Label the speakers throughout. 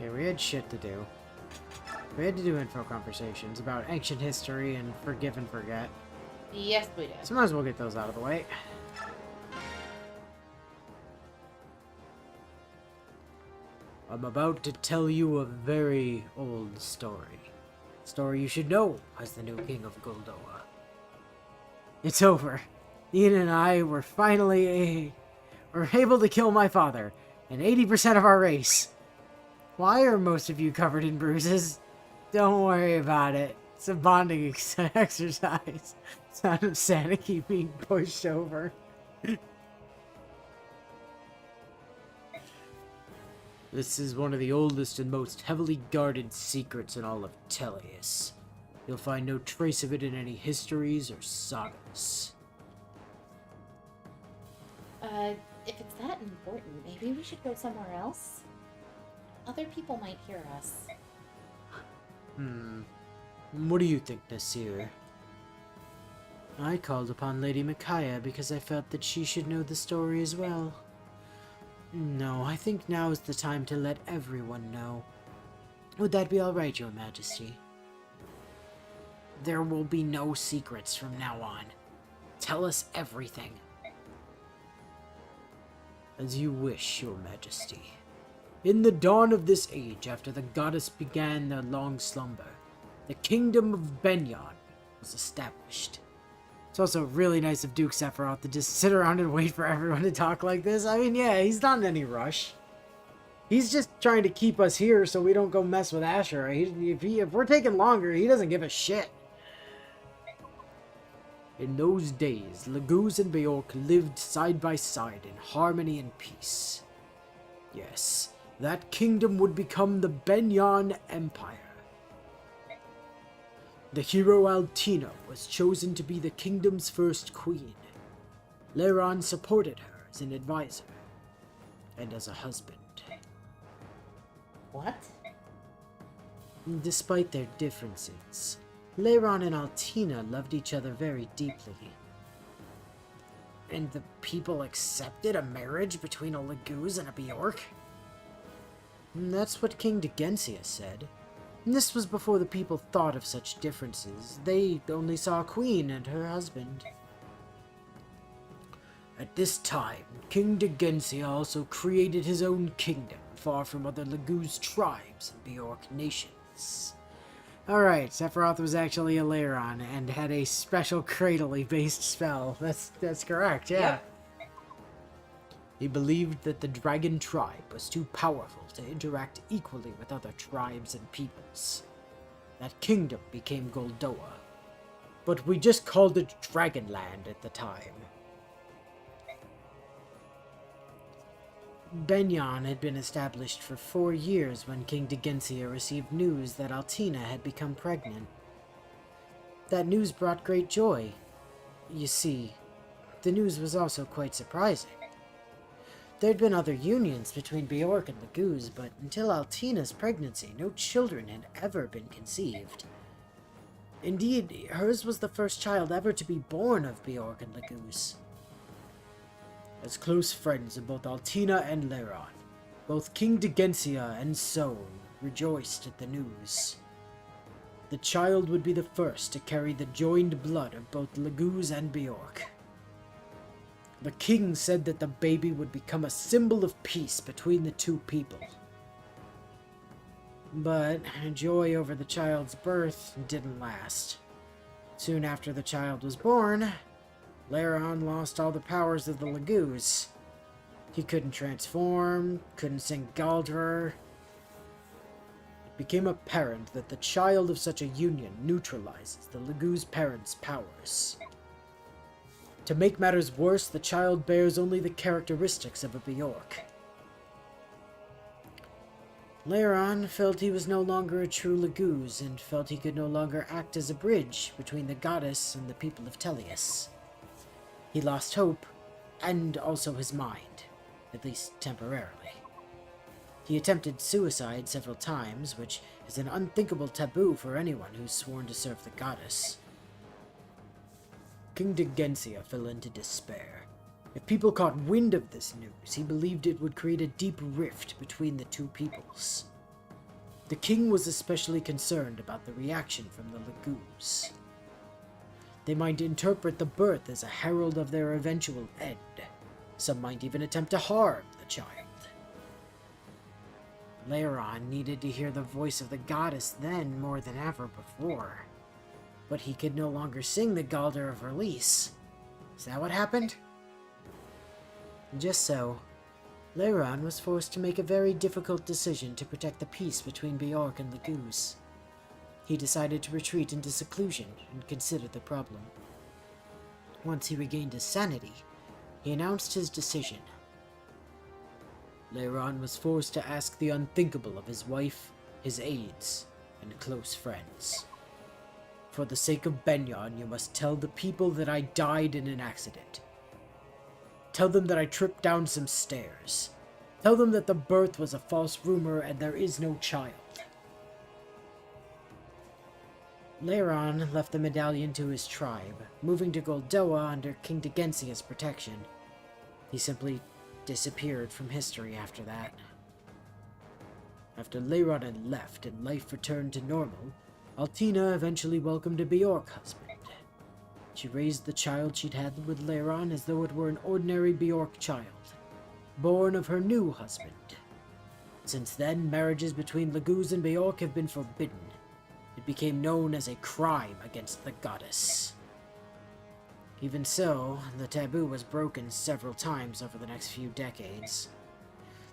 Speaker 1: Okay, we had shit to do. We had to do info conversations about ancient history and forgive and forget.
Speaker 2: Yes, we did.
Speaker 1: So might as well get those out of the way. I'm about to tell you a very old story. Story you should know as the new king of Goldoa. It's over. Ian and I were finally able to kill my father and 80% of our race. Why are most of you covered in bruises? Don't worry about it. It's a bonding exercise. Sound of Saniki being pushed over. This is one of the oldest and most heavily guarded secrets in all of Tellius. You'll find no trace of it in any histories or sagas.
Speaker 2: If it's that important, maybe we should go somewhere else? Other people might hear us.
Speaker 1: What do you think, Nasir? I called upon Lady Micaiah because I felt that she should know the story as well. No, I think now is the time to let everyone know. Would that be all right, Your Majesty? There will be no secrets from now on. Tell us everything. As you wish, Your Majesty. In the dawn of this age, after the goddess began their long slumber, the kingdom of Benyon was established. It's also really nice of Duke Sephiroth to just sit around and wait for everyone to talk like this. I mean, yeah, he's not in any rush. He's just trying to keep us here so we don't go mess with Asher. If we're taking longer, he doesn't give a shit. In those days, Laguz and Bjork lived side by side in harmony and peace. Yes, that kingdom would become the Benyon Empire. The hero Altina was chosen to be the kingdom's first queen. Leiron supported her as an advisor and as a husband.
Speaker 2: What?
Speaker 1: Despite their differences, Leiron and Altina loved each other very deeply. And the people accepted a marriage between a Laguz and a Bjork? That's what King Degensia said. And this was before the people thought of such differences. They only saw a queen and her husband. At this time, King Degensia also created his own kingdom, far from other Laguz tribes and Bjork nations. Alright, Sephiroth was actually a Leiron and had a special cradle-based spell. That's correct, yeah.
Speaker 2: Yep.
Speaker 1: He believed that the dragon tribe was too powerful to interact equally with other tribes and peoples. That kingdom became Goldoa, but we just called it Dragonland at the time. Benyon had been established for 4 years when King Degensia received news that Altina had become pregnant. That news brought great joy. You see, the news was also quite surprising. There'd been other unions between Bjork and Laguz, but until Altina's pregnancy, no children had ever been conceived. Indeed, hers was the first child ever to be born of Bjork and Laguz. As close friends of both Altina and Leiron, both King Degensia and Sohn rejoiced at the news. The child would be the first to carry the joined blood of both Laguz and Bjork. The king said that the baby would become a symbol of peace between the two people. But joy over the child's birth didn't last. Soon after the child was born, Leiron lost all the powers of the Laguz. He couldn't transform, couldn't sing Galdrer. It became apparent that the child of such a union neutralizes the Laguz parents' powers. To make matters worse, the child bears only the characteristics of a Bjork. Leiron felt he was no longer a true Laguz, and felt he could no longer act as a bridge between the goddess and the people of Tellius. He lost hope, and also his mind, at least temporarily. He attempted suicide several times, which is an unthinkable taboo for anyone who's sworn to serve the goddess. King Degensia fell into despair. If people caught wind of this news, he believed it would create a deep rift between the two peoples. The king was especially concerned about the reaction from the Lagoos. They might interpret the birth as a herald of their eventual end. Some might even attempt to harm the child. Leiron needed to hear the voice of the goddess then more than ever before. But he could no longer sing the Galder of Release. Is that what happened? Just so, Leiron was forced to make a very difficult decision to protect the peace between Bjork and Lagoos. He decided to retreat into seclusion and consider the problem. Once he regained his sanity, he announced his decision. Leiron was forced to ask the unthinkable of his wife, his aides, and close friends. For the sake of Benyon, you must tell the people that I died in an accident. Tell them that I tripped down some stairs. Tell them that the birth was a false rumor and there is no child. Leiron left the medallion to his tribe, moving to Goldoa under King Degensia's protection. He simply disappeared from history after that. After Leiron had left and life returned to normal, Altina eventually welcomed a Bjork husband. She raised the child she'd had with Leiron as though it were an ordinary Bjork child, born of her new husband. Since then, marriages between Lagoos and Bjork have been forbidden. It became known as a crime against the goddess. Even so, the taboo was broken several times over the next few decades.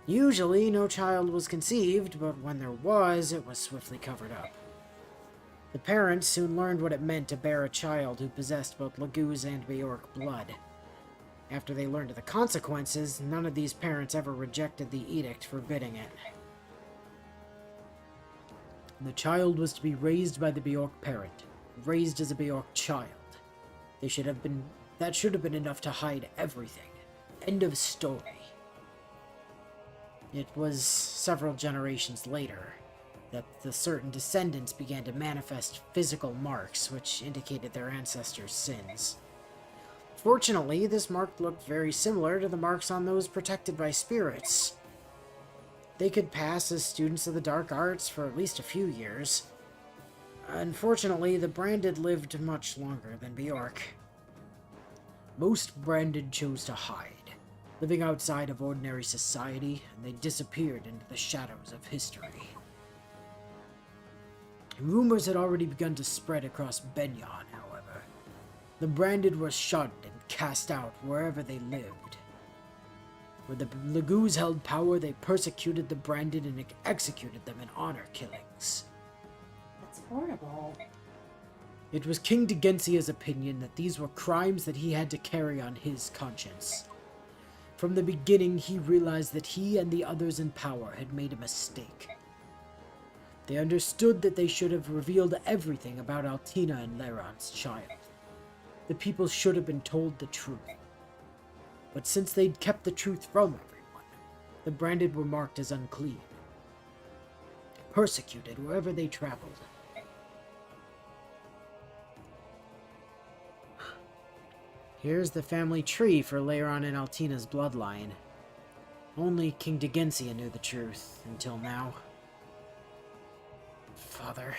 Speaker 1: Usually, no child was conceived, but when there was, it was swiftly covered up. The parents soon learned what it meant to bear a child who possessed both Lagoos and Bjork blood. After they learned of the consequences, none of these parents ever rejected the edict forbidding it. The child was to be raised by the Bjork parent, raised as a Bjork child. That should have been enough to hide everything. End of story. It was several generations later that the certain descendants began to manifest physical marks which indicated their ancestors' sins. Fortunately, this mark looked very similar to the marks on those protected by spirits. They could pass as students of the dark arts for at least a few years. Unfortunately, the Branded lived much longer than Bjork. Most Branded chose to hide, living outside of ordinary society, and they disappeared into the shadows of history. Rumors had already begun to spread across Benyon, however. The Branded were shunned and cast out wherever they lived. Where the Lagoos held power, they persecuted the Branded and executed them in honor killings.
Speaker 2: That's horrible.
Speaker 1: It was King Degensia's opinion that these were crimes that he had to carry on his conscience. From the beginning, he realized that he and the others in power had made a mistake. They understood that they should have revealed everything about Altina and Leiron's child. The people should have been told the truth. But since they'd kept the truth from everyone, the Branded were marked as unclean, persecuted wherever they traveled. Here's the family tree for Leiron and Altina's bloodline. Only King Degensia knew the truth, until now. Father,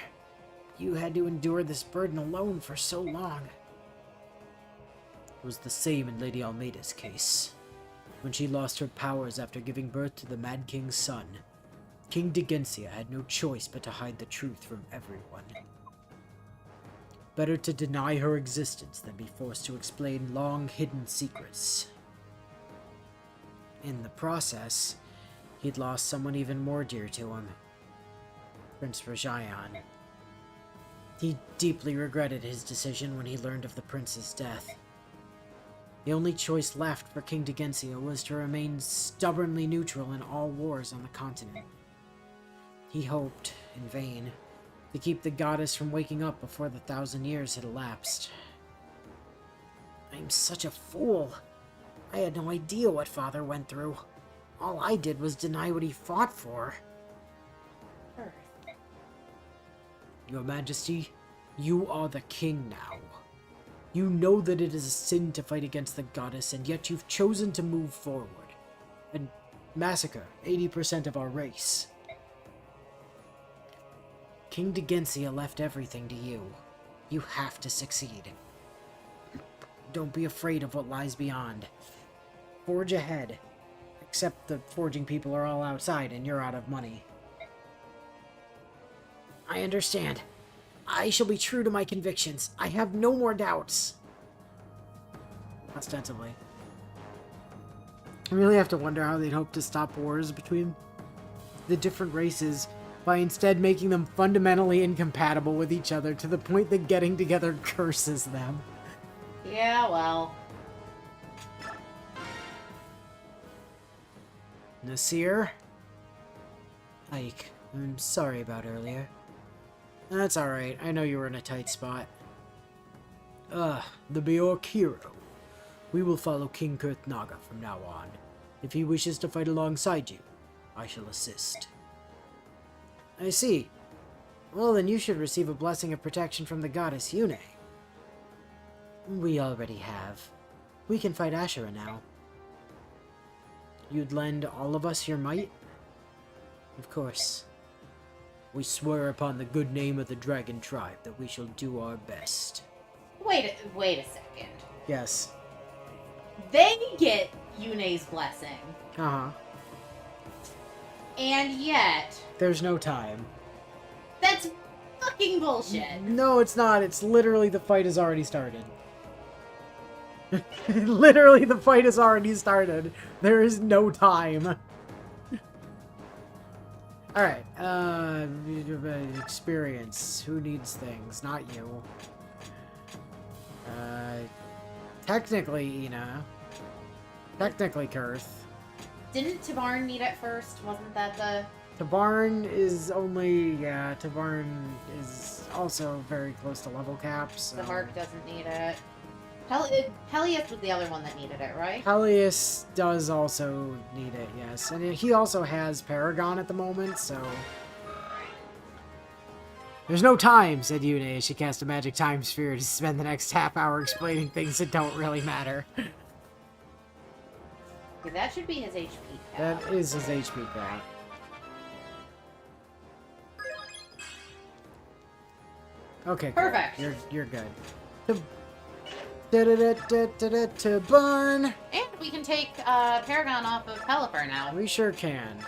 Speaker 1: you had to endure this burden alone for so long. It was the same in Lady Almeida's case. When she lost her powers after giving birth to the Mad King's son, King Degensia had no choice but to hide the truth from everyone. Better to deny her existence than be forced to explain long-hidden secrets. In the process, he'd lost someone even more dear to him, Prince Rajayan. He deeply regretted his decision when he learned of the prince's death. The only choice left for King Degensia was to remain stubbornly neutral in all wars on the continent. He hoped, in vain, to keep the goddess from waking up before the 1,000 years had elapsed. I'm such a fool. I had no idea what Father went through. All I did was deny what he fought for.
Speaker 2: Earth.
Speaker 1: Your Majesty, you are the king now. You know that it is a sin to fight against the goddess, and yet you've chosen to move forward and massacre 80% of our race. King Degensia left everything to you. You have to succeed. Don't be afraid of what lies beyond. Forge ahead. Except the forging people are all outside and you're out of money. I understand. I shall be true to my convictions. I have no more doubts. Ostensibly. I really have to wonder how they'd hope to stop wars between the different races by instead making them fundamentally incompatible with each other to the point that getting together curses them.
Speaker 2: Yeah, well.
Speaker 1: Nasir? Ike, I'm sorry about earlier. That's alright, I know you were in a tight spot. The Bjork hero. We will follow King Kurthnaga from now on. If he wishes to fight alongside you, I shall assist. I see. Well, then you should receive a blessing of protection from the goddess Yune. We already have. We can fight Ashura now. You'd lend all of us your might? Of course. We swear upon the good name of the dragon tribe that we shall do our best.
Speaker 2: Wait a second.
Speaker 1: Yes.
Speaker 2: They get Yune's blessing.
Speaker 1: Uh-huh.
Speaker 2: And yet...
Speaker 1: There's no time.
Speaker 2: That's fucking bullshit.
Speaker 1: No, it's not. It's literally the fight has already started. Literally the fight has already started. There is no time. Alright, experience. Who needs things? Not you. Technically, Ina. Technically, Kurth.
Speaker 2: Didn't Tabarn need it first? Wasn't that the...
Speaker 1: Tabarn is only... Yeah, Tabarn is also very close to level cap, so...
Speaker 2: The Mark doesn't need it. Pelias was the other one that needed it, right?
Speaker 1: Pelias does also need it, yes. And he also has Paragon at the moment, so... There's no time, said Yune as she cast a magic time sphere to spend the next half hour explaining things that don't really matter.
Speaker 2: Okay, that should be his HP cap.
Speaker 1: That is his HP cap. Okay,
Speaker 2: Perfect.
Speaker 1: Cool. You're good. To burn.
Speaker 2: And we can take Paragon off of Pelipper now.
Speaker 1: We sure can.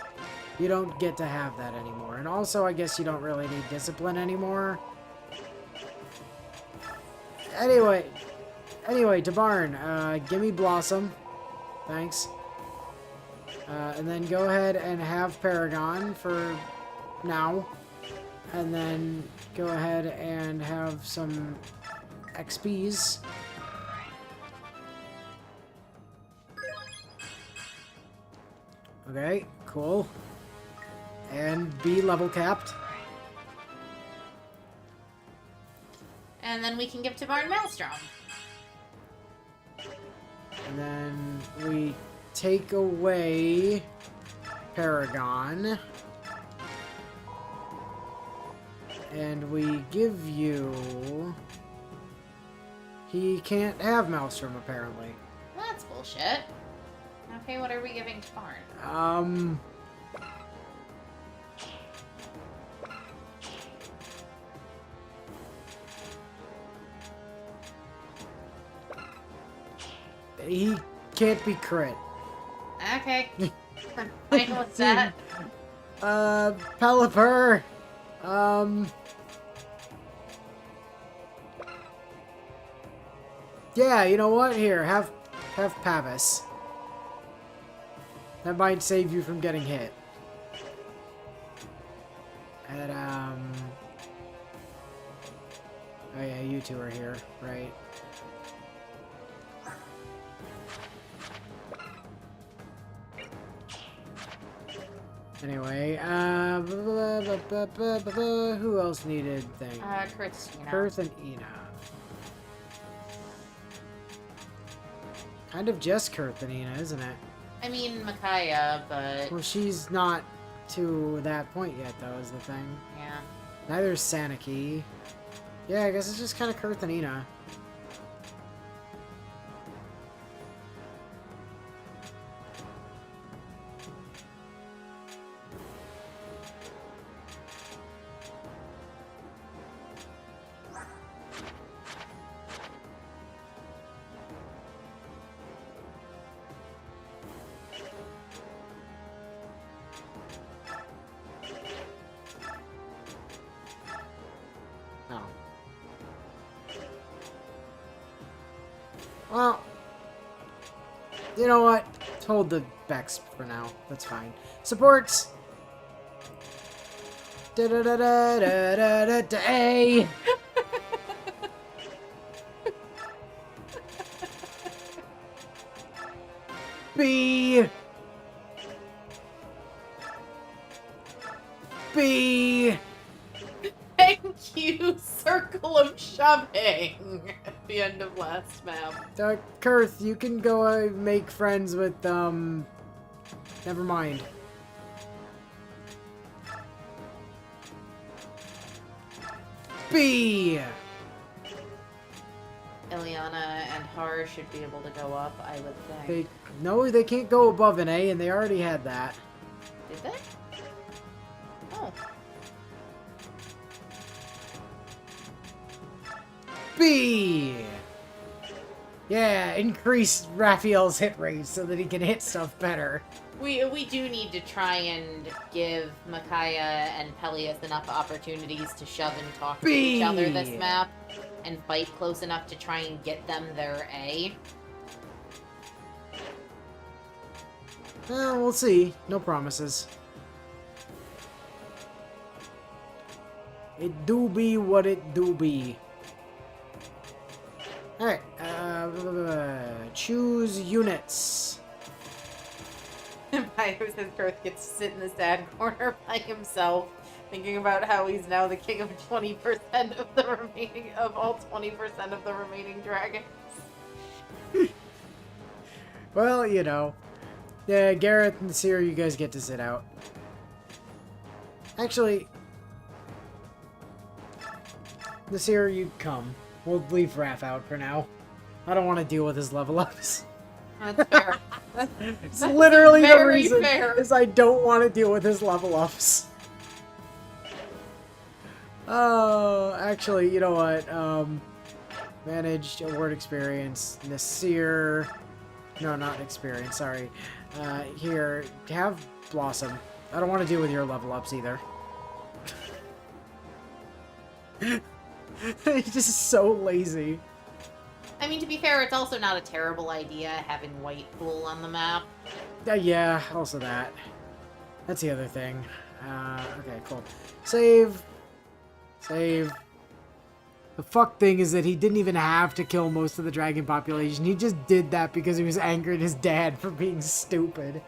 Speaker 1: You don't get to have that anymore. And also, I guess you don't really need discipline anymore. Anyway, Tabarn, give me Blossom. Thanks. And then go ahead and have Paragon for now. And then go ahead and have some XPs. Okay, cool. And be level capped.
Speaker 2: And then we can give Tabarn Maelstrom.
Speaker 1: And then we take away Paragon. And we give you... He can't have Maelstrom, apparently.
Speaker 2: That's bullshit. Okay, what are we giving Tabarn?
Speaker 1: He can't be crit.
Speaker 2: Okay. I know what's that.
Speaker 1: Pelipper. Yeah, you know what? Here, have Pavis. That might save you from getting hit. And, oh yeah, you two are here, right? Anyway, who else needed things?
Speaker 2: Kurtzina.
Speaker 1: Kurth and Ina. Kind of just Kurth and Ina, isn't it?
Speaker 2: I mean, Micaiah, but...
Speaker 1: Well, she's not to that point yet, though, is the thing.
Speaker 2: Yeah.
Speaker 1: Neither is Saniki. Yeah, I guess it's just kind of Kurth and Ina. Well, you know what? Hold the Bex for now. That's fine. Supports. Da da da da da da da da. A. B. B.
Speaker 2: Thank you, circle of shoving at the end of last map.
Speaker 1: Kurth, you can go make friends with, never mind. B!
Speaker 2: Ileana and Har should be able to go up, I would think.
Speaker 1: No, they can't go above an A, and they already had that.
Speaker 2: Did they? Oh.
Speaker 1: B! Yeah, increase Raphael's hit rate so that he can hit stuff better.
Speaker 2: We do need to try and give Micaiah and Peleus enough opportunities to shove and talk to each other this map, and fight close enough to try and get them their A.
Speaker 1: We'll see. No promises. It do be what it do be. Alright, choose units.
Speaker 2: Bios and Kurth gets to sit in the sad corner by himself, thinking about how he's now the king of 20% of the remaining, of all 20% of the remaining dragons.
Speaker 1: Well, you know. Yeah, Gareth and Seer, you guys get to sit out. Actually, the Seer, you come. We'll leave Raph out for now. I don't want to deal with his level ups.
Speaker 2: That's fair.
Speaker 1: It's literally the
Speaker 2: very
Speaker 1: reason
Speaker 2: fair.
Speaker 1: is I don't want to deal with his level ups. Oh, actually, you know what? Managed award experience, Nasir. No, not experience. Sorry. Here, have Blossom. I don't want to deal with your level ups either. He's just so lazy.
Speaker 2: I mean, to be fair, it's also not a terrible idea having White Pool on the map.
Speaker 1: Yeah, also that. That's the other thing. Okay, cool. Save. Save. The fuck thing is that he didn't even have to kill most of the dragon population. He just did that because he was angry at his dad for being stupid.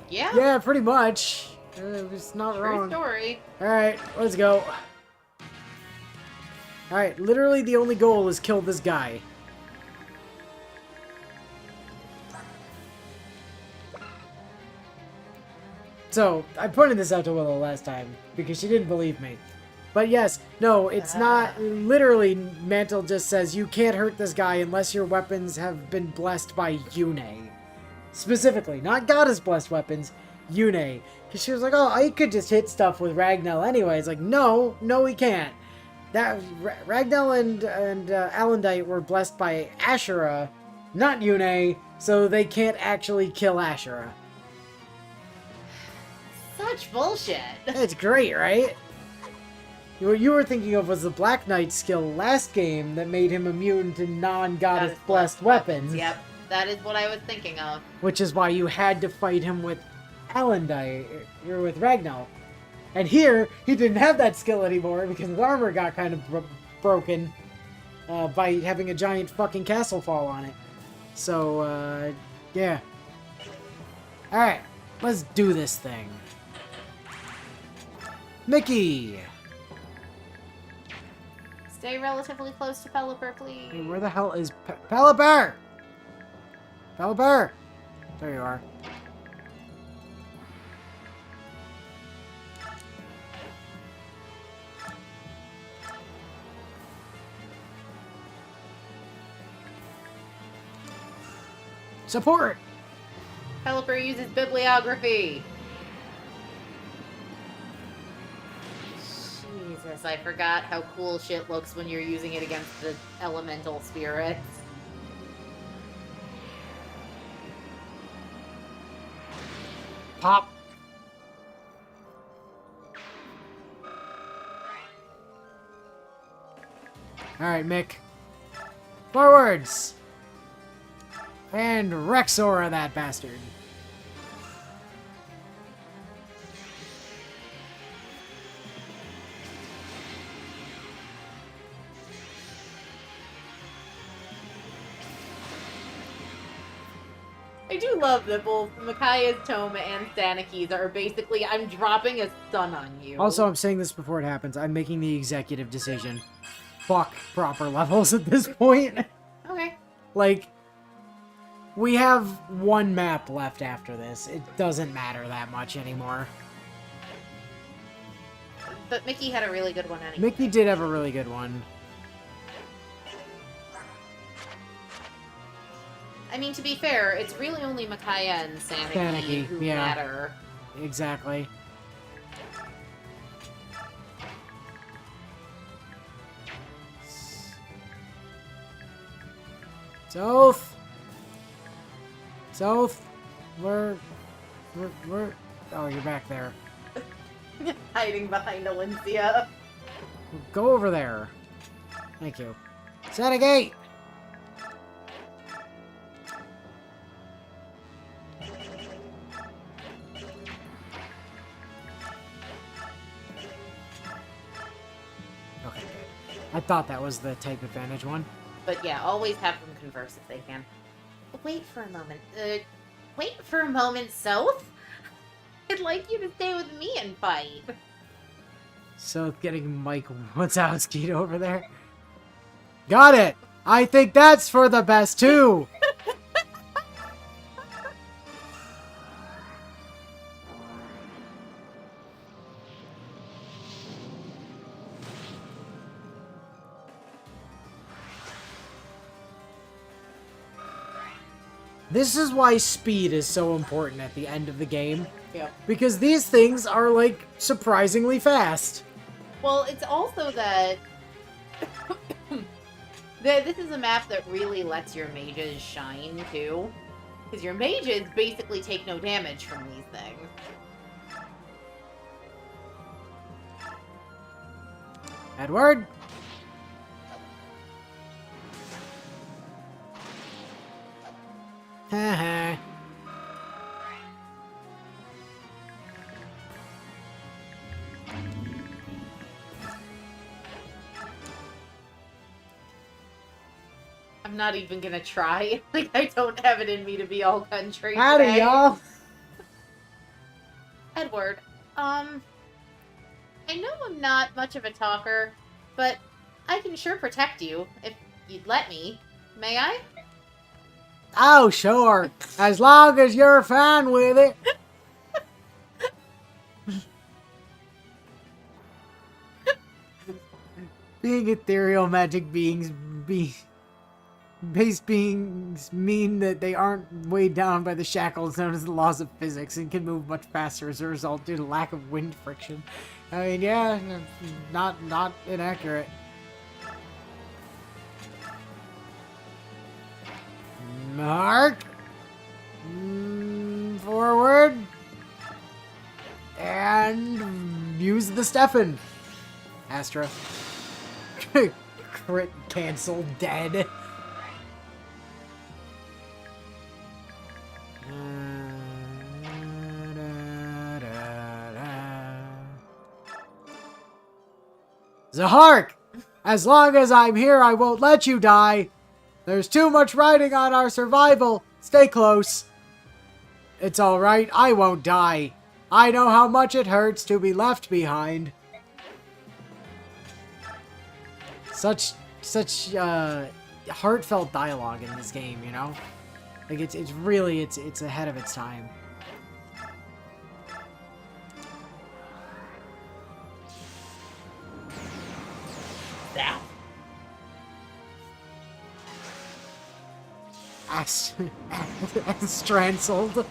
Speaker 2: Yeah?
Speaker 1: Yeah, pretty much. It was not wrong.
Speaker 2: True story.
Speaker 1: Alright, let's go. Alright, literally the only goal is kill this guy. So, I pointed this out to Willow last time, because she didn't believe me. But yes, no, it's not, literally, Mantle just says, you can't hurt this guy unless your weapons have been blessed by Yune. Specifically, not goddess-blessed weapons, Yune. Because she was like, oh, I could just hit stuff with Ragnell anyway. It's like, no, he can't. That Ragnell and Alendite were blessed by Ashura, not Yune, so they can't actually kill Ashura.
Speaker 2: Such bullshit.
Speaker 1: It's great, right? What you were thinking of was the Black Knight skill last game that made him immune to non-goddess blessed weapons.
Speaker 2: Yep, that is what I was thinking of.
Speaker 1: Which is why you had to fight him with Alendite, or with Ragnall. And here, he didn't have that skill anymore because his armor got kind of broken by having a giant fucking castle fall on it. So, yeah. Alright, let's do this thing. Mickey!
Speaker 2: Stay relatively close to Pelipper, please.
Speaker 1: Hey, where the hell is Pelipper? Pelipper! There you are. Support!
Speaker 2: Pelipper uses bibliography. Jesus, I forgot how cool shit looks when you're using it against the elemental spirits.
Speaker 1: Pop! Alright, Mick. Forwards! And Rexora, that bastard.
Speaker 2: I do love that both Micaiah's Tome and Staniki's are basically, I'm dropping a stun on you.
Speaker 1: Also, I'm saying this before it happens. I'm making the executive decision. Fuck proper levels at this point.
Speaker 2: Okay.
Speaker 1: Like, we have one map left after this. It doesn't matter that much anymore.
Speaker 2: But Mickey had a really good one anyway.
Speaker 1: Mickey did have a really good one.
Speaker 2: I mean, to be fair, it's really only Micaiah and Saniki who matter.
Speaker 1: Exactly. Zoth! Zoth! Where... Oh, you're back there.
Speaker 2: Hiding behind Alencia.
Speaker 1: Go over there. Thank you. Set a gate! Okay, good. I thought that was the type advantage one.
Speaker 2: But yeah, always have them converse if they can. Wait for a moment. Wait for a moment, Soth? I'd like you to stay with me and fight.
Speaker 1: So getting Mike Wazowski over there. Got it! I think that's for the best too! This is why speed is so important at the end of the game.
Speaker 2: Yeah.
Speaker 1: Because these things are, like, surprisingly fast.
Speaker 2: Well, it's also that... this is a map that really lets your mages shine, too. Because your mages basically take no damage from these things.
Speaker 1: Edward? Haha.
Speaker 2: I'm not even gonna try. Like, I don't have it in me to be all country
Speaker 1: Howdy,
Speaker 2: today.
Speaker 1: y'all.
Speaker 2: Edward, I know I'm not much of a talker, but I can sure protect you if you'd let me. May I?
Speaker 1: Oh, sure. As long as you're fine with it. Being ethereal magic beings, base beings mean that they aren't weighed down by the shackles known as the laws of physics and can move much faster as a result due to lack of wind friction. I mean, yeah, not inaccurate. Mark. Forward. And use the Stefan. Astra. Crit cancel dead. Zahark! As long as I'm here, I won't let you die. There's too much riding on our survival. Stay close. It's alright, I won't die. I know how much it hurts to be left behind. Such heartfelt dialogue in this game, you know? Like, it's really ahead of its time.
Speaker 2: Now.
Speaker 1: Stranceled.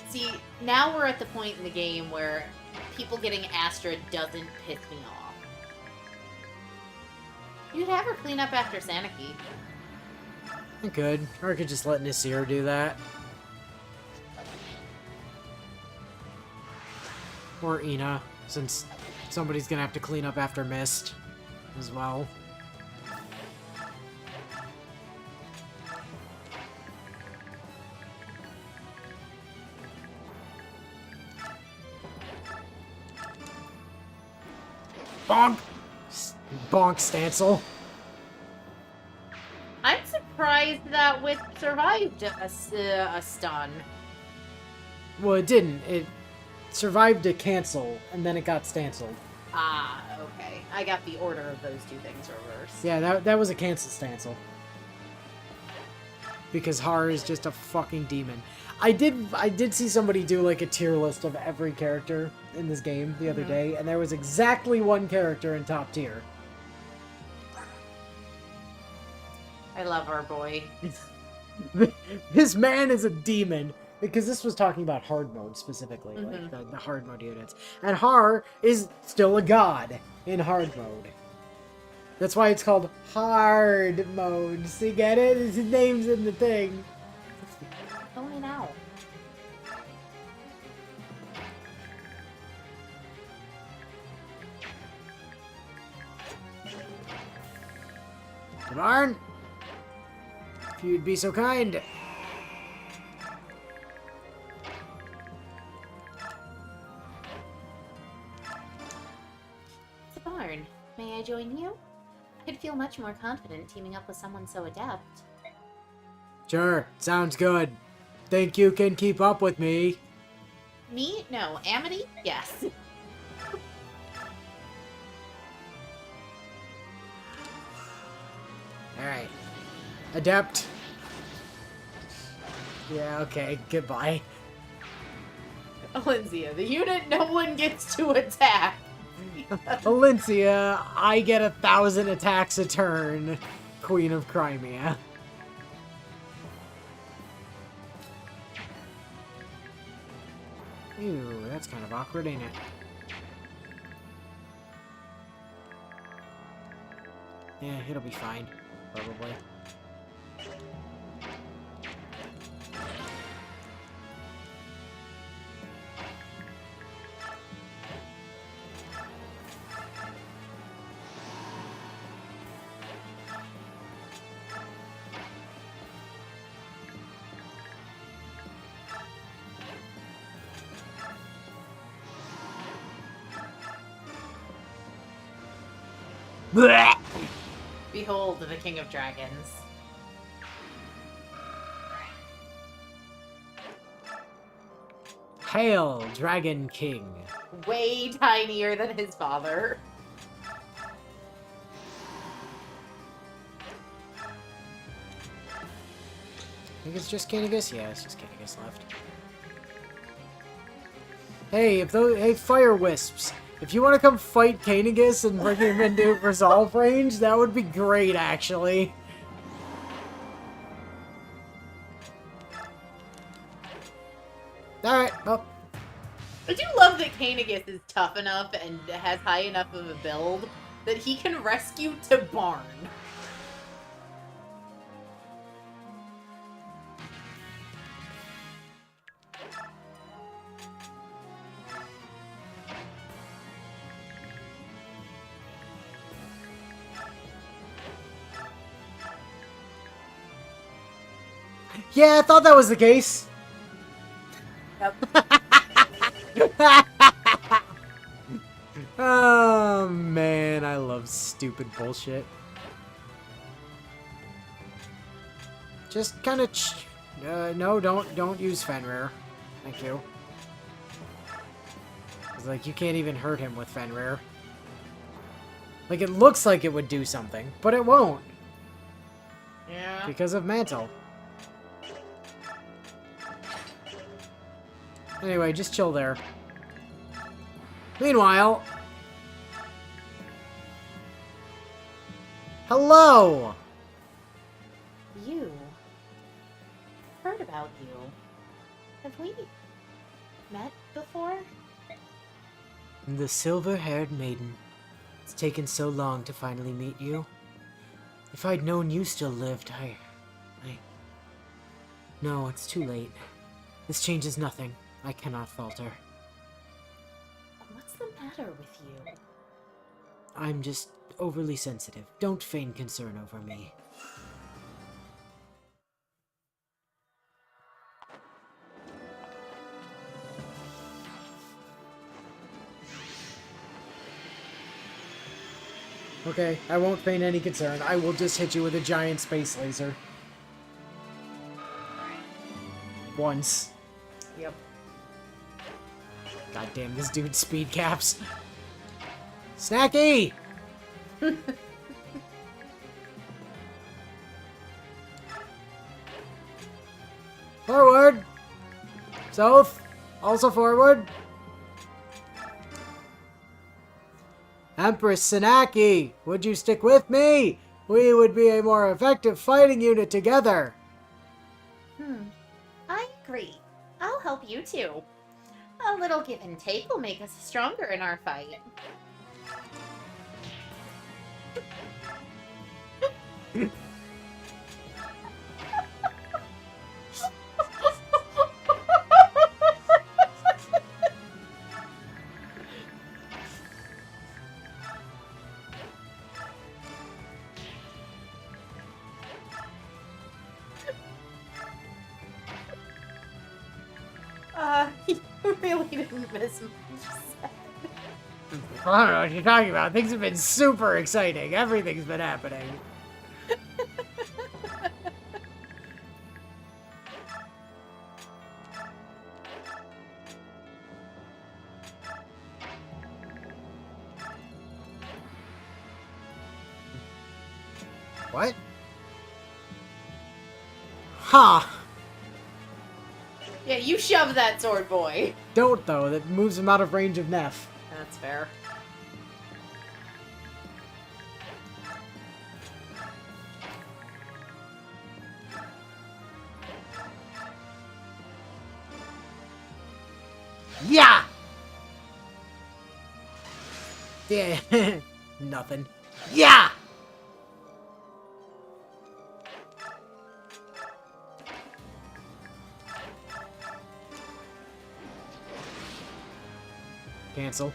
Speaker 2: See, now we're at the point in the game where people getting Astra doesn't piss me off. You'd have her clean up after Saniki.
Speaker 1: I could. Or I could just let Nasir do that. Or Ina, since somebody's gonna have to clean up after Mist as well. Bonk! Bonk Stancil.
Speaker 2: I'm surprised that Wit survived a stun.
Speaker 1: Well, it didn't. It survived a cancel, and then it got stanciled.
Speaker 2: Ah, okay. I got the order of those two things reversed.
Speaker 1: Yeah, that was a cancel stancil. Because Har is just a fucking demon. I did see somebody do like a tier list of every character in this game the other day, and there was exactly one character in top tier.
Speaker 2: I love our boy.
Speaker 1: This man is a demon. Because this was talking about hard mode specifically, like the hard mode units. And Har is still a god in hard mode. That's why it's called hard mode. See, get it? His name's in the thing.
Speaker 2: Only now.
Speaker 1: Barn, if you'd be so kind.
Speaker 2: Barn, may I join you? I'd feel much more confident teaming up with someone so adept.
Speaker 1: Sure, sounds good. Think you can keep up with me?
Speaker 2: Me? No. Amity? Yes.
Speaker 1: Alright. Adept. Yeah, okay, goodbye.
Speaker 2: Valencia, the unit no one gets to attack.
Speaker 1: Valencia, I get 1,000 attacks a turn. Queen of Crimea. Ew, that's kind of awkward, ain't it? Yeah, it'll be fine. Probably. Blech!
Speaker 2: Behold the King of Dragons.
Speaker 1: Hail, Dragon King.
Speaker 2: Way tinier than his father.
Speaker 1: I think it's just Canigus? Yeah, it's just Canigus left. Hey, hey, Fire Wisps. If you want to come fight Canigus and bring him into resolve range, that would be great, actually. Alright, well.
Speaker 2: I do love that Canigus is tough enough and has high enough of a build that he can rescue to Barn.
Speaker 1: Yeah, I thought that was the case.
Speaker 2: Yep.
Speaker 1: Oh, man, I love stupid bullshit. Just kind of no, don't use Fenrir. Thank you. 'Cause, like, you can't even hurt him with Fenrir. Like, it looks like it would do something, but it won't.
Speaker 2: Yeah.
Speaker 1: Because of Mantle. Anyway, just chill there. Meanwhile... Hello!
Speaker 2: You. Heard about you. Have we met before?
Speaker 1: The silver-haired maiden. It's taken so long to finally meet you. If I'd known you still lived, No, it's too late. This changes nothing. I cannot falter.
Speaker 2: What's the matter with you?
Speaker 1: I'm just overly sensitive. Don't feign concern over me. Okay, I won't feign any concern. I will just hit you with a giant space laser. Once.
Speaker 2: Yep.
Speaker 1: God damn, this dude's speed caps. Snacky! Forward! South! Also forward! Empress Sanaki, would you stick with me? We would be a more effective fighting unit together.
Speaker 2: I agree. I'll help you too. A little give and take will make us stronger in our fight. You really didn't miss much.
Speaker 1: I don't know what you're talking about. Things have been super exciting. Everything's been happening. What? Ha! Huh.
Speaker 2: Yeah, you shove that sword, boy.
Speaker 1: Don't, though. That moves him out of range of Neff.
Speaker 2: That's fair.
Speaker 1: Yeah! Yeah. Nothing. Yeah! Cancel.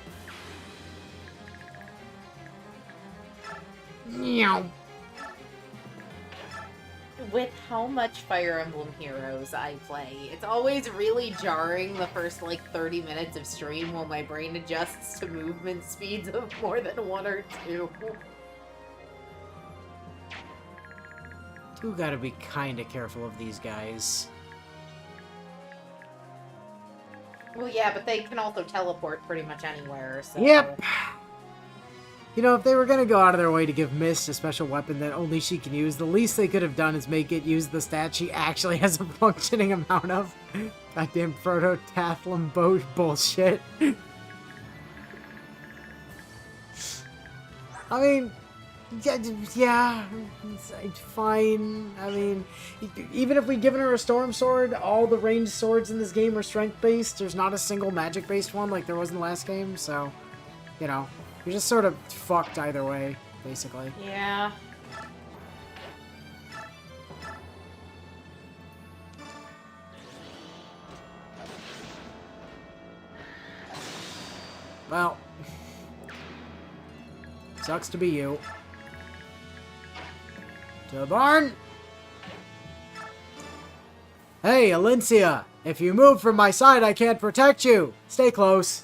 Speaker 1: Meow.
Speaker 2: With how much Fire Emblem Heroes I play, it's always really jarring the first, 30 minutes of stream while my brain adjusts to movement speeds of more than 1 or 2.
Speaker 1: You gotta be kinda careful of these guys.
Speaker 2: Well, yeah, but they can also teleport pretty much anywhere, so...
Speaker 1: Yep! You know, if they were gonna go out of their way to give Mist a special weapon that only she can use, the least they could have done is make it use the stat she actually has a functioning amount of. Goddamn proto-Tathlum bullshit. I mean, yeah, it's fine. I mean, even if we'd given her a Storm Sword, all the ranged swords in this game are strength-based. There's not a single magic-based one like there was in the last game, so, you know. You're just sort of fucked either way, basically.
Speaker 2: Yeah.
Speaker 1: Well. Sucks to be you. To the barn! Hey, Alencia! If you move from my side, I can't protect you! Stay close.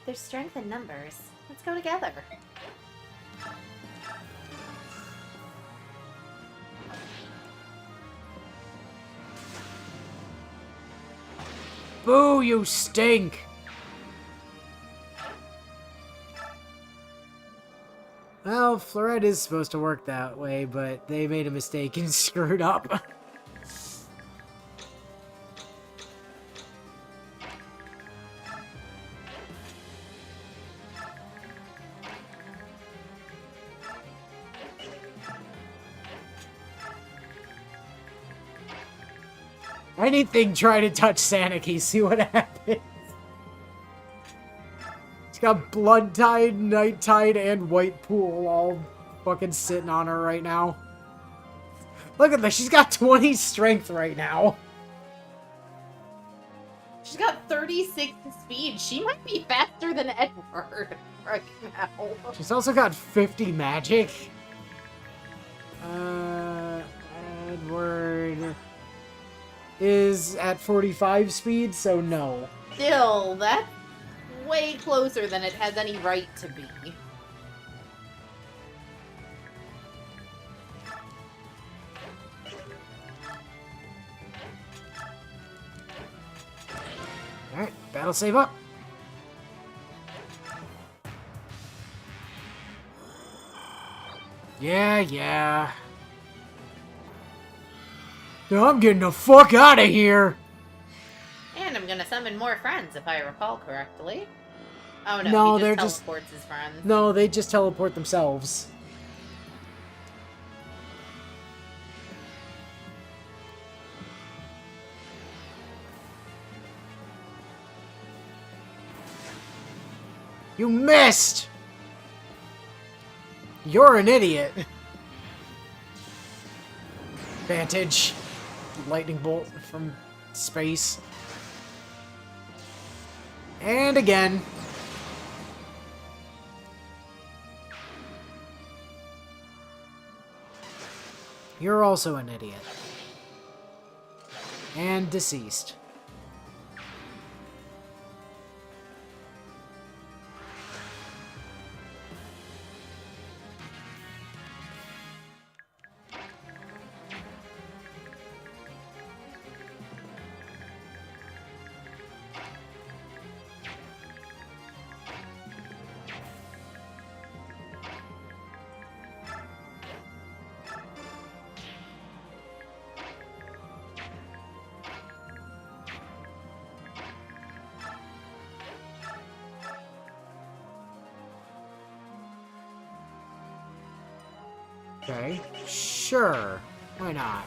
Speaker 2: There's strength in numbers. Let's go together.
Speaker 1: Boo, you stink! Well, Florette is supposed to work that way, but they made a mistake and screwed up. Anything try to touch Sanaki, see what happens. She's got Blood Tide, Night Tide, and White Pool all fucking sitting on her right now. Look at this, she's got 20 strength right now.
Speaker 2: She's got 36 speed. She might be faster than Edward right now.
Speaker 1: She's also got 50 magic. Edward is at 45 speed, so no.
Speaker 2: Still, that's way closer than it has any right to be.
Speaker 1: battle save up. Yeah. Now I'm getting the fuck out of here.
Speaker 2: And I'm gonna summon more friends, if I recall correctly. Oh no,
Speaker 1: No,
Speaker 2: he
Speaker 1: they're
Speaker 2: just teleports his friends.
Speaker 1: No, they just teleport themselves. You missed! You're an idiot. Vantage. Lightning bolt from space. And again. You're also an idiot. And deceased. Okay. Sure. Why not?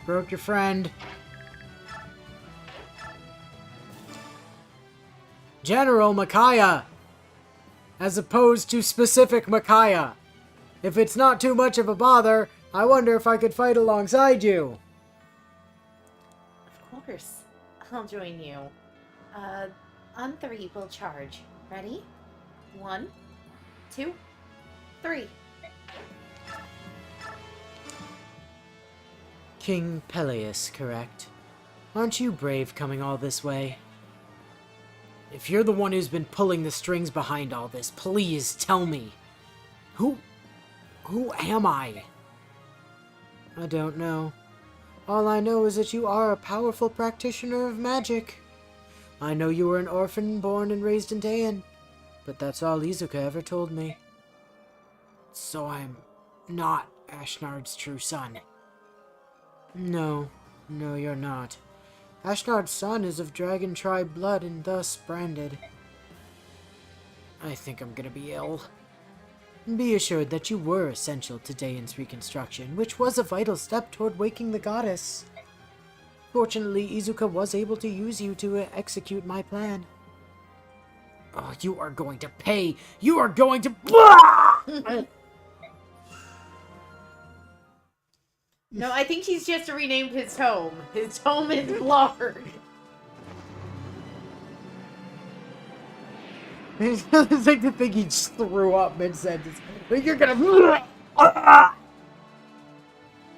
Speaker 1: Broke your friend. General Micaiah! As opposed to specific Micaiah. If it's not too much of a bother, I wonder if I could fight alongside you.
Speaker 2: Of course. I'll join you. On 3, we'll charge. Ready? 1, 2, 3.
Speaker 1: King Peleus, correct? Aren't you brave coming all this way? If you're the one who's been pulling the strings behind all this, please tell me. Who am I? I don't know. All I know is that you are a powerful practitioner of magic. I know you were an orphan born and raised in Dayan, but that's all Izuka ever told me. So I'm not Ashnard's true son. No, you're not. Ashnard's son is of Dragon Tribe blood and thus branded. I think I'm gonna be ill. Be assured that you were essential to Dayan's reconstruction, which was a vital step toward waking the goddess. Fortunately, Izuka was able to use you to execute my plan. Oh, you are going to pay! You are going to...
Speaker 2: No, I think he's just renamed his home. His home is Blard.
Speaker 1: It's like the thing he just threw up mid-sentence. You're gonna...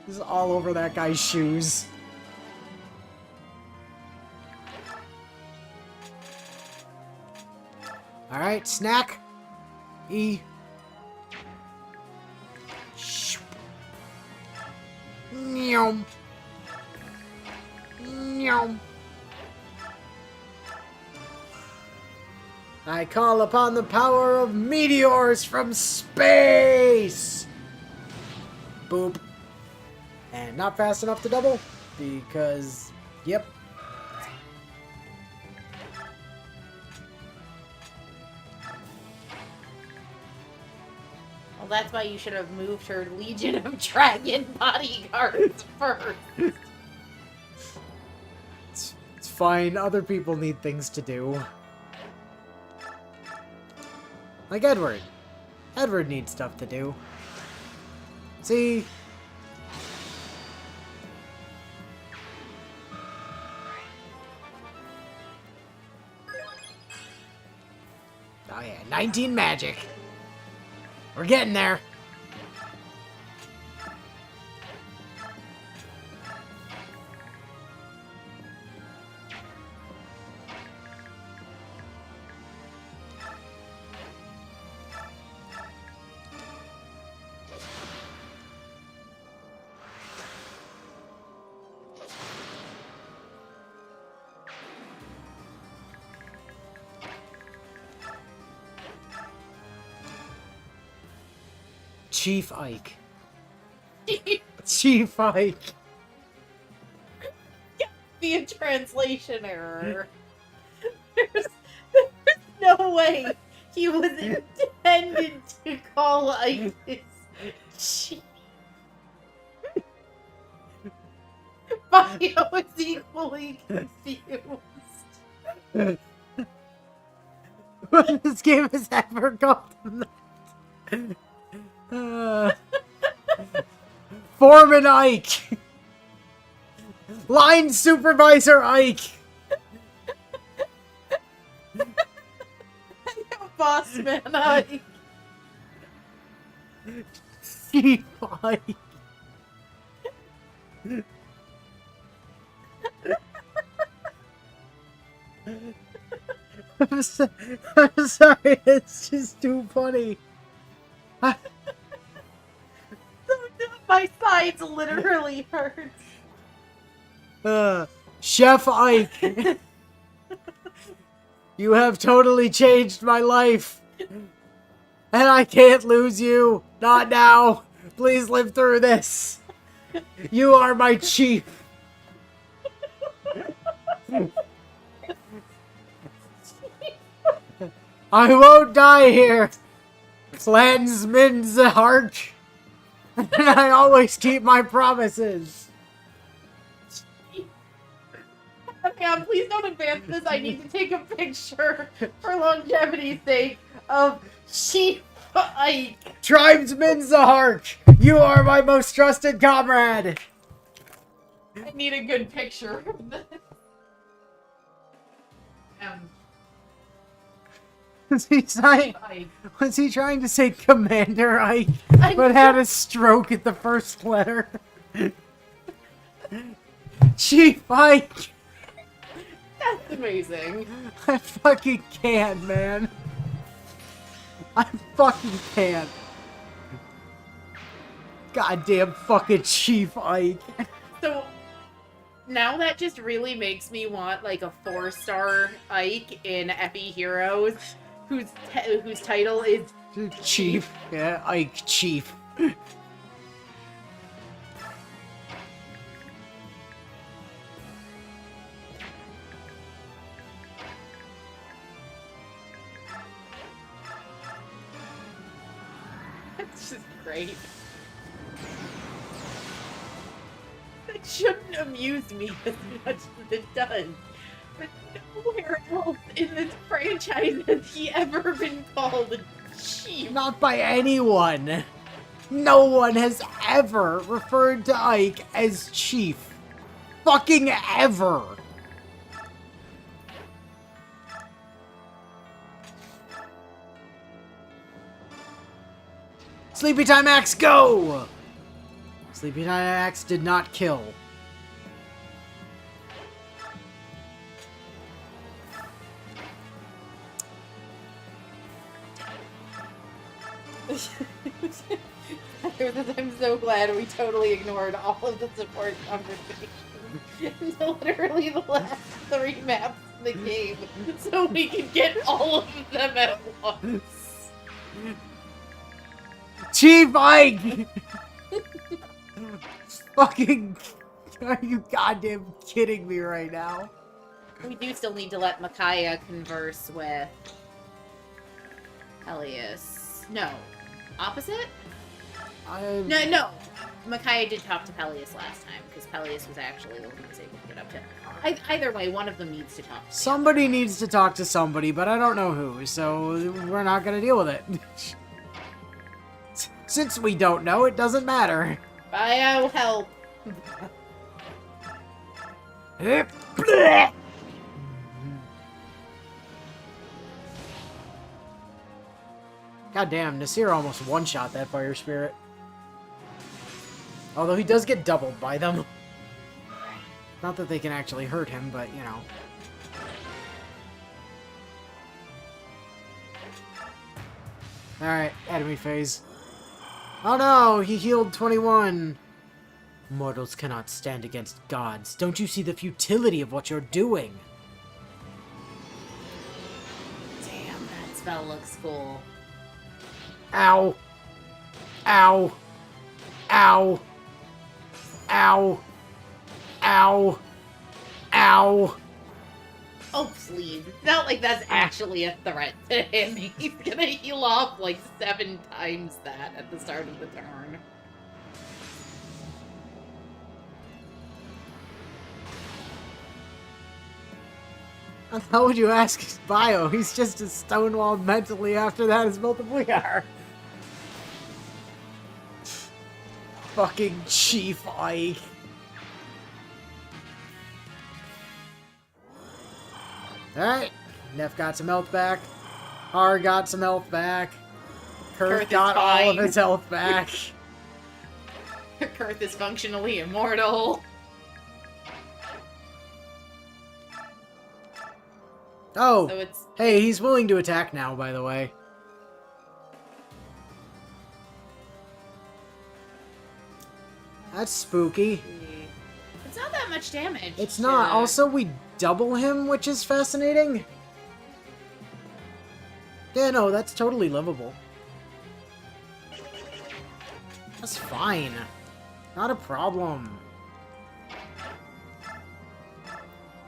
Speaker 1: This is all over that guy's shoes. Alright, snack. E. Nyom. Nyom. I call upon the power of meteors from space! Boop. And not fast enough to double, because, yep.
Speaker 2: Well, that's why you should have moved her Legion of Dragon bodyguards first.
Speaker 1: It's fine, other people need things to do. Like Edward. Edward needs stuff to do. See? Oh yeah, 19 magic. We're getting there. Chief Ike. Chief Ike.
Speaker 2: Be a translation error. There's no way he was intended to call Ike his chief. Bio is equally confused.
Speaker 1: This game has ever called him that. Foreman Ike. Line Supervisor Ike.
Speaker 2: Bossman Ike.
Speaker 1: Chief Ike. I'm sorry, it's just too funny.
Speaker 2: My sides literally hurt.
Speaker 1: Chef Ike. You have totally changed my life. And I can't lose you. Not now. Please live through this. You are my chief. I won't die here. Clansman's heart. And I always keep my promises.
Speaker 2: God, please don't advance this. I need to take a picture for longevity's sake of Chief Ike.
Speaker 1: Tribesman Zahark, you are my most trusted comrade.
Speaker 2: I need a good picture of this.
Speaker 1: Was he trying to say Commander Ike, but had a stroke at the first letter? Chief Ike!
Speaker 2: That's amazing.
Speaker 1: I fucking can't, man. I fucking can't. Goddamn fucking Chief Ike.
Speaker 2: So, now that just really makes me want, like, a 4-star Ike in Epi Heroes, whose title is
Speaker 1: Chief. Yeah, Ike Chief.
Speaker 2: It's just great. That shouldn't amuse me as much as it does. But nowhere else in this franchise has he ever been called Chief.
Speaker 1: Not by anyone. No one has ever referred to Ike as Chief. Fucking ever. Sleepy Time Axe, go! Sleepy Time Axe did not kill.
Speaker 2: I'm so glad we totally ignored all of the support conversations until literally the last 3 maps in the game, so we could get all of them at once.
Speaker 1: Chief Ike! Fucking... Are you goddamn kidding me right now?
Speaker 2: We do still need to let Micaiah converse with Peleus. No. Opposite? No. Micaiah did talk to Peleus last time, because Peleus was actually the one who was able to get up to him. Either way, one of them needs to talk to
Speaker 1: somebody needs to talk to somebody, but I don't know who, so we're not gonna deal with it. Since we don't know, it doesn't matter.
Speaker 2: Bio help.
Speaker 1: God damn, Nasir almost one-shot that fire spirit. Although he does get doubled by them. Not that they can actually hurt him, but, you know. Alright, enemy phase. Oh no, he healed 21. Mortals cannot stand against gods. Don't you see the futility of what you're doing?
Speaker 2: Damn, that spell looks cool.
Speaker 1: Ow. Ow. Ow. Ow. Ow. Ow.
Speaker 2: Oh, please. It's not like that's actually a threat to him. He's gonna heal off like 7 times that at the start of the turn.
Speaker 1: How would you ask his bio? He's just as stonewalled mentally after that as both of we are. Fucking Chief Ike. Alright. Neff got some health back. Har got some health back. Kurth got all of his health back.
Speaker 2: Kurth is functionally immortal.
Speaker 1: Oh,
Speaker 2: So it's
Speaker 1: hey, he's willing to attack now, by the way. That's spooky.
Speaker 2: It's not that much damage.
Speaker 1: It's not. Also, we double him, which is fascinating. Yeah, no, that's totally livable. That's fine. Not a problem.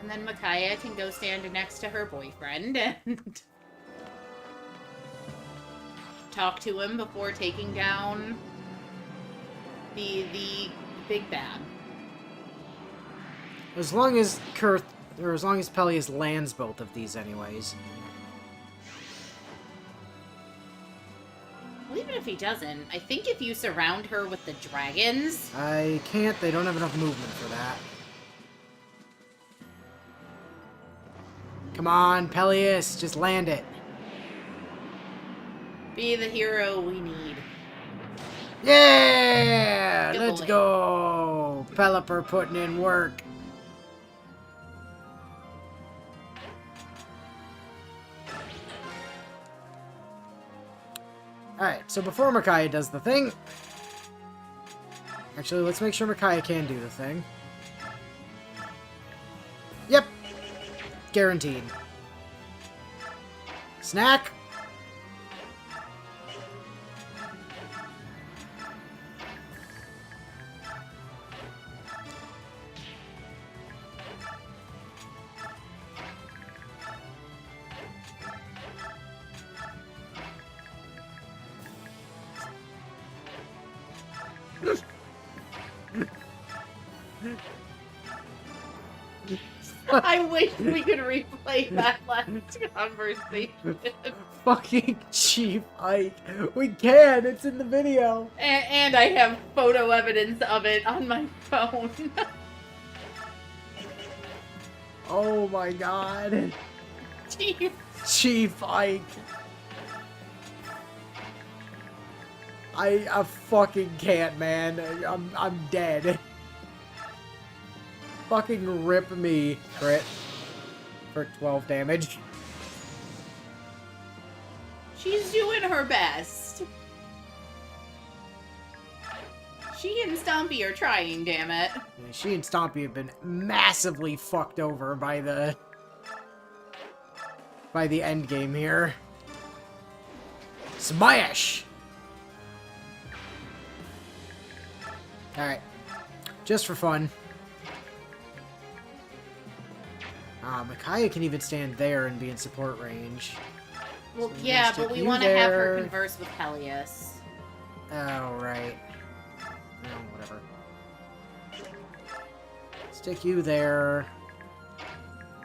Speaker 2: And then Micaiah can go stand next to her boyfriend and talk to him before taking down the big bad.
Speaker 1: As long as Kurth, or as long as Peleus lands both of these anyways.
Speaker 2: Well, even if he doesn't, I think if you surround her with the dragons...
Speaker 1: I can't, they don't have enough movement for that. Come on, Peleus, just land it.
Speaker 2: Be the hero we need.
Speaker 1: Yeah!
Speaker 2: Good
Speaker 1: Let's
Speaker 2: boy.
Speaker 1: go! Pelipper putting in work. Alright, so before Micaiah does the thing... Actually, let's make sure Micaiah can do the thing. Yep. Guaranteed. Snack.
Speaker 2: I wish we could replay that last conversation.
Speaker 1: Fucking Chief Ike. We can. It's in the video.
Speaker 2: And I have photo evidence of it on my phone.
Speaker 1: Oh my god.
Speaker 2: Jeez.
Speaker 1: Chief Ike. I fucking can't, man. I'm dead. Fucking rip me, crit. For 12 damage.
Speaker 2: She's doing her best. She and Stompy are trying, damn it.
Speaker 1: Yeah, she and Stompy have been massively fucked over by the end game here. Smash! Alright. Just for fun. Micaiah can even stand there and be in support range.
Speaker 2: Well,
Speaker 1: So
Speaker 2: yeah,
Speaker 1: stick
Speaker 2: but we
Speaker 1: you
Speaker 2: want to have her
Speaker 1: there.
Speaker 2: converse with Peleus.
Speaker 1: Oh, right. No, whatever. Stick you there.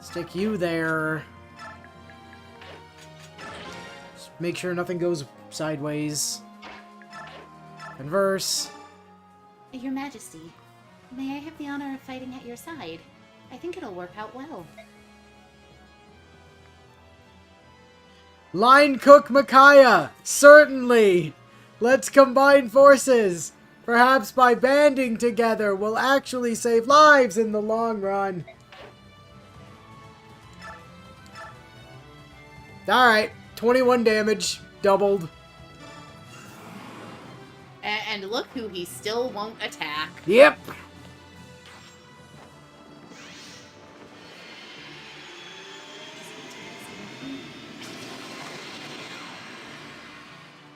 Speaker 1: Stick you there. Just make sure nothing goes sideways. Converse.
Speaker 3: Your Majesty, may I have the honor of fighting at your side? I think it'll work out well.
Speaker 1: Line Cook Micaiah! Certainly! Let's combine forces! Perhaps by banding together, we'll actually save lives in the long run. Alright, 21 damage, doubled.
Speaker 2: And look who he still won't attack.
Speaker 1: Yep!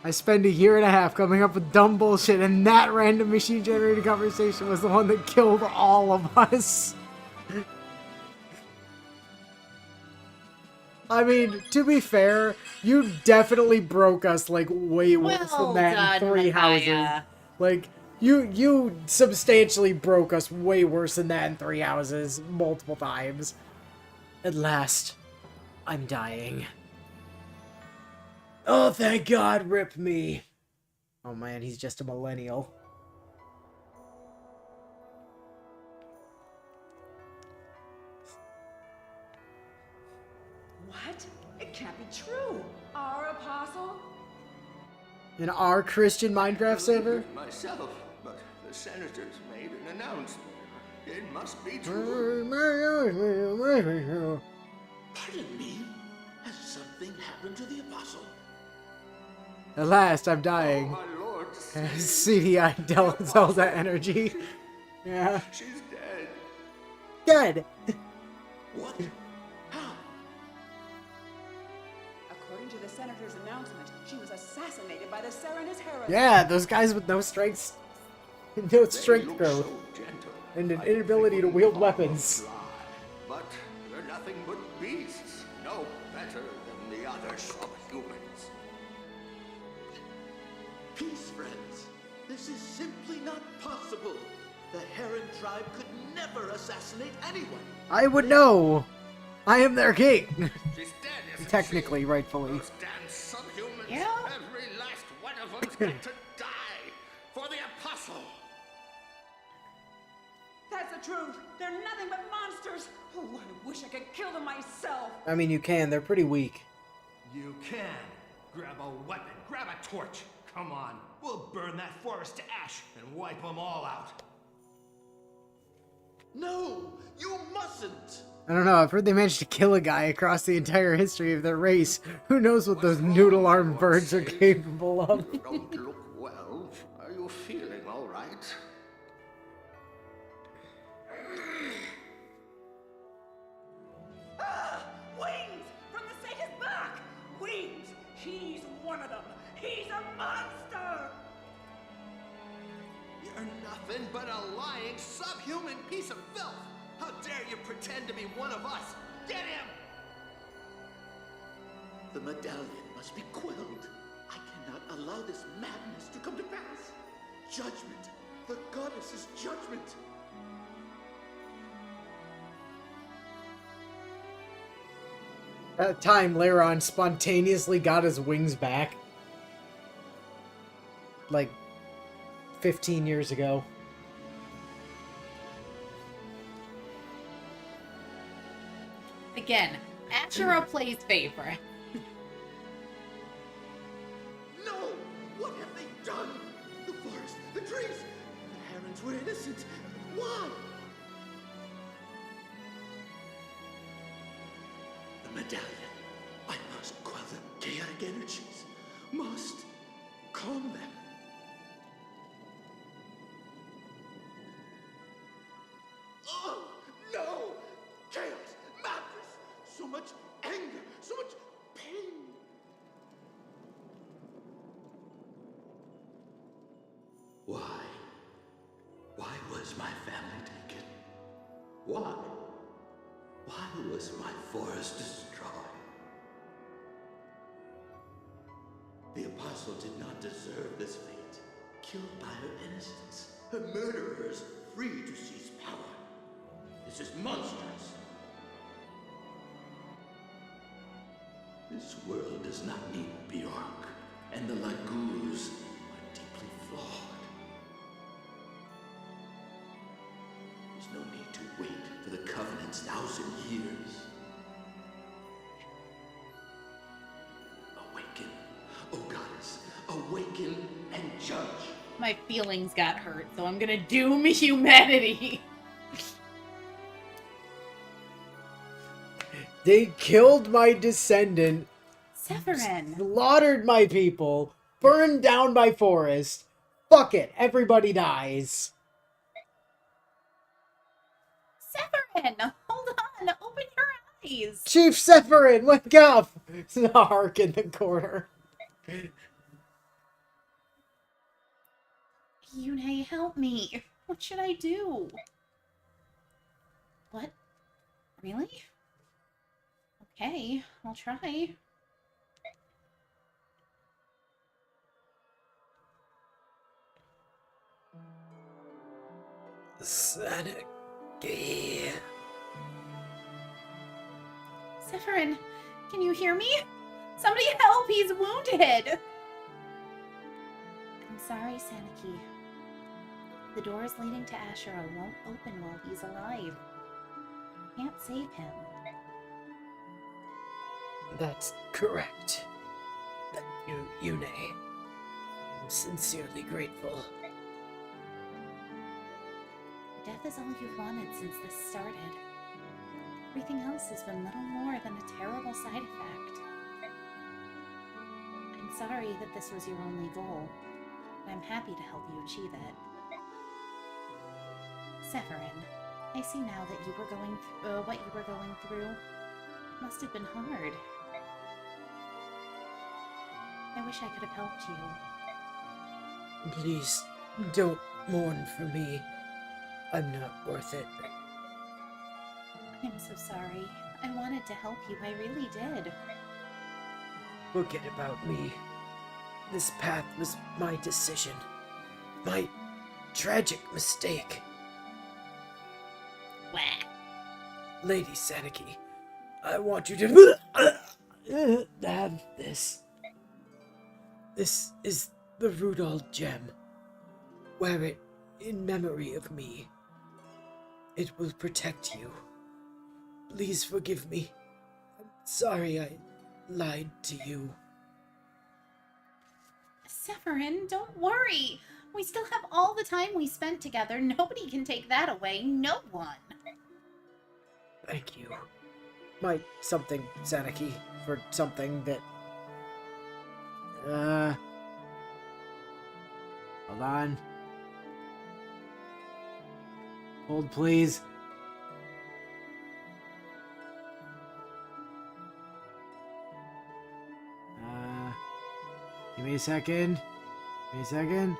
Speaker 1: I spent a year and a half coming up with dumb bullshit, and that random machine-generated conversation was the one that killed all of us. I mean, to be fair, you definitely broke us, like, way worse than that in 3 houses. Like, you substantially broke us way worse than that in 3 houses, multiple times. At last, I'm dying. Oh, thank God, rip me. Oh man, he's just a millennial.
Speaker 4: What? It can't be true. Our apostle?
Speaker 1: In our Christian Minecraft server?
Speaker 5: Myself, but the senators made an announcement. It must be true.
Speaker 6: Pardon me? Has something happened to the apostle?
Speaker 1: At last, I'm dying.
Speaker 5: Oh, my lord.
Speaker 1: CDI Zelda energy. Yeah.
Speaker 5: She's dead.
Speaker 1: Dead!
Speaker 6: What? How?
Speaker 4: According to the senator's announcement, she was assassinated by the Serenus Herald.
Speaker 1: Yeah, those guys with no strength
Speaker 5: They look
Speaker 1: growth.
Speaker 5: so gentle.
Speaker 1: And an
Speaker 5: I
Speaker 1: inability
Speaker 5: think
Speaker 1: to
Speaker 5: they
Speaker 1: wield
Speaker 5: would
Speaker 1: weapons.
Speaker 5: fly. But they're nothing but beasts. No better than the other subhumans.
Speaker 6: Peace, friends. This is simply not possible. The Heron tribe could never assassinate anyone.
Speaker 1: I would know. I am their king.
Speaker 5: She's dead, isn't
Speaker 1: Technically,
Speaker 5: she?
Speaker 1: rightfully.
Speaker 5: Those damn subhumans.
Speaker 2: Yeah.
Speaker 5: Every last one of them's got to die for the apostle.
Speaker 4: That's the truth. They're nothing but monsters. Oh, I wish I could kill them myself.
Speaker 1: I mean, you can. They're pretty weak.
Speaker 7: You can. Grab a weapon, grab a torch. Come on, we'll burn that forest to ash and wipe them all out.
Speaker 6: No, you mustn't.
Speaker 1: I don't know. I've heard they managed to kill a guy across the entire history of their race. Who knows what those noodle-armed birds are capable of?
Speaker 5: You don't look well. Are you feeling all right?
Speaker 4: Ah! Wings! From the Satan's back! Wings! He's one of them! He's a monster!
Speaker 6: You're nothing but a lying, subhuman piece of filth. How dare you pretend to be one of us? Get him! The medallion must be quelled. I cannot allow this madness to come to pass. Judgment. The goddess's judgment.
Speaker 1: At the time, Laron spontaneously got his wings back. Like, 15 years ago.
Speaker 2: Again, Ashura plays favorite.
Speaker 6: No! What have they done? The forest, the trees, the herons were innocent. Why? The medallion. I must quell the chaotic energies. Must calm them. Oh, no! Chaos, madness, so much anger, so much pain. Why? Why was my family taken? Why? Why was my forest destroyed? The apostle did not deserve this fate. Killed by her innocence, her murderers free to seize power. This is monstrous. This world does not need Bjork, and the Lagoos are deeply flawed. There's no need to wait for the Covenant's 1,000 years. Awaken, O goddess, awaken and judge.
Speaker 2: My feelings got hurt, so I'm gonna doom humanity.
Speaker 1: They killed my descendant,
Speaker 3: Severin.
Speaker 1: slaughtered my people, burned down my forest. Fuck it, everybody dies.
Speaker 3: Severin! Hold on! Open your eyes!
Speaker 1: Chief Severin, wake up! Snark in the corner.
Speaker 3: Yune, help me. What should I do? What? Really? Okay, I'll try.
Speaker 1: Sanaki.
Speaker 3: Sephirin, can you hear me? Somebody help! He's wounded! I'm sorry, Sanaki. The doors leading to Ashura won't open while he's alive. Can't save him.
Speaker 1: That's correct. Thank you, Yune. I'm sincerely grateful.
Speaker 3: Death is all you've wanted since this started. Everything else has been little more than a terrible side effect. I'm sorry that this was your only goal, but I'm happy to help you achieve it. Sephirin, I see now that you were what you were going through. It must have been hard. I wish I could have helped you.
Speaker 1: Please, don't mourn for me. I'm not worth it.
Speaker 3: I'm so sorry. I wanted to help you. I really did.
Speaker 1: Forget about me. This path was my decision. My tragic mistake. Lady Sanaki, I want you to have this. This is the Rudol gem. Wear it in memory of me. It will protect you. Please forgive me. I'm sorry I lied to you.
Speaker 3: Sephirin, don't worry. We still have all the time we spent together. Nobody can take that away. No one.
Speaker 1: Thank you. My something, Sanaki, for something that... Hold on. Hold, please. Give me a second. Give me a second.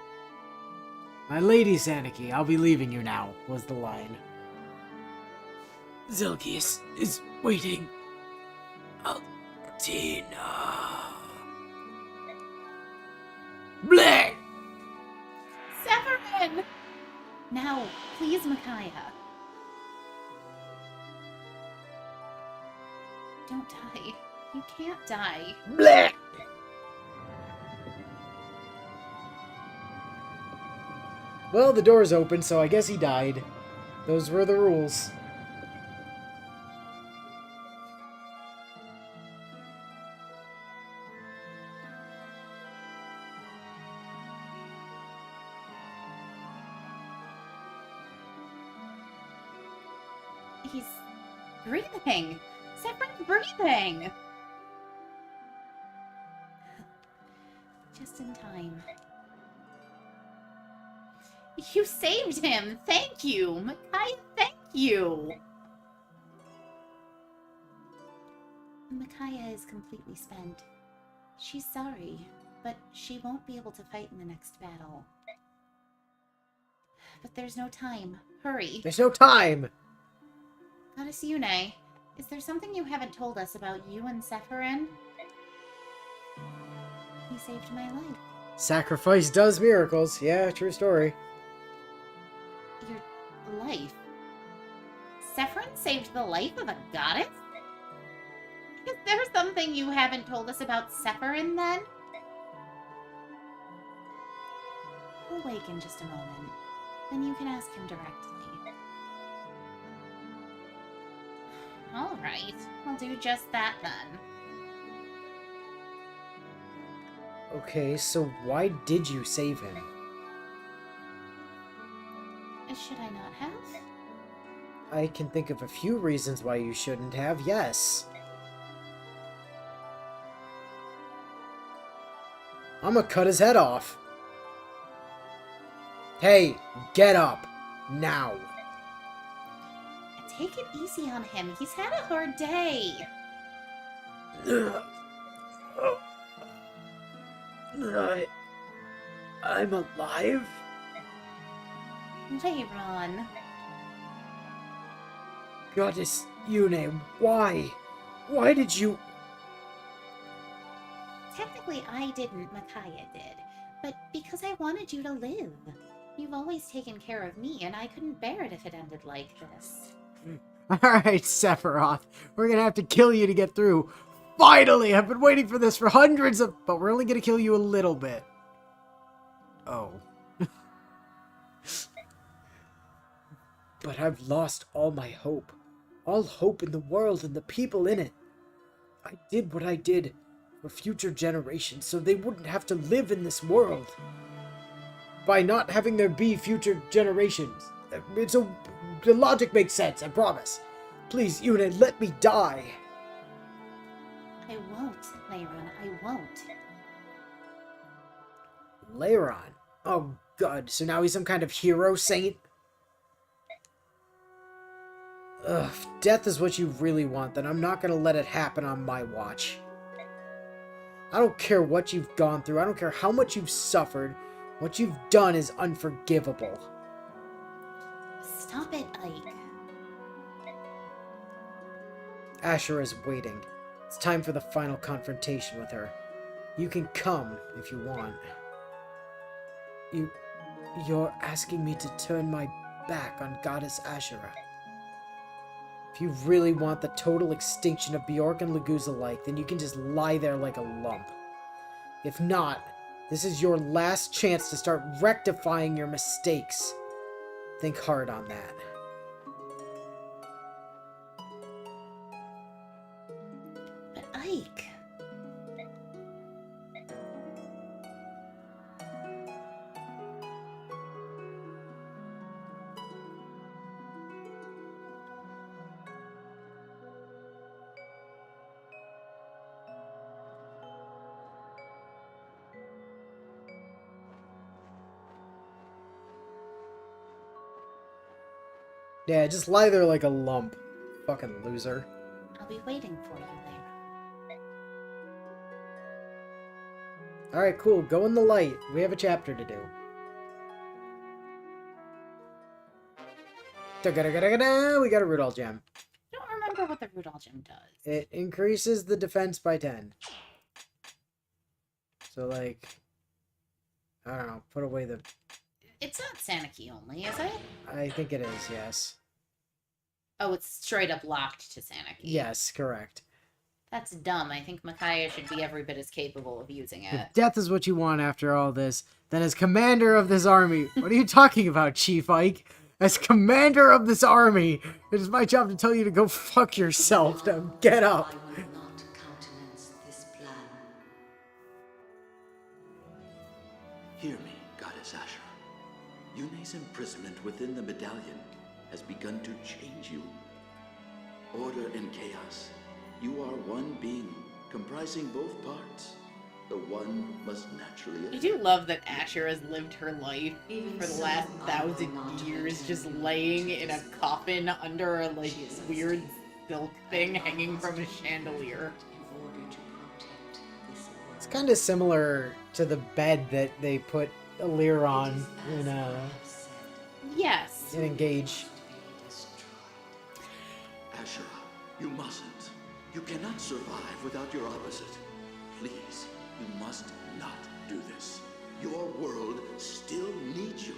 Speaker 1: My lady Sanaki, I'll be leaving you now, was the line. Zelgius is waiting. Altina. Bleh!
Speaker 3: Sephirin! Now, please, Micaiah. Don't die. You can't die.
Speaker 1: Bleh! Well, the door's open, so I guess he died. Those were the rules.
Speaker 3: He's breathing. Sephrin's breathing. Just in time. You saved him! Thank you! Micaiah, thank you! Micaiah is completely spent. She's sorry, but she won't be able to fight in the next battle. But there's no time. Hurry.
Speaker 1: There's no time!
Speaker 3: Goddess Yune, is there something you haven't told us about you and Sephirin? He saved my life.
Speaker 1: Sacrifice does miracles. Yeah, true story.
Speaker 3: Your life? Sephirin saved the life of a goddess? Is there something you haven't told us about Sephirin, then? He'll wake in just a moment. Then you can ask him directly. Alright, I'll do just that then.
Speaker 1: Okay, so why did you save him?
Speaker 3: Should I not have?
Speaker 1: I can think of a few reasons why you shouldn't have, yes. I'm gonna cut his head off. Hey, get up. Now.
Speaker 3: Take it easy on him. He's had a hard day.
Speaker 1: I'm alive?
Speaker 3: Leiron.
Speaker 1: Goddess Yune, why? Why did you...
Speaker 3: Technically, I didn't, Micaiah did. But because I wanted you to live. You've always taken care of me, and I couldn't bear it if it ended like this.
Speaker 1: Alright, Sephiroth. We're gonna have to kill you to get through. Finally! I've been waiting for this for hundreds of... But we're only gonna kill you a little bit. Oh. But I've lost all my hope. All hope in the world and the people in it. I did what I did for future generations so they wouldn't have to live in this world. By not having there be future generations. The logic makes sense, I promise. Please, Yune, let me die.
Speaker 3: I won't, Leiron, I won't.
Speaker 1: Leiron? Oh, God. So now he's some kind of hero saint? Ugh, if death is what you really want, then I'm not gonna let it happen on my watch. I don't care what you've gone through. I don't care how much you've suffered. What you've done is unforgivable.
Speaker 3: Stop it, Ike.
Speaker 1: Ashura is waiting. It's time for the final confrontation with her. You can come if you want. You're asking me to turn my back on Goddess Ashura. If you really want the total extinction of Bjork and Laguz alike, then you can just lie there like a lump. If not, this is your last chance to start rectifying your mistakes. Think hard on that.
Speaker 3: But Ike...
Speaker 1: Yeah, just lie there like a lump. Fucking loser.
Speaker 3: I'll be waiting for you, Leiron.
Speaker 1: Alright, cool. Go in the light. We have a chapter to do. Da-ga-da-ga-da-ga-da! We got a Rudolph gem.
Speaker 3: I don't remember what the Rudolph gem does.
Speaker 1: It increases the defense by 10. So, like... I don't know. Put away the...
Speaker 3: It's not Saniki only, is it?
Speaker 1: I think it is, yes.
Speaker 3: Oh, it's straight up locked to Saniki.
Speaker 1: Yes, correct.
Speaker 3: That's dumb. I think Micaiah should be every bit as capable of using it.
Speaker 1: If death is what you want after all this, then as commander of this army... What are you talking about, Chief Ike? As commander of this army, it is my job to tell you to go fuck yourself. Now get up.
Speaker 8: I will not countenance this plan.
Speaker 6: Hear me, Goddess Ashura. Yune's imprisonment within the medallion has begun to change you. Order and chaos. You are one being, comprising both parts. The one must naturally...
Speaker 2: I do love that Ashura has lived her life for the last 1,000 years just laying in a coffin under a, like, weird silk thing hanging from a chandelier.
Speaker 1: It's kind of similar to the bed that they put Alir on
Speaker 3: Yes.
Speaker 1: in Engage.
Speaker 6: Ashura, you mustn't. You cannot survive without your opposite. Please, you must not do this. Your world still needs you.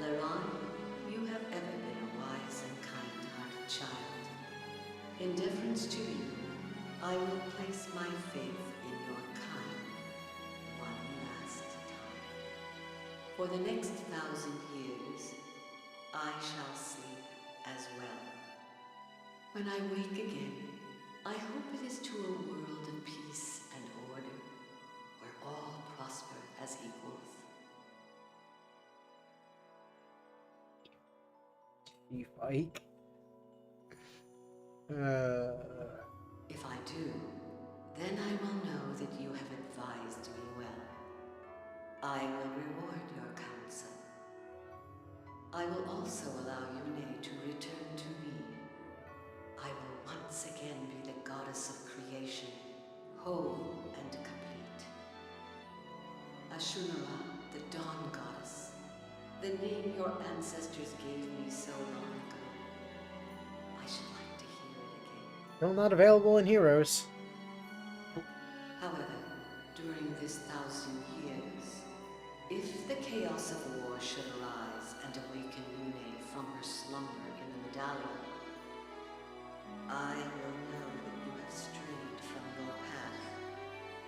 Speaker 8: Leiron, you have ever been a wise and kind-hearted child. In deference to you, I will place my faith in your kind one last time. For the next 1,000 years, I shall sleep as well. When I wake again, I hope it is to a world of peace and order, where all prosper as equals.
Speaker 1: Chief Ike.
Speaker 8: If I do, then I will know that you have advised me well. I will reward your counsel. I will also allow Yune to return to me. I will once again be the goddess of creation, whole and complete. Ashura, the dawn goddess, The name your ancestors gave me so long ago. I should like to hear it again.
Speaker 1: Still not available in Heroes.
Speaker 8: However, during this 1,000 years, if the chaos of war should arise and awaken Yune from her slumber in the medallion, I will know that you have strayed from your path,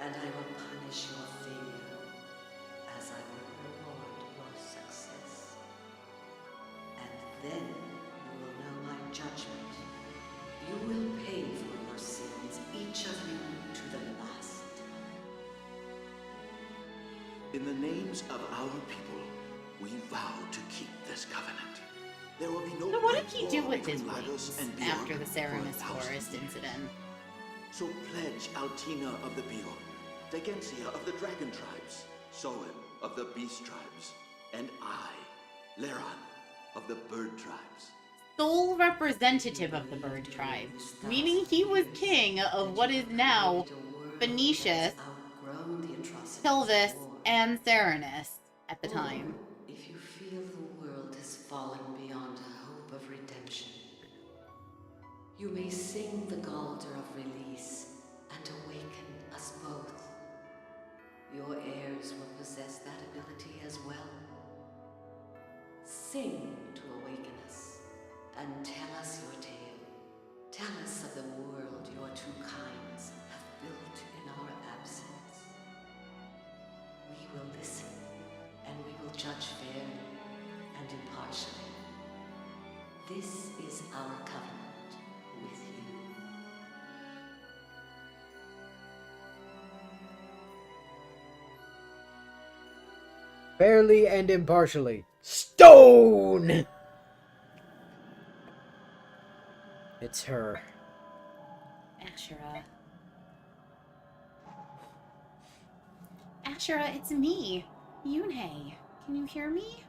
Speaker 8: and I will punish your failure as I will reward your success. And then you will know my judgment. You will pay for your sins, each of you to the last.
Speaker 6: In the names of our people, we vow to keep this covenant. There will be no
Speaker 3: So what did
Speaker 6: great
Speaker 3: he
Speaker 6: war
Speaker 3: do with his
Speaker 6: between Lagos
Speaker 3: wings
Speaker 6: and Bjorn
Speaker 3: after the
Speaker 6: for
Speaker 3: Ceramus
Speaker 6: 1,000
Speaker 3: Forest
Speaker 6: years.
Speaker 3: incident?
Speaker 6: So pledge Altina of the Bjorn, Degensia of the Dragon Tribes, Soen of the Beast Tribes, and I, Leron of the Bird Tribes.
Speaker 3: Sole representative of the bird tribe, meaning he was king of what is now Phoenicia, Silvis, and Ceranis at the time.
Speaker 8: If you feel the world has fallen beyond hope of redemption, you may sing the Galder of release and awaken us both. Your heirs will possess that ability as well. Sing to awaken us, and tell us your tale. Tell us of the world your two kinds have built in our absence. We will listen, and we will judge fairly and impartially. This is our covenant with you.
Speaker 1: Fairly and impartially. Stone! It's her.
Speaker 3: Ashura. Ashura, it's me, Yune. Can you hear me?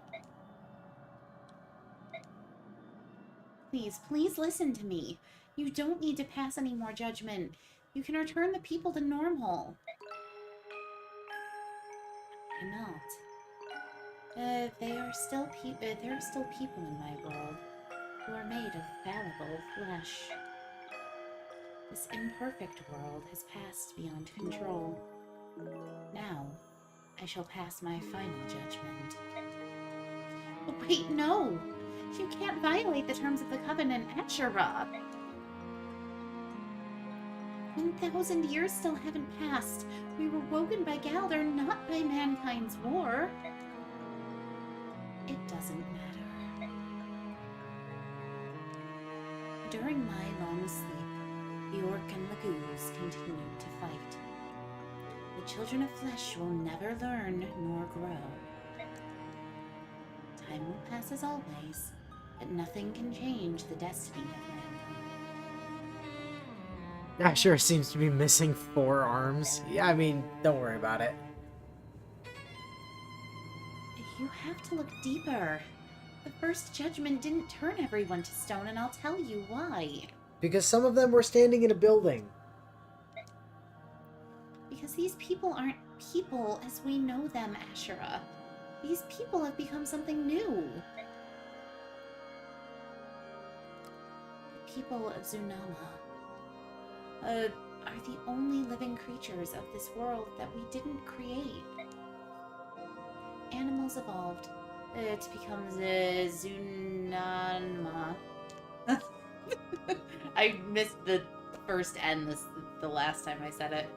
Speaker 3: Please, please listen to me. You don't need to pass any more judgment. You can return the people to normal. Cannot. There are still people in my world who are made of fallible flesh. This imperfect world has passed beyond control. Now, I shall pass my final judgment. Oh, wait, no! You can't violate the terms of the Covenant, Ashura! 1,000 years still haven't passed. We were woken by Galder, not by mankind's war. It doesn't matter. During my long sleep, Bjork and Laguz continued to fight. The children of flesh will never learn nor grow. Time will pass as always, but nothing can change the destiny of mankind.
Speaker 1: Ashura seems to be missing 4 arms. Yeah, I mean, don't worry about it.
Speaker 3: You have to look deeper. The first judgment didn't turn everyone to stone, and I'll tell you why.
Speaker 1: Because some of them were standing in a building.
Speaker 3: Because these people aren't people as we know them, Ashura. These people have become something new. The people of Zunama are the only living creatures of this world that we didn't create. Animals evolved to become the Zunama. I missed the first N the last time I said it.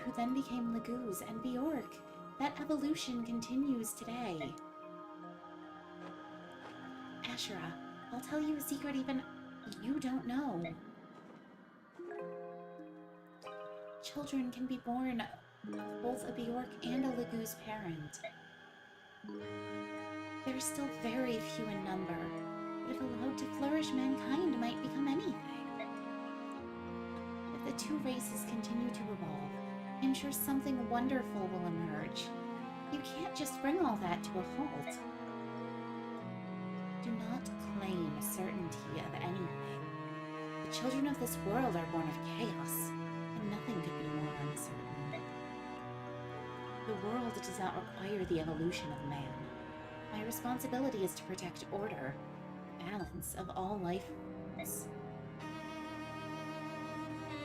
Speaker 3: Who then became Laguz and Bjork. That evolution continues today. Ashura, I'll tell you a secret even you don't know. Children can be born of both a Bjork and a Laguz parent. They're still very few in number, but if allowed to flourish, mankind might become anything. If the two races continue to evolve, I'm sure something wonderful will emerge. You can't just bring all that to a halt. Do not claim certainty of anything. The children of this world are born of chaos, and nothing could be more uncertain. The world does not require the evolution of man. My responsibility is to protect order, balance of all life forms.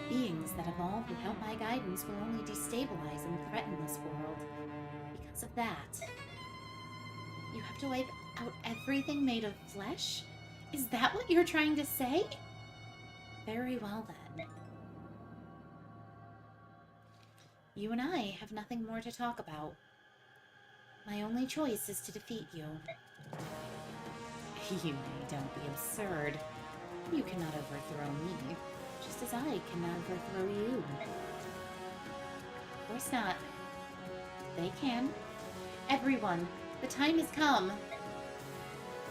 Speaker 3: Beings that evolve without my guidance will only destabilize and threaten this world. Because of that, you have to wipe out everything made of flesh? Is that what you're trying to say? Very well then. You and I have nothing more to talk about. My only choice is to defeat you. You don't be absurd. You cannot overthrow me, just as I cannot overthrow you. Of course not. They can. Everyone, the time has come.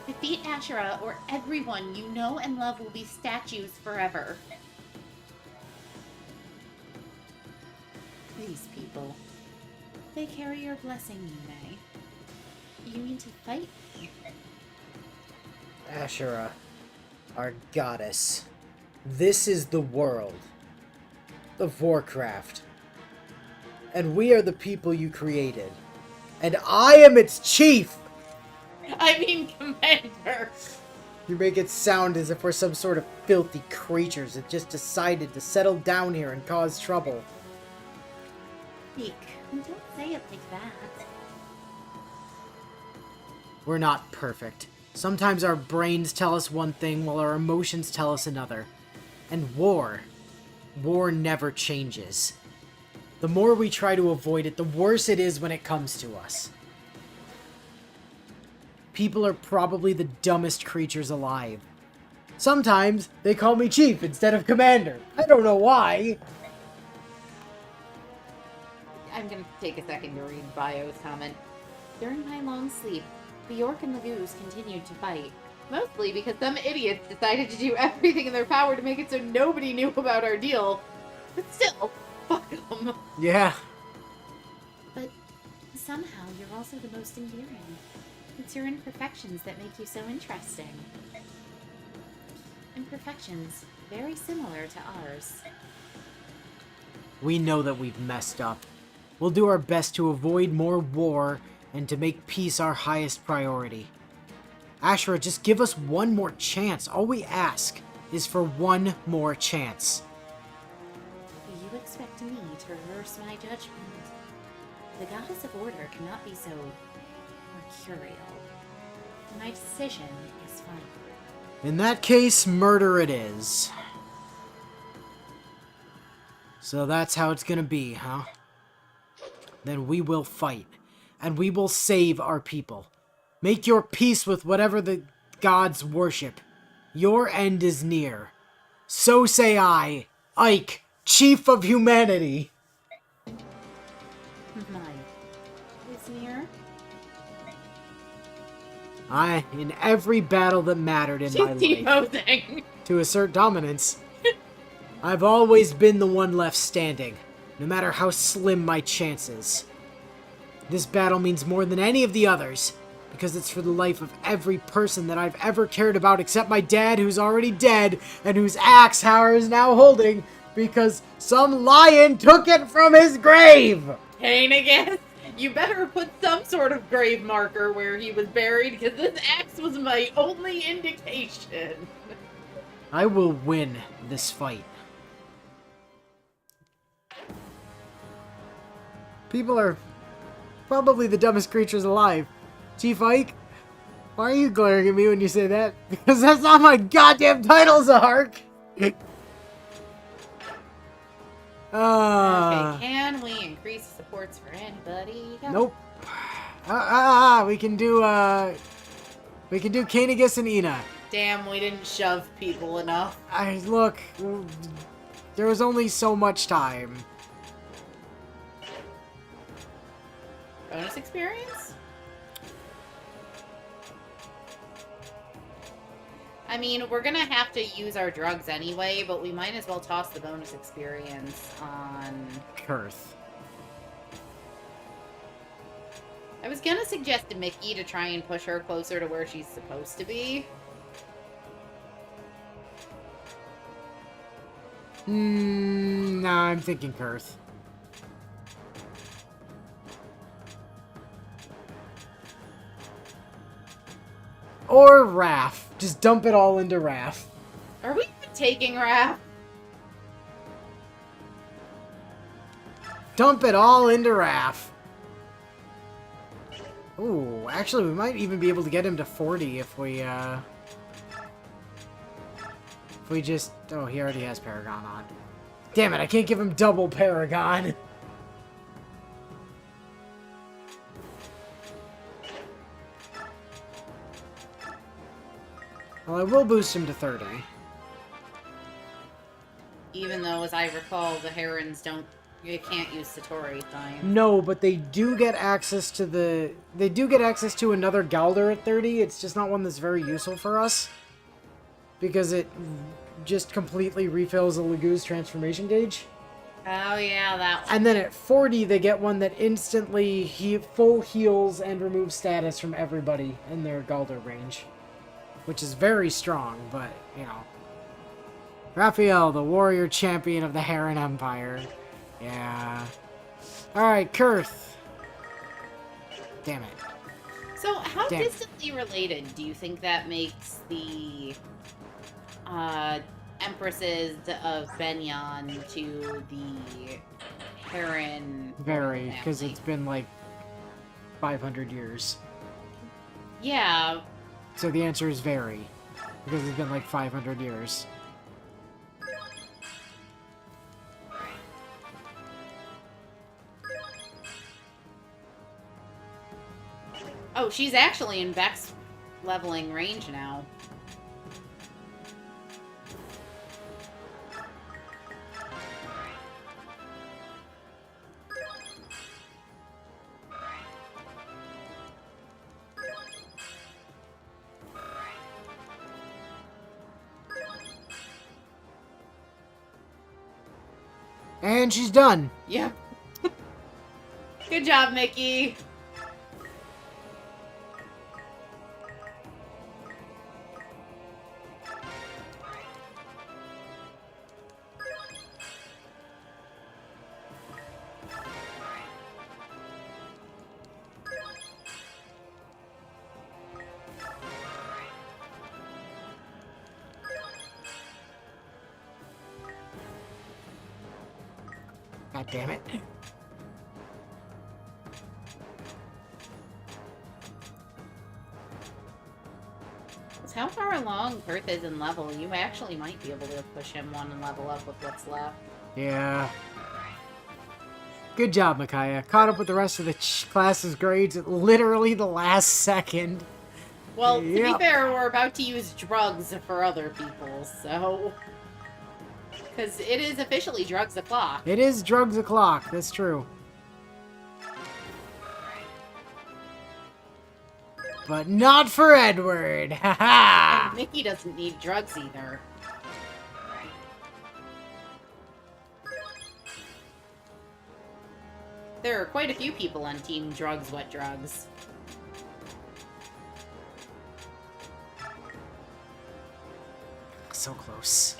Speaker 3: Defeat Asherah, or everyone you know and love will be statues forever. These people, they carry your blessing, Yume. You need to fight me.
Speaker 1: Asherah, our goddess. This is the world of Warcraft. And we are the people you created. And I am its chief!
Speaker 2: I mean, Commander!
Speaker 1: You make it sound as if we're some sort of filthy creatures that just decided to settle down here and cause trouble.
Speaker 3: Eek, don't say it like that.
Speaker 1: We're not perfect. Sometimes our brains tell us one thing while our emotions tell us another. And war never changes. The more we try to avoid it, the worse it is when it comes to us. People are probably the dumbest creatures alive. Sometimes they call me Chief instead of Commander. I don't know why.
Speaker 2: I'm gonna take a second to read Bio's comment.
Speaker 3: During my long sleep, the York and the Goose continued to fight.
Speaker 2: Mostly because some idiots decided to do everything in their power to make it so nobody knew about our deal. But still, fuck them.
Speaker 1: Yeah.
Speaker 3: But somehow you're also the most endearing. It's your imperfections that make you so interesting. Imperfections very similar to ours.
Speaker 1: We know that we've messed up. We'll do our best to avoid more war and to make peace our highest priority. Asherah, just give us one more chance. All we ask is for one more chance.
Speaker 3: Do you expect me to reverse my judgment? The goddess of order cannot be so mercurial. My decision is final.
Speaker 1: In that case, murder it is. So that's how it's gonna be, huh? Then we will fight, and we will save our people. Make your peace with whatever the gods worship. Your end is near. So say I, Ike, Chief of Humanity.
Speaker 3: Mine is near.
Speaker 1: In every battle that mattered in my life,
Speaker 2: T-posing.
Speaker 1: to assert dominance, I've always been the one left standing, no matter how slim my chances. This battle means more than any of the others, because it's for the life of every person that I've ever cared about except my dad, who's already dead, and whose axe Howard is now holding because some lion took it from his grave!
Speaker 2: Hainigus, you better put some sort of grave marker where he was buried, because this axe was my only indication.
Speaker 1: I will win this fight. People are probably the dumbest creatures alive. Chief Ike, why are you glaring at me when you say that? Because that's not my goddamn title, Zark!
Speaker 2: Okay, can we increase supports for anybody?
Speaker 1: Nope. We can do Kainigus and Ina.
Speaker 2: Damn, we didn't shove people enough.
Speaker 1: Look, there was only so much time.
Speaker 2: Bonus experience? I mean, we're gonna have to use our drugs anyway, but we might as well toss the bonus experience on...
Speaker 1: Kurth.
Speaker 2: I was gonna suggest to Mickey to try and push her closer to where she's supposed to be.
Speaker 1: Nah, I'm thinking Kurth. Or Raph. Just dump it all into Raph.
Speaker 2: Are we even taking Raph?
Speaker 1: Dump it all into Raph. Ooh, actually, we might even be able to get him to 40 if we just... Oh, he already has Paragon on. Damn it, I can't give him double Paragon. Well, I will boost him to 30.
Speaker 2: Even though, as I recall, the Herons don't... You can't use Satori time.
Speaker 1: No, but they do get access to the... They do get access to another Galder at 30. It's just not one that's very useful for us. Because it just completely refills the Lagoo's transformation gauge.
Speaker 2: Oh, yeah, that one.
Speaker 1: And then at 40, they get one that instantly full heals and removes status from everybody in their Galder range. Which is very strong, but, you know. Raphael, the warrior champion of the Heron Empire. Yeah. Alright, Kurth. Damn it.
Speaker 2: So, how
Speaker 1: Damn.
Speaker 2: distantly related do you think that makes the Empresses of Benyon to the Heron?
Speaker 1: Very, because it's been like 500 years.
Speaker 2: Yeah.
Speaker 1: So the answer is very, because it's been like 500 years.
Speaker 2: Oh, she's actually in Beck's leveling range now.
Speaker 1: And she's done.
Speaker 2: Yep. Good job, Mickey.
Speaker 1: God damn it.
Speaker 2: With how far along Perth is in level, you actually might be able to push him one and level up with what's left.
Speaker 1: Yeah. Good job, Micaiah. Caught up with the rest of the class's grades at literally the last second.
Speaker 2: Well, to
Speaker 1: Yep.
Speaker 2: be fair, we're about to use drugs for other people, so... Because it is officially drugs o'clock.
Speaker 1: It is drugs o'clock, that's true. But not for Edward! Haha!
Speaker 2: And Mickey doesn't need drugs either. There are quite a few people on Team Drugs What Drugs.
Speaker 1: So close.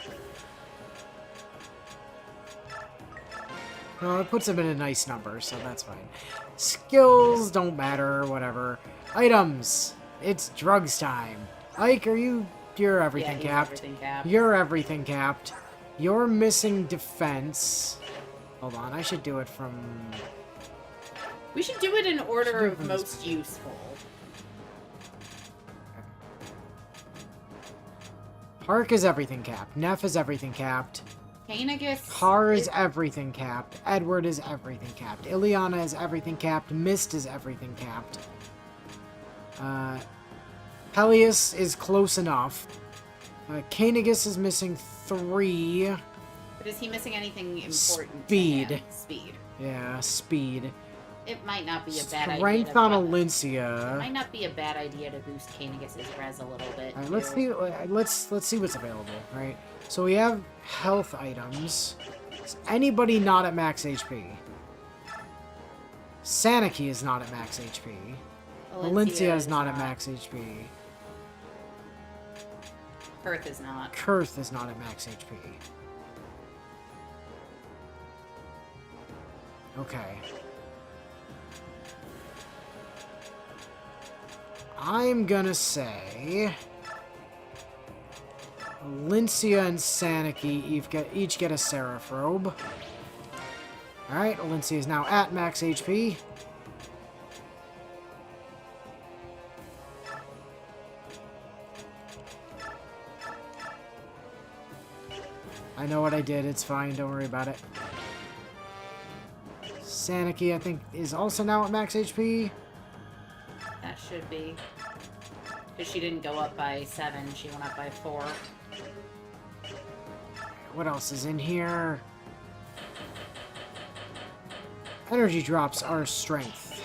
Speaker 1: No, it puts him in a nice number, so that's fine. Skills don't matter, whatever. Items! It's drugs time. Ike, you're everything
Speaker 2: Yeah, he's
Speaker 1: capped.
Speaker 2: everything capped.
Speaker 1: You're everything capped. You're missing defense. Hold on, I should do it from...
Speaker 2: We should do it in order
Speaker 1: Should do it
Speaker 2: of
Speaker 1: from this
Speaker 2: most useful.
Speaker 1: Hark is everything capped. Neff is everything capped.
Speaker 2: Kainagus...
Speaker 1: Har is everything capped. Edward is everything capped. Ileana is everything capped. Mist is everything capped. Peleus is close enough. Kainagus is missing 3.
Speaker 2: But is he missing anything important?
Speaker 1: Speed.
Speaker 2: To him? Speed.
Speaker 1: Yeah, speed.
Speaker 2: It might not be a bad idea.
Speaker 1: Strength
Speaker 2: to
Speaker 1: on
Speaker 2: It
Speaker 1: Alencia.
Speaker 2: might not be a bad idea to boost Kainagus's res a little bit.
Speaker 1: Alright, let's see. Let's see what's available. Right. So we have health items. Is anybody not at max HP? Saniki is not at max HP. Valencia is not at max HP.
Speaker 2: Perth is not.
Speaker 1: Kurth is not at max HP. Okay. I'm gonna say Alincia and Saniki each get a Seraph Robe. Alright, Alincia is now at max HP. I know what I did, it's fine, don't worry about it. Saniki, I think, is also now at max HP.
Speaker 2: That should be. Because she didn't go up by 7, she went up by 4.
Speaker 1: What else is in here? Energy drops are strength.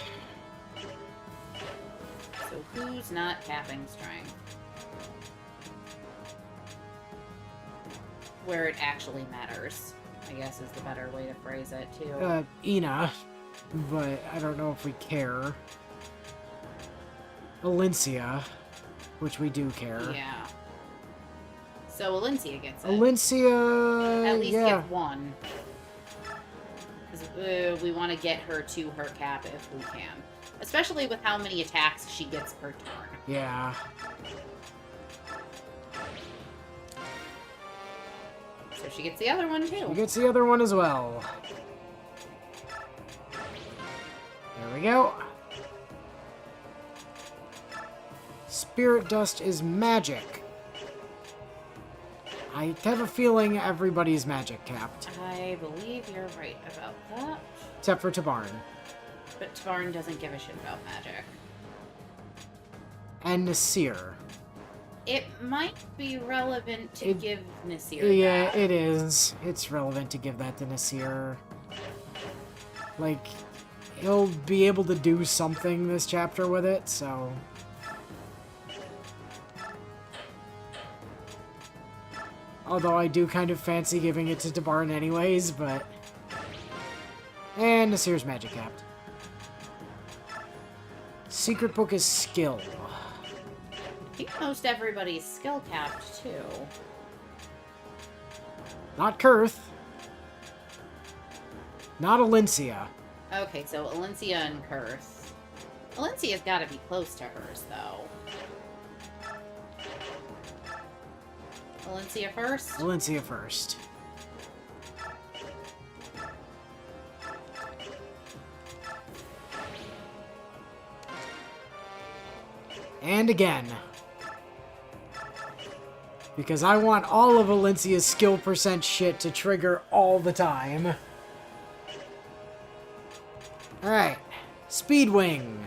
Speaker 2: So who's not capping strength? Where it actually matters, I guess is the better way to phrase it, too.
Speaker 1: Ina. But I don't know if we care. Alincia, which we do care.
Speaker 2: Yeah. So Alincia gets it.
Speaker 1: Alincia,
Speaker 2: At least
Speaker 1: yeah.
Speaker 2: get 1. Because we want to get her to her cap if we can. Especially with how many attacks she gets per turn.
Speaker 1: Yeah.
Speaker 2: So she gets the other one, too.
Speaker 1: She gets the other one as well. There we go. Spirit Dust is magic. I have a feeling everybody's magic capped.
Speaker 2: I believe you're right about that.
Speaker 1: Except for Tabarn.
Speaker 2: But Tavarn doesn't give a shit about magic.
Speaker 1: And Nasir.
Speaker 2: It might be relevant to give Nasir
Speaker 1: Yeah,
Speaker 2: that.
Speaker 1: it is. It's relevant to give that to Nasir. Like, he'll be able to do something this chapter with it, so... Although I do kind of fancy giving it to Tabarn anyways, but... And Nasir's magic capped. Secret Book is skill.
Speaker 2: I think most everybody's skill capped, too.
Speaker 1: Not Kurth. Not Alincia.
Speaker 2: Okay, so Alincia and Kurth. Alincia's got to be close to hers, though. Alincia first?
Speaker 1: Alincia first. And again. Because I want all of Alincia's skill percent shit to trigger all the time. Alright. Speedwing.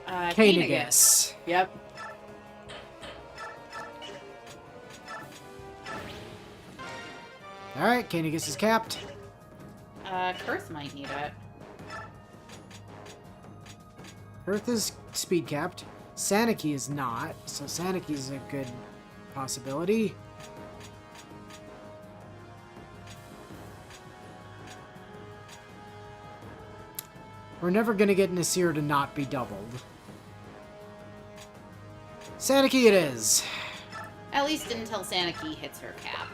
Speaker 1: Kainigus.
Speaker 2: Yep.
Speaker 1: Alright, Kainigus is capped.
Speaker 2: Kurth might need it.
Speaker 1: Earth is speed capped. Saniki is not, so Saniki's a good possibility. We're never gonna get Nasir to not be doubled. Saniki it is.
Speaker 2: At least until Saniki hits her cap.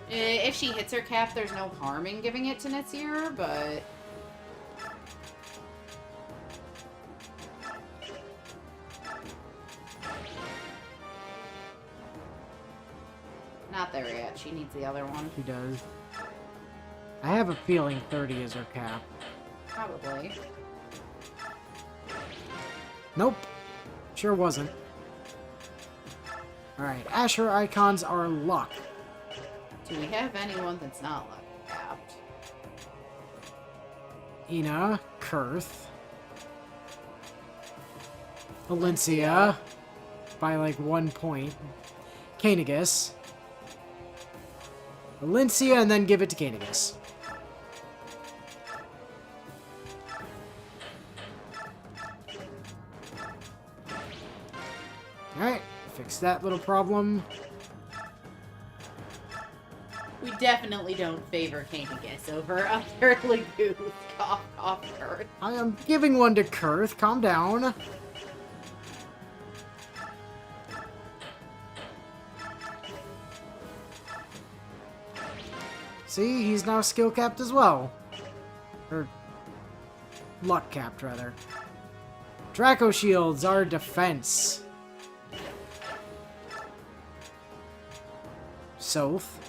Speaker 2: If she hits her cap, there's no harm in giving it to Nasir, but... Not there yet. She needs the other one.
Speaker 1: She does. I have a feeling 30 is her cap.
Speaker 2: Probably.
Speaker 1: Nope. Sure wasn't. Alright, Asher icons are luck.
Speaker 2: Do we have anyone that's not luck capped?
Speaker 1: Ina, Kurth, Alincia, by like 1 point. Kainigus. Alincia, and then give it to Kainigus. Alright, fix that little problem.
Speaker 2: We definitely don't favor Kainigus over other Lagoons. Cough, cough, Kurth.
Speaker 1: I am giving one to Kurth. Calm down. See, he's now skill capped as well. Or luck capped, rather. Draco shields are defense. Soth.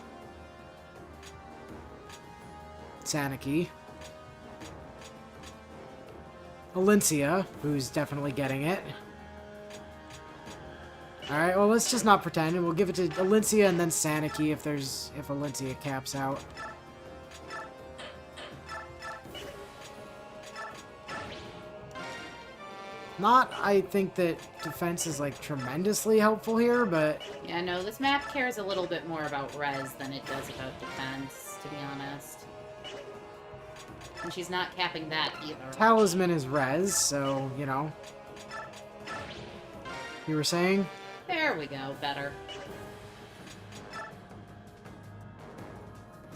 Speaker 1: Saniki. Valencia, who's definitely getting it. Alright, well, let's just not pretend, and we'll give it to Valencia and then Saniki if Valencia caps out. Not, I think that defense is, like, tremendously helpful here, but...
Speaker 2: Yeah, no, this map cares a little bit more about res than it does about defense, to be honest. And she's not capping that either.
Speaker 1: Talisman is res, so, you know. You were saying?
Speaker 2: There we go, better.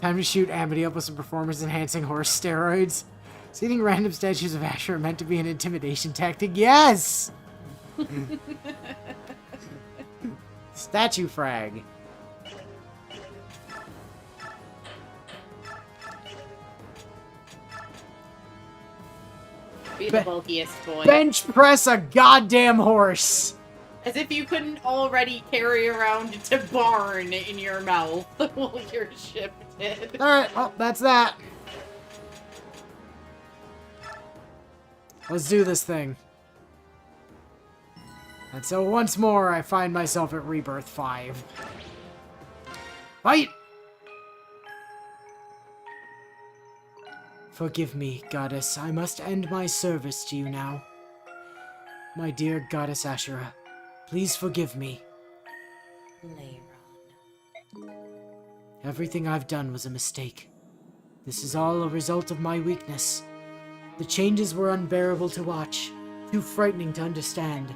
Speaker 1: Time to shoot Amity up with some performance-enhancing horse steroids. Seeing random statues of Asher are meant to be an intimidation tactic. Yes! Statue frag.
Speaker 2: Be the bulkiest boy.
Speaker 1: Bench press a goddamn horse!
Speaker 2: As if you couldn't already carry around a barn in your mouth while you're shifted.
Speaker 1: Alright, well, that's that. Let's do this thing. And so once more, I find myself at Rebirth 5. Fight! Forgive me, Goddess. I must end my service to you now. My dear Goddess Ashura, please forgive me.
Speaker 3: Leiron.
Speaker 1: Everything I've done was a mistake. This is all a result of my weakness. The changes were unbearable to watch, too frightening to understand.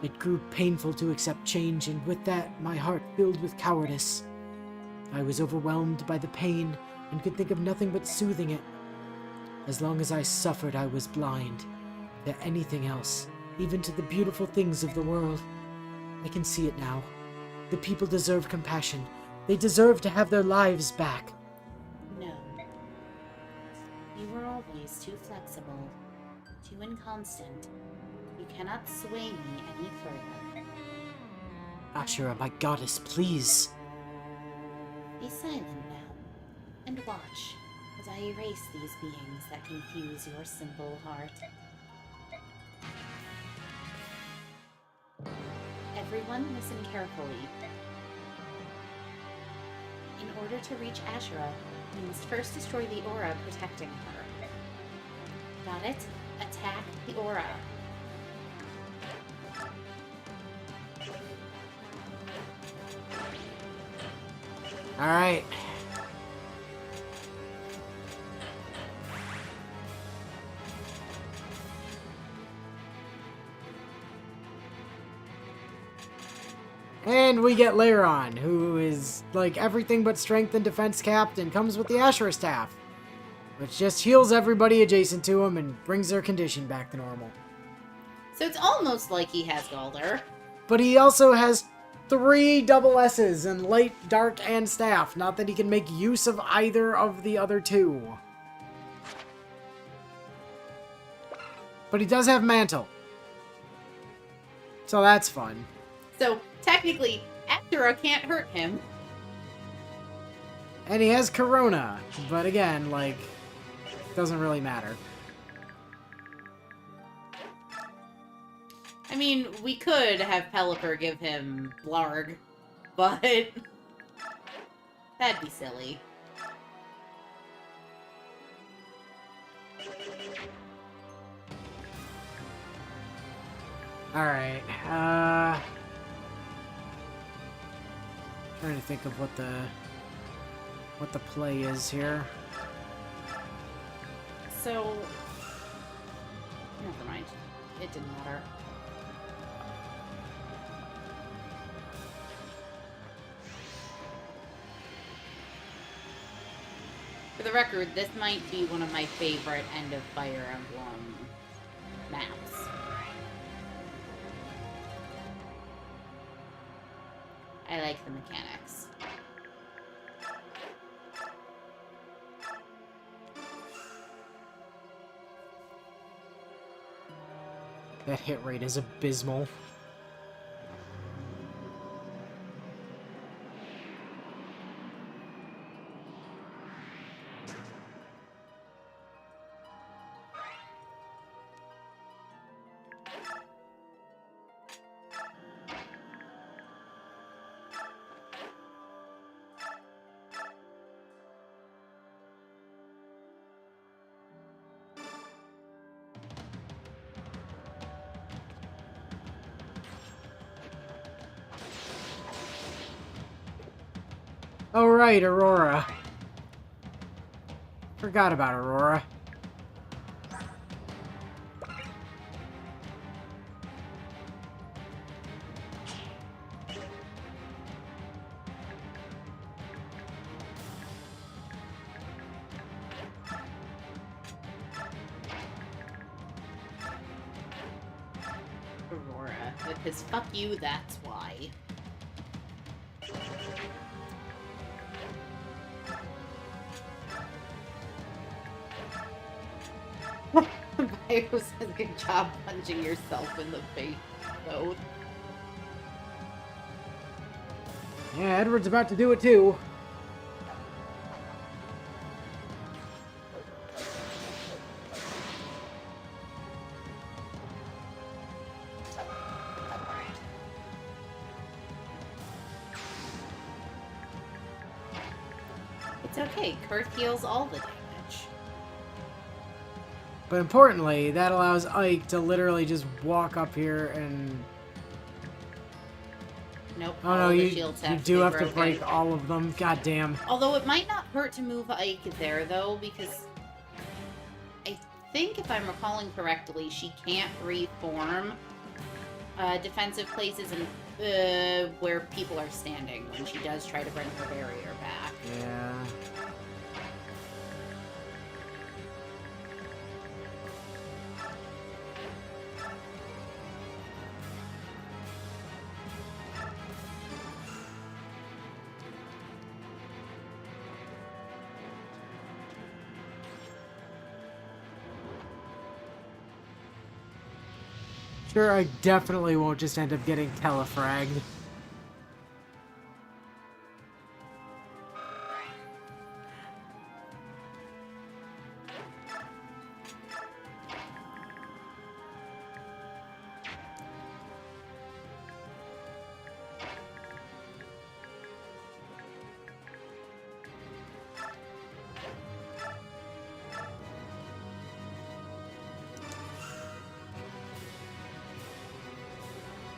Speaker 1: It grew painful to accept change, and with that, my heart filled with cowardice. I was overwhelmed by the pain and could think of nothing but soothing it. As long as I suffered, I was blind to anything else, even to the beautiful things of the world. I can see it now. The people deserve compassion. They deserve to have their lives back.
Speaker 3: No. You were always too flexible, too inconstant. You cannot sway me any further.
Speaker 1: Ashura, my goddess, please.
Speaker 3: Be silent now, and watch as I erase these beings that confuse your simple heart. Everyone listen carefully. In order to reach Ashura, you must first destroy the aura protecting her. Got it? Attack the aura.
Speaker 1: Alright. And we get Leiron, who is like everything but strength and defense capped and comes with the Ashura staff, which just heals everybody adjacent to him and brings their condition back to normal.
Speaker 2: So it's almost like he has Galder.
Speaker 1: But he also has 3 double S's in light, dark, and staff. Not that he can make use of either of the other 2. But he does have Mantle. So that's fun.
Speaker 2: So technically, Ashura can't hurt him.
Speaker 1: And he has Corona. But again, like, doesn't really matter.
Speaker 2: I mean, we could have Pelipper give him Blarg, but that'd be silly.
Speaker 1: Alright, trying to think of what the play is here.
Speaker 2: So, never mind. It didn't matter. For the record, this might be one of my favorite End of Fire Emblem maps. I like the mechanics.
Speaker 1: That hit rate is abysmal. Oh right, Aurora. Forgot about Aurora.
Speaker 2: Aurora. Because fuck you, that's why. Bios does a good job punching yourself in the face, though.
Speaker 1: Yeah, Edward's about to do it too.
Speaker 2: It's okay, Kurt heals all the damage.
Speaker 1: But importantly, that allows Ike to literally just walk up here and...
Speaker 2: Nope,
Speaker 1: Oh
Speaker 2: all
Speaker 1: no,
Speaker 2: the
Speaker 1: you
Speaker 2: shields
Speaker 1: do
Speaker 2: be
Speaker 1: have to
Speaker 2: broken.
Speaker 1: break all of them. God damn.
Speaker 2: Although it might not hurt to move Ike there, though, because I think, if I'm recalling correctly, she can't reform defensive places and where people are standing when she does try to bring her barrier back.
Speaker 1: Yeah. Sure, I definitely won't just end up getting telefragged.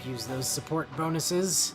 Speaker 1: Use those support bonuses.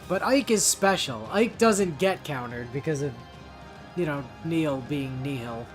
Speaker 1: But Ike is special. Ike doesn't get countered because of, you know, Neil being Nihil.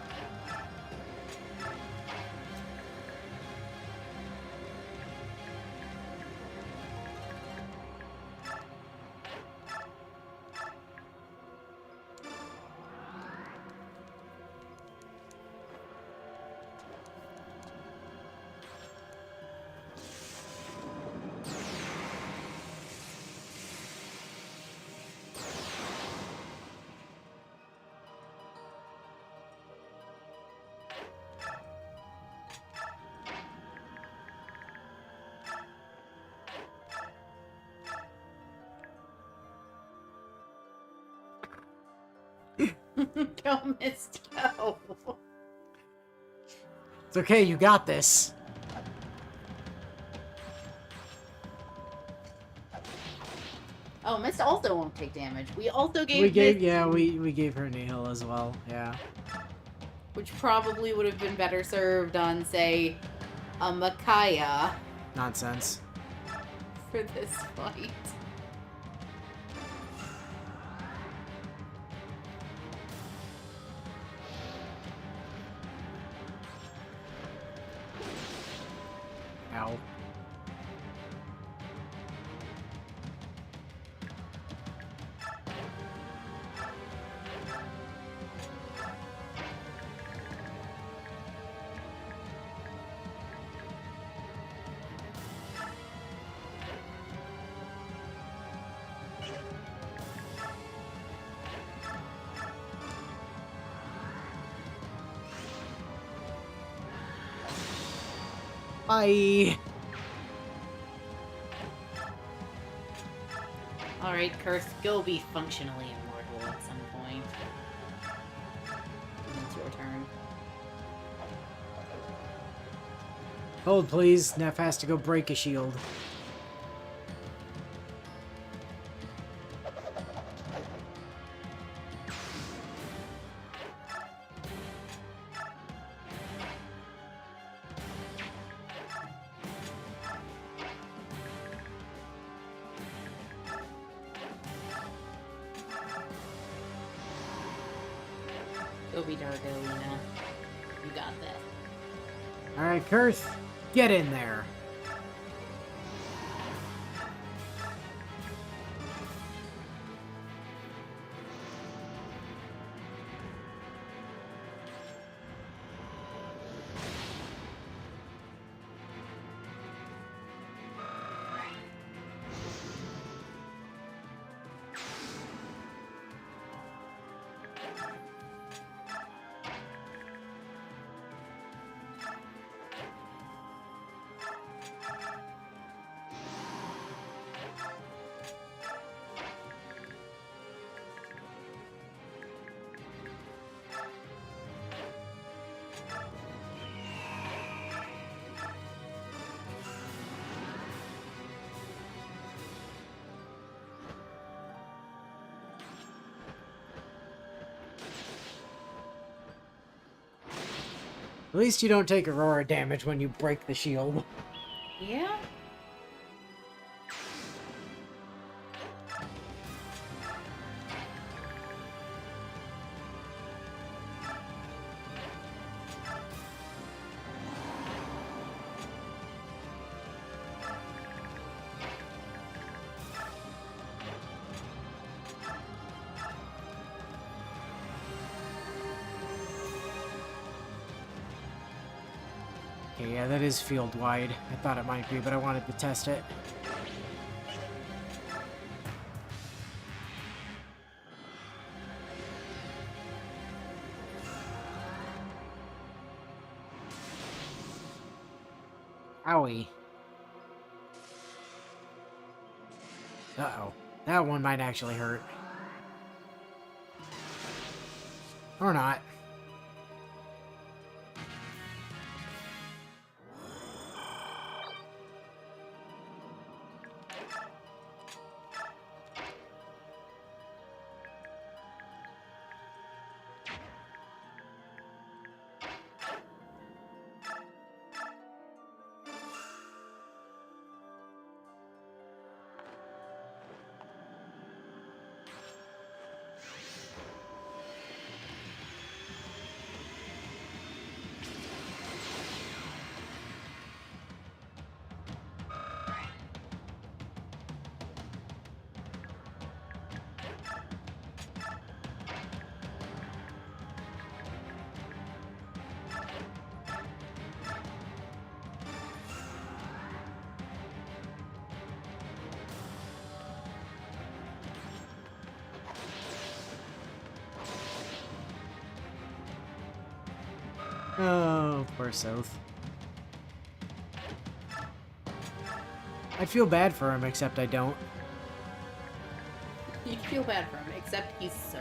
Speaker 2: Go, Mist, go!
Speaker 1: It's okay, you got this.
Speaker 2: Oh, Mist also won't take damage. We also gave
Speaker 1: We gave,
Speaker 2: Mist,
Speaker 1: yeah, we gave her Nihil as well, yeah.
Speaker 2: which probably would have been better served on, say, a Micaiah
Speaker 1: Nonsense.
Speaker 2: for this fight.
Speaker 1: Bye!
Speaker 2: Alright, Curse, go be functionally immortal at some point. It's your turn.
Speaker 1: Hold, please. Neff has to go break a shield.
Speaker 2: Go be Dargo, Luna. You got that.
Speaker 1: Alright, Kurth, get in there. At least you don't take Aurora damage when you break the shield.
Speaker 2: Yeah?
Speaker 1: Okay, yeah, that is field wide. I thought it might be, but I wanted to test it. Owie. Uh-oh. That one might actually hurt. Or not. Oh, poor South. I feel bad for him, except I don't.
Speaker 2: You feel bad for him, except he's so.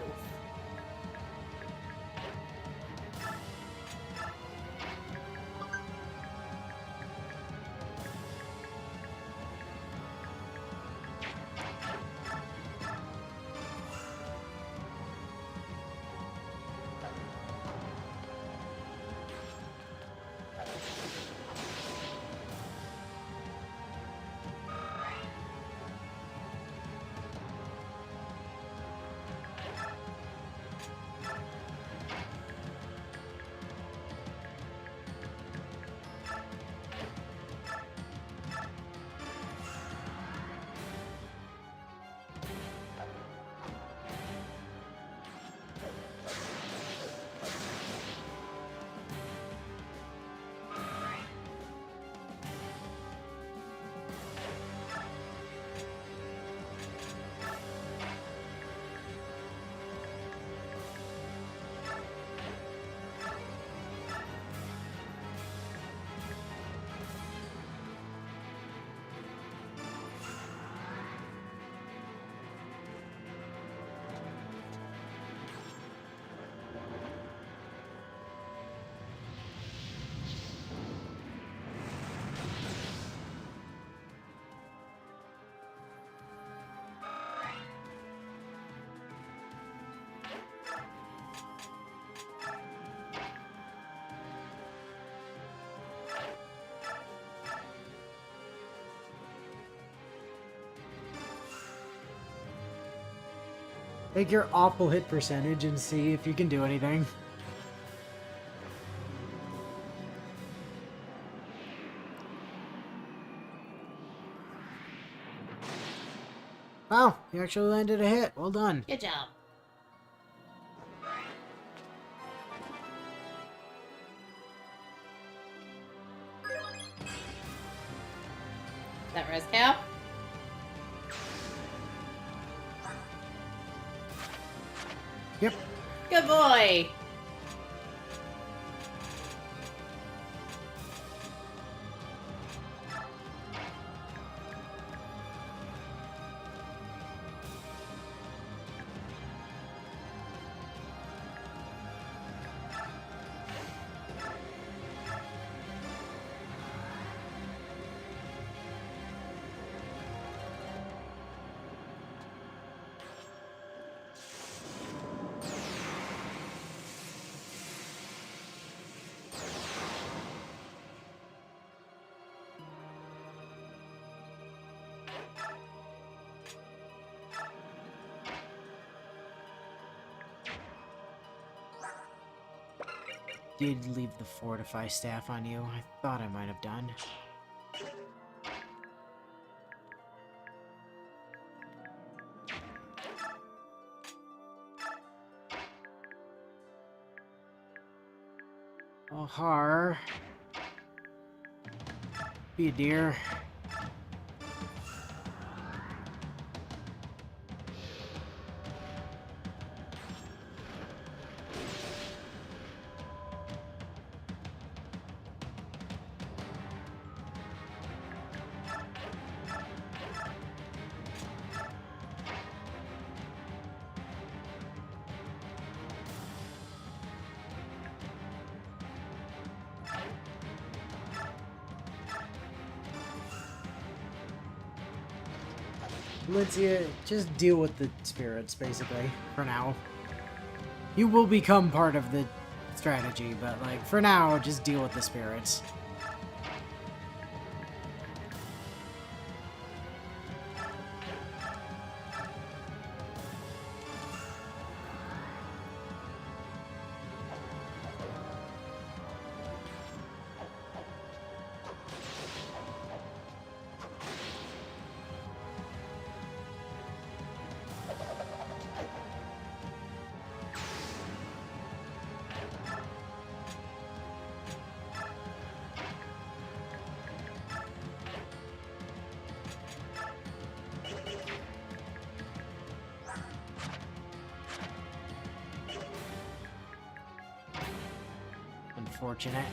Speaker 1: Take your awful hit percentage and see if you can do anything. Oh, you actually landed a hit. Well done.
Speaker 3: Good job.
Speaker 2: Is that res cow?
Speaker 1: Yep.
Speaker 2: Good boy!
Speaker 1: Did leave the fortify staff on you. I thought I might have done. Oh, Har. Be a dear. Lyncia, just deal with the spirits, basically, for now. You will become part of the strategy, but, like, for now, just deal with the spirits. Unfortunate.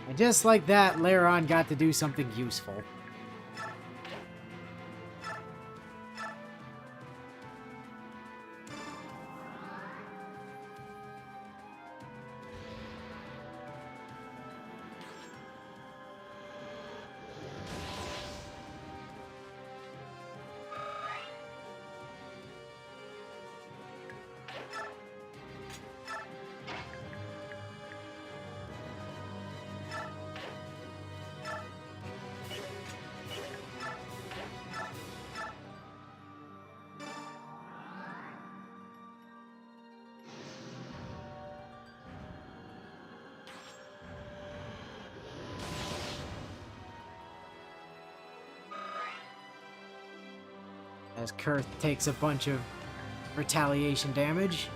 Speaker 1: And just like that, Laron got to do something useful. As Kurth takes a bunch of retaliation damage.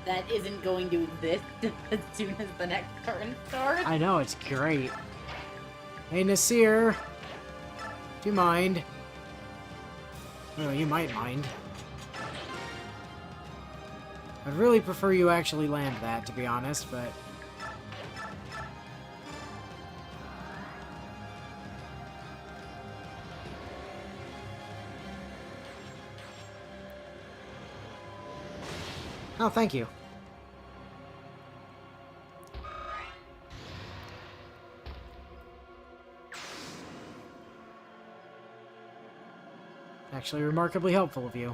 Speaker 2: That isn't going to exist as soon as the next turn starts.
Speaker 1: I know, it's great. Hey, Nasir. Do you mind? Well, you might mind. I'd really prefer you actually land that, to be honest, but... Oh, thank you. Actually, remarkably helpful of you.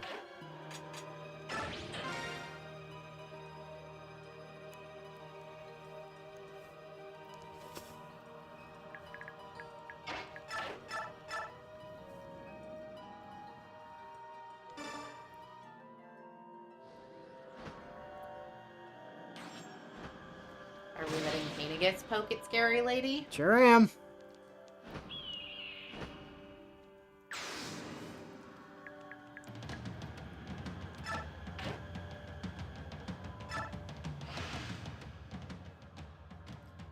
Speaker 2: Are we letting Kainagus poke at Scary Lady?
Speaker 1: Sure am.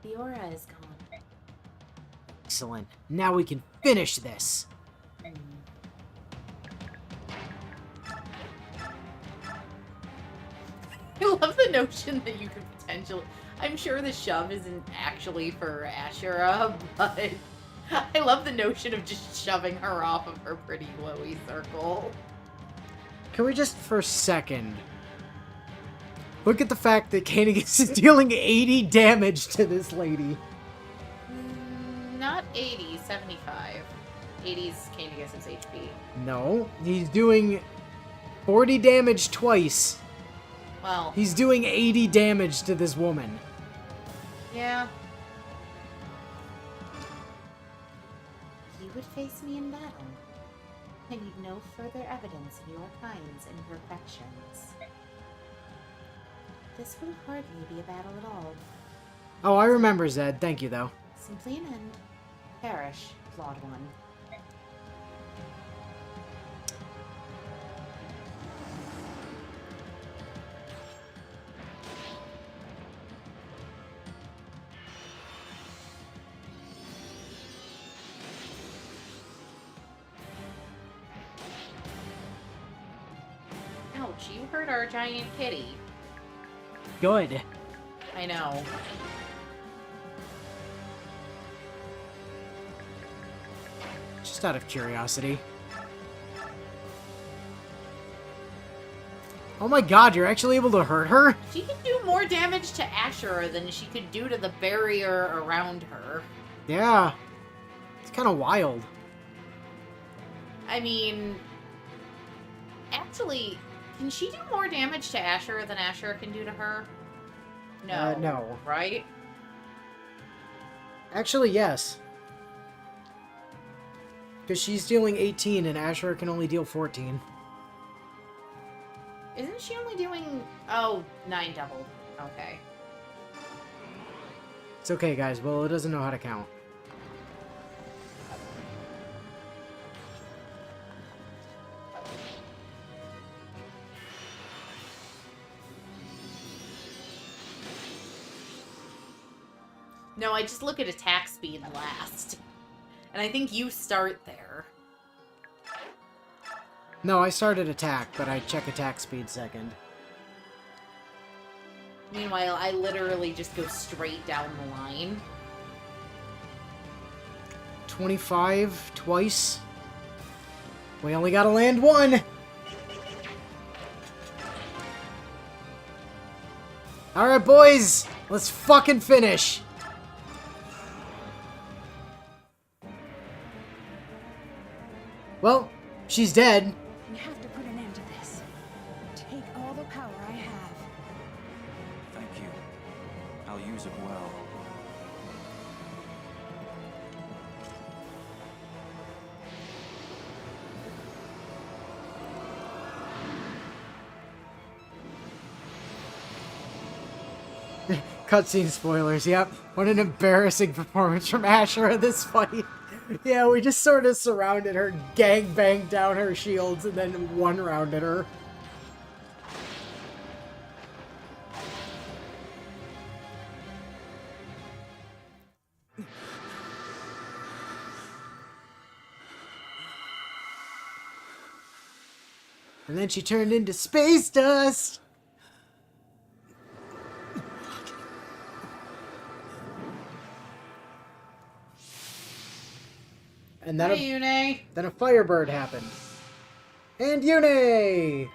Speaker 3: The aura is gone.
Speaker 1: Excellent. Now we can finish this.
Speaker 2: I love the notion that you could potentially... I'm sure the shove isn't actually for Ashura, but I love the notion of just shoving her off of her pretty glowy circle.
Speaker 1: Can we just, for a second, look at the fact that Kainagus is dealing 80 damage to this lady?
Speaker 2: Not 80, 75. 80's Kainagus's HP.
Speaker 1: No, he's doing 40 damage twice.
Speaker 2: Well,
Speaker 1: He's doing 80 damage to this woman.
Speaker 2: yeah.
Speaker 3: You would face me in battle. I need no further evidence of your kind's imperfections. This will hardly be a battle at all.
Speaker 1: Oh, I remember, Zed. Thank you, though.
Speaker 3: Simply an end. Perish, flawed one.
Speaker 2: Ouch, you hurt our giant kitty.
Speaker 1: Good.
Speaker 2: I know.
Speaker 1: Just out of curiosity. Oh my god, you're actually able to hurt her?
Speaker 2: She can do more damage to Ashura than she could do to the barrier around her.
Speaker 1: Yeah. It's kind of wild.
Speaker 2: I mean... Actually, can she do more damage to Ashura than Ashura can do to her? No.
Speaker 1: No.
Speaker 2: Right?
Speaker 1: Actually, yes. Because she's dealing 18 and Asher can only deal 14.
Speaker 2: Isn't she only doing... Oh, 9 doubled. Okay.
Speaker 1: It's okay, guys. Well, it doesn't know how to count.
Speaker 2: No, I just look at attack speed last. And I think you start there.
Speaker 1: No, I started attack, but I check attack speed second.
Speaker 2: Meanwhile, I literally just go straight down the line.
Speaker 1: 25 twice. We only gotta land one! Alright, boys! Let's fucking finish! Well, she's dead.
Speaker 4: We have to put an end to this. Take all the power I have.
Speaker 9: Thank you. I'll use it well.
Speaker 1: Cutscene spoilers, yep. What an embarrassing performance from Ashura this fight. Yeah, we just sort of surrounded her, gangbanged down her shields, and then one-rounded her. And then she turned into space dust! And then,
Speaker 2: Hey, Yune!
Speaker 1: then a Firebird happened. And Yune!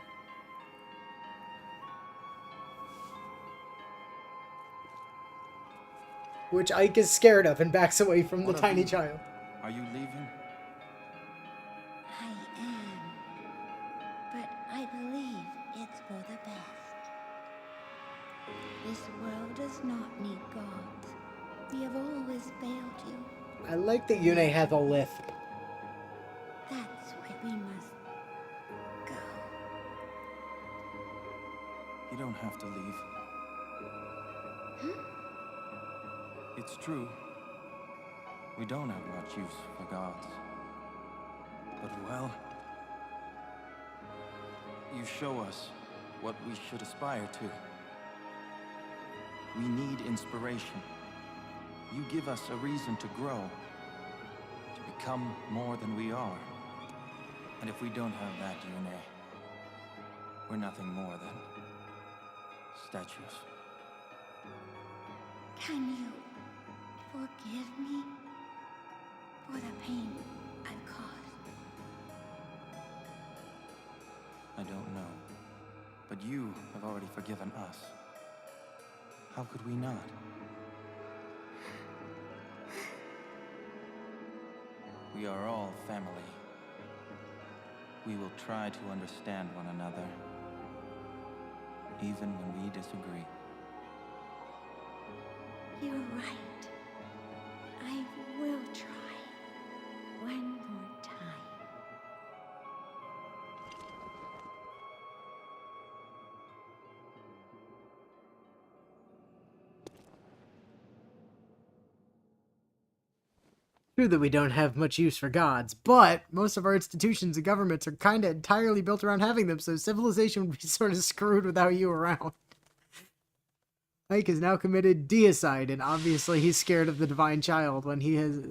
Speaker 1: which Ike is scared of and backs away from the
Speaker 9: One of
Speaker 1: tiny
Speaker 9: you.
Speaker 1: child.
Speaker 9: Are you leaving?
Speaker 10: I am. But I believe it's for the best. This world does not need gods. We have always failed you.
Speaker 1: I like that Yune has a lisp.
Speaker 10: That's why we must go.
Speaker 9: You don't have to leave. It's true. We don't have much use for gods. But well, you show us what we should aspire to. We need inspiration. You give us a reason to grow, to become more than we are. And if we don't have that, Yune, we're nothing more than statues.
Speaker 10: Can you forgive me for the pain I've caused?
Speaker 9: I don't know. But you have already forgiven us. How could we not? We are all family. We will try to understand one another, even when we disagree.
Speaker 10: You're right. I will try one more time.
Speaker 1: True that we don't have much use for gods, but most of our institutions and governments are kind of entirely built around having them, so civilization would be sort of screwed without you around. Ike has now committed deicide, and obviously he's scared of the divine child when he has...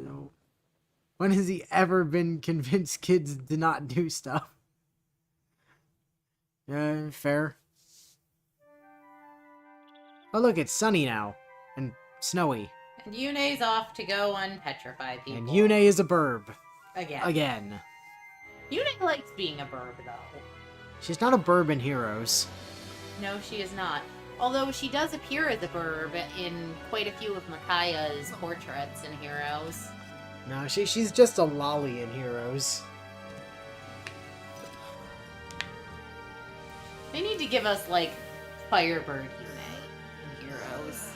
Speaker 1: When has he ever been convinced kids to not do stuff? Fair. Oh look, it's sunny now. And snowy.
Speaker 2: And Yune's off to go unpetrify people.
Speaker 1: And Yune is a burb.
Speaker 2: Again.
Speaker 1: Again.
Speaker 2: Yune likes being a burb, though.
Speaker 1: She's not a burb in Heroes.
Speaker 2: No, she is not. Although she does appear as a burb in quite a few of Micaiah's portraits in Heroes.
Speaker 1: No, she's just a lolly in Heroes.
Speaker 2: They need to give us, like, Firebird Yune in Heroes.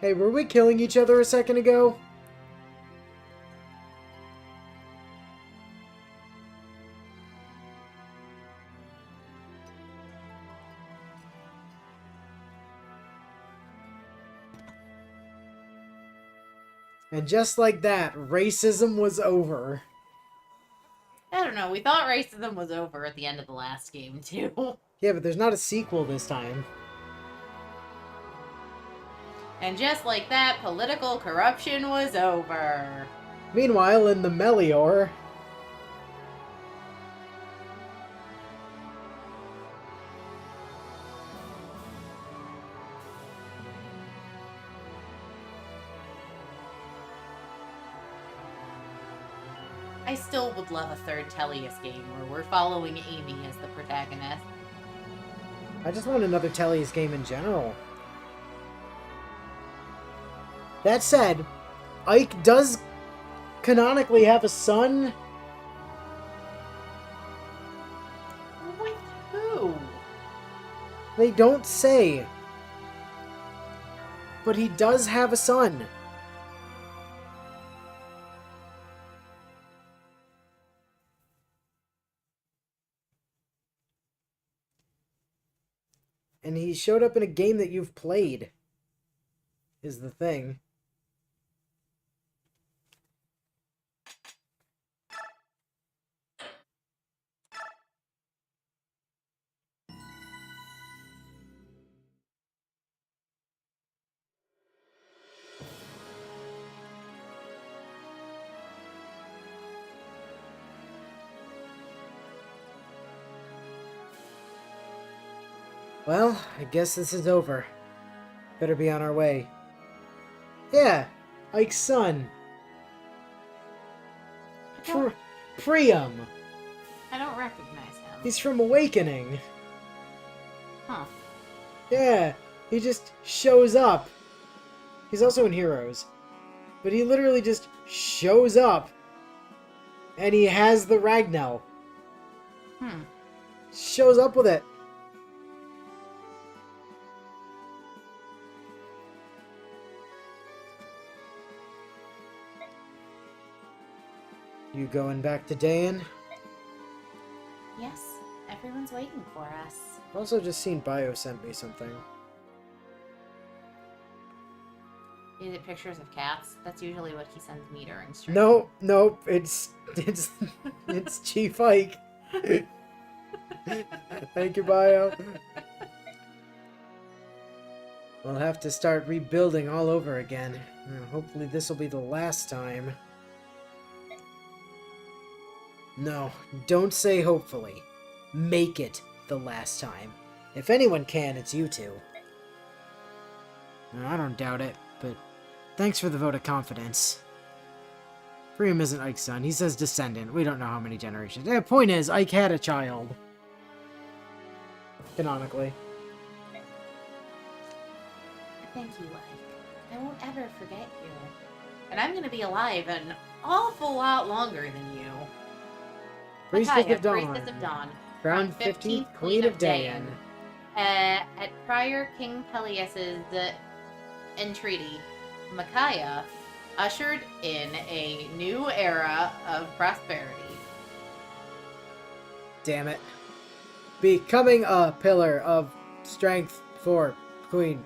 Speaker 1: Hey, were we killing each other a second ago? And just like that, racism was over.
Speaker 2: I don't know, we thought racism was over at the end of the last game, too.
Speaker 1: Yeah, but there's not a sequel this time.
Speaker 2: And just like that, political corruption was over.
Speaker 1: Meanwhile, in the Melior...
Speaker 2: I still would love a third Tellius game where we're following Amy as the protagonist.
Speaker 1: I just want another Tellius game in general. That said, Ike does canonically have a son.
Speaker 2: With who?
Speaker 1: They don't say. But he does have a son. And he showed up in a game that you've played, is the thing. Well, I guess this is over. Better be on our way. Yeah, Ike's son. Priam.
Speaker 2: I don't recognize him.
Speaker 1: He's from Awakening.
Speaker 2: Huh.
Speaker 1: Yeah, he just shows up. He's also in Heroes. But he literally just shows up. And he has the Ragnell. Shows up with it. You going back to Dayan?
Speaker 3: Yes, everyone's waiting for us.
Speaker 1: I've also just seen Bio sent me something.
Speaker 2: Is it pictures of cats? That's usually what he sends me during stream.
Speaker 1: Nope, it's Chief Ike. Thank you, Bio. We'll have to start rebuilding all over again. Hopefully this will be the last time. No, don't say hopefully. Make it the last time. If anyone can, it's you two. I don't doubt it, but thanks for the vote of confidence. Priam isn't Ike's son. He says descendant. We don't know how many generations. The point is, Ike had a child. Canonically.
Speaker 3: Thank you, Ike. I won't ever forget you.
Speaker 2: And I'm gonna be alive an awful lot longer than you.
Speaker 1: Priestess
Speaker 2: Micaiah,
Speaker 1: of Dawn.
Speaker 2: Priestess of Dawn.
Speaker 1: Crowned 15th Queen of Dayan.
Speaker 2: At prior King Peleus's entreaty, Micaiah ushered in a new era of prosperity.
Speaker 1: Damn it. Becoming a pillar of strength for Queen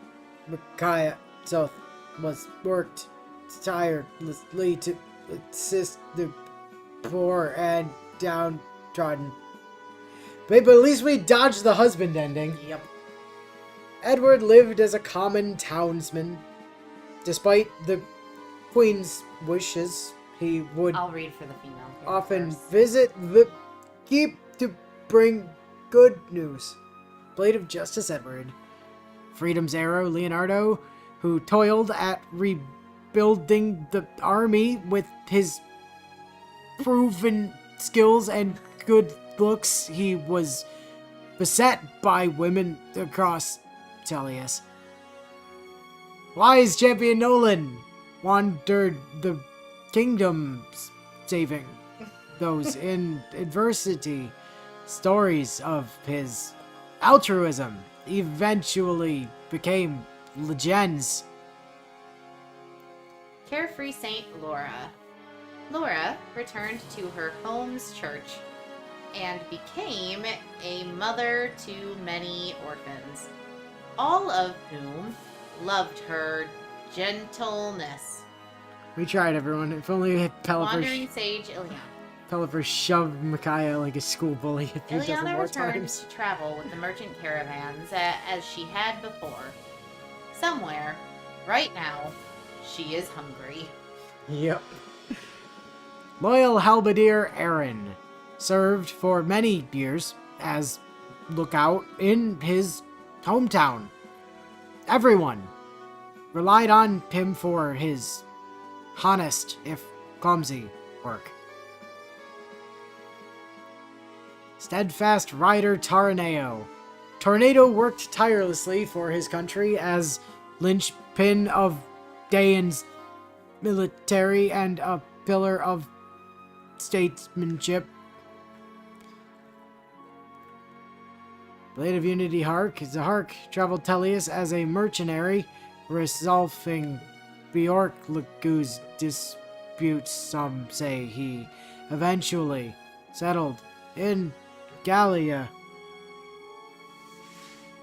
Speaker 1: Micaiah Soth was worked tirelessly to assist the poor and downtrodden. But at least we dodged the husband ending.
Speaker 2: Yep.
Speaker 1: Edward lived as a common townsman. Despite the Queen's wishes, he would
Speaker 2: I'll read for the female here
Speaker 1: often
Speaker 2: first.
Speaker 1: visit the keep to bring good news. Blade of Justice Edward. Freedom's Arrow Leonardo, who toiled at rebuilding the army with his proven skills and good looks. He was beset by women across Tellius. Wise champion Nolan wandered the kingdom, saving those in adversity. Stories of his altruism eventually became legends.
Speaker 2: Carefree Saint Laura. Laura returned to her home's church and became a mother to many orphans, all of whom loved her gentleness.
Speaker 1: We tried, everyone. If only
Speaker 2: Wandering sage Ileana.
Speaker 1: Pelipper shoved Micaiah like a school bully a few dozen
Speaker 2: Ileana
Speaker 1: more
Speaker 2: returned
Speaker 1: times.
Speaker 2: to travel with the merchant caravans as she had before. Somewhere, right now, she is hungry.
Speaker 1: Yep. Loyal halberdier Aaron served for many years as lookout in his hometown. Everyone relied on him for his honest, if clumsy, work. Steadfast rider Taraneo. Tornado worked tirelessly for his country as linchpin of Dayan's military and a pillar of statesmanship. Blade of Unity Hark. Hark traveled Tellius as a mercenary, resolving Bjorklagu's disputes. Some say he eventually settled in Gallia.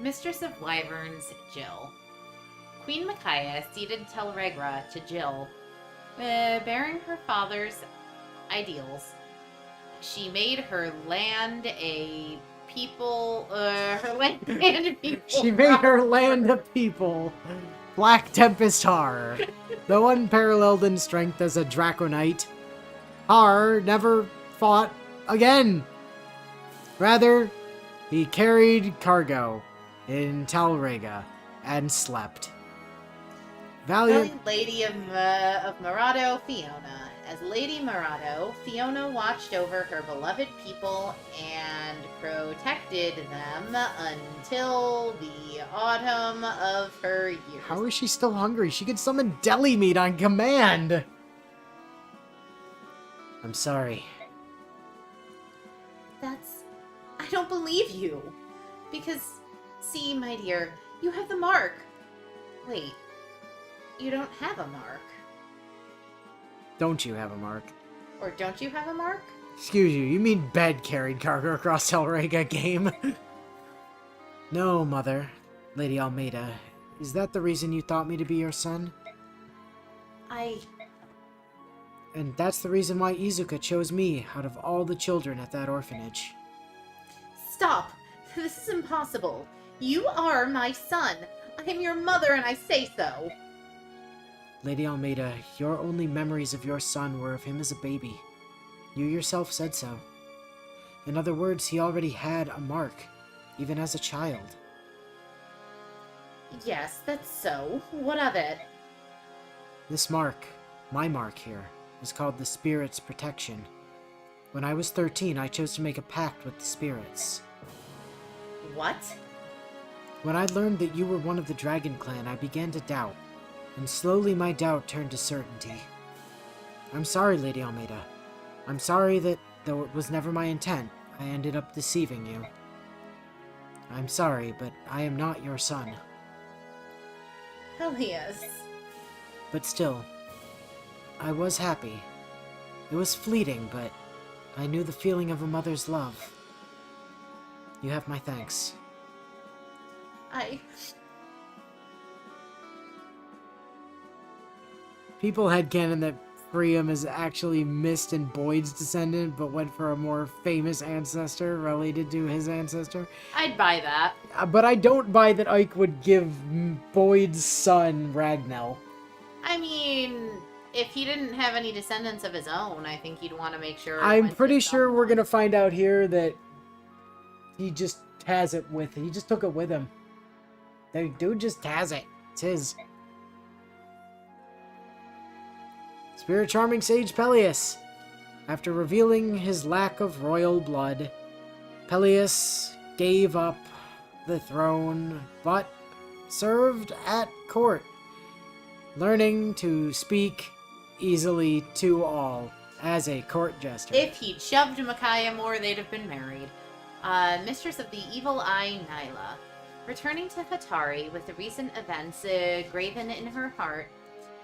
Speaker 2: Mistress of Wyverns, Jill. Queen Micaiah ceded Telregra to Jill, bearing her father's ideals. She made her land a people,
Speaker 1: She made her land a people. Black Tempest Har. Though unparalleled in strength as a Draconite, Har never fought again. Rather, he carried cargo in Talrega and slept. Valiant.
Speaker 2: Lady of Murado, Fiona. As Lady Murado, Fiona watched over her beloved people and protected them until the autumn of her years.
Speaker 1: How is she still hungry? She could summon deli meat on command. I'm sorry.
Speaker 2: I don't believe you. Because, see, my dear, you have the mark. Wait, you don't have a mark.
Speaker 1: Don't you have a mark?
Speaker 2: Or don't you have a mark?
Speaker 1: Excuse you mean bed carried cargo across Telrega game? No, Mother. Lady Almeida. Is that the reason you thought me to be your son? And that's the reason why Izuka chose me out of all the children at that orphanage.
Speaker 2: Stop! This is impossible. You are my son. I am your mother and I say so.
Speaker 1: Lady Almeida, your only memories of your son were of him as a baby. You yourself said so. In other words, he already had a mark, even as a child.
Speaker 2: Yes, that's so. What of it?
Speaker 1: This mark, my mark here, is called the Spirit's Protection. When I was 13, I chose to make a pact with the spirits.
Speaker 2: What?
Speaker 1: When I learned that you were one of the Dragon Clan, I began to doubt, and slowly my doubt turned to certainty. I'm sorry, Lady Almeida. I'm sorry that, though it was never my intent, I ended up deceiving you. I'm sorry, but I am not your son.
Speaker 2: Elias.
Speaker 1: But still, I was happy. It was fleeting, but I knew the feeling of a mother's love. You have my thanks. People headcanon that Priam is actually Mist and Boyd's descendant, but went for a more famous ancestor related to his ancestor.
Speaker 2: I'd buy that.
Speaker 1: But I don't buy that Ike would give Boyd's son Ragnell.
Speaker 2: I mean, if he didn't have any descendants of his own, I think he'd want to make sure...
Speaker 1: I'm pretty sure we're gonna find out here that he just has it with... He just took it with him. The dude just has it. It's his. Spirit Charming Sage Peleus. After revealing his lack of royal blood, Peleus gave up the throne, but served at court, learning to speak easily to all as a court jester.
Speaker 2: If he'd shoved Micaiah more, they'd have been married. Mistress of the Evil Eye, Nyla. Returning to Hatari with the recent events graven in her heart,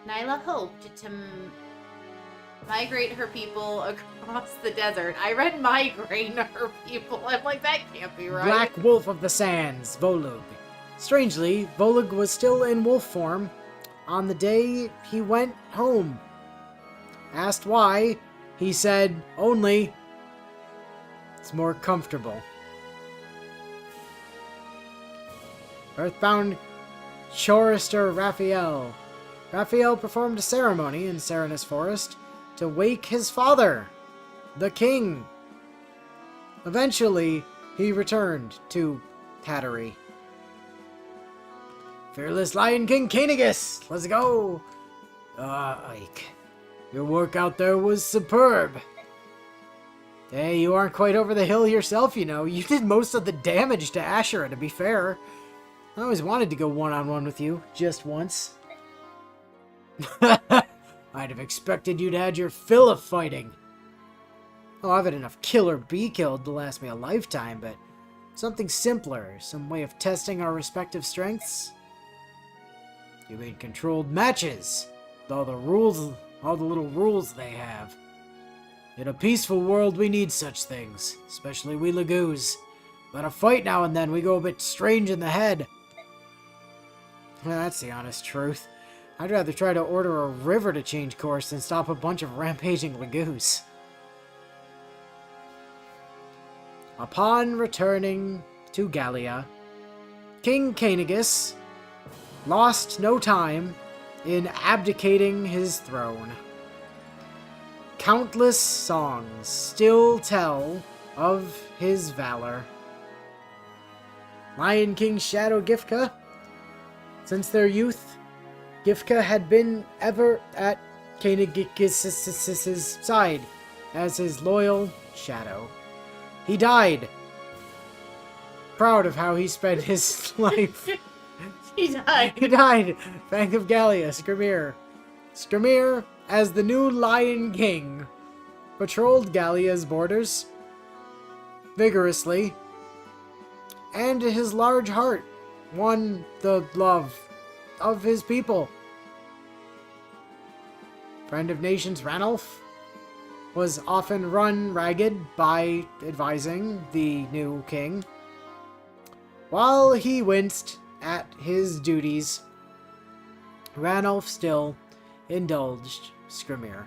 Speaker 2: Nyla hoped to migrate her people across the desert. I read migrate her people. I'm like, that can't be right.
Speaker 1: Black Wolf of the Sands, Volug. Strangely, Volug was still in wolf form on the day he went home. Asked why, he said, only it's more comfortable. Earthbound chorister Raphael. Raphael performed a ceremony in Serenus Forest to wake his father, the king. Eventually, he returned to Tattery. Fearless Lion King Kainigus! Let's go! Ike. Your work out there was superb. Hey, you aren't quite over the hill yourself, you know. You did most of the damage to Ashura, to be fair. I always wanted to go one-on-one with you, just once. I'd have expected you'd had your fill of fighting. Oh, I've had enough Killer Bee killed to last me a lifetime, but something simpler, some way of testing our respective strengths. You mean controlled matches, with all the rules, all the little rules they have. In a peaceful world, we need such things, especially we Lagoos. But a fight now and then, we go a bit strange in the head. Well, that's the honest truth. I'd rather try to order a river to change course than stop a bunch of rampaging Lagoos. Upon returning to Gallia, King Kainigus lost no time in abdicating his throne. Countless songs still tell of his valor. Lion King Shadow Gifka, since their youth, Gifka had been ever at Koenig's side as his loyal shadow. He died, proud of how he spent his life.
Speaker 2: He died.
Speaker 1: He died. Bank of Gallia, Skrimir. Skrimir, as the new Lion King, patrolled Gallia's borders vigorously, and his large heart won the love of his people. Friend of Nations Ranulf was often run ragged by advising the new king. While he winced at his duties, Ranulf still indulged Skrimir.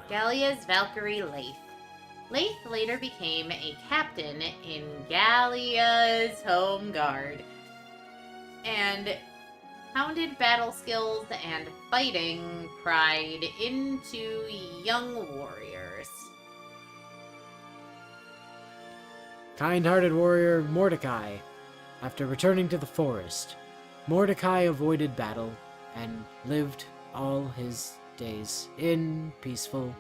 Speaker 2: Gallia's Valkyrie Leith. Leith later became a captain in Gallia's home guard and pounded battle skills and fighting pride into young warriors.
Speaker 1: Kind-hearted warrior Mordecai. After returning to the forest, Mordecai avoided battle and lived all his days in peaceful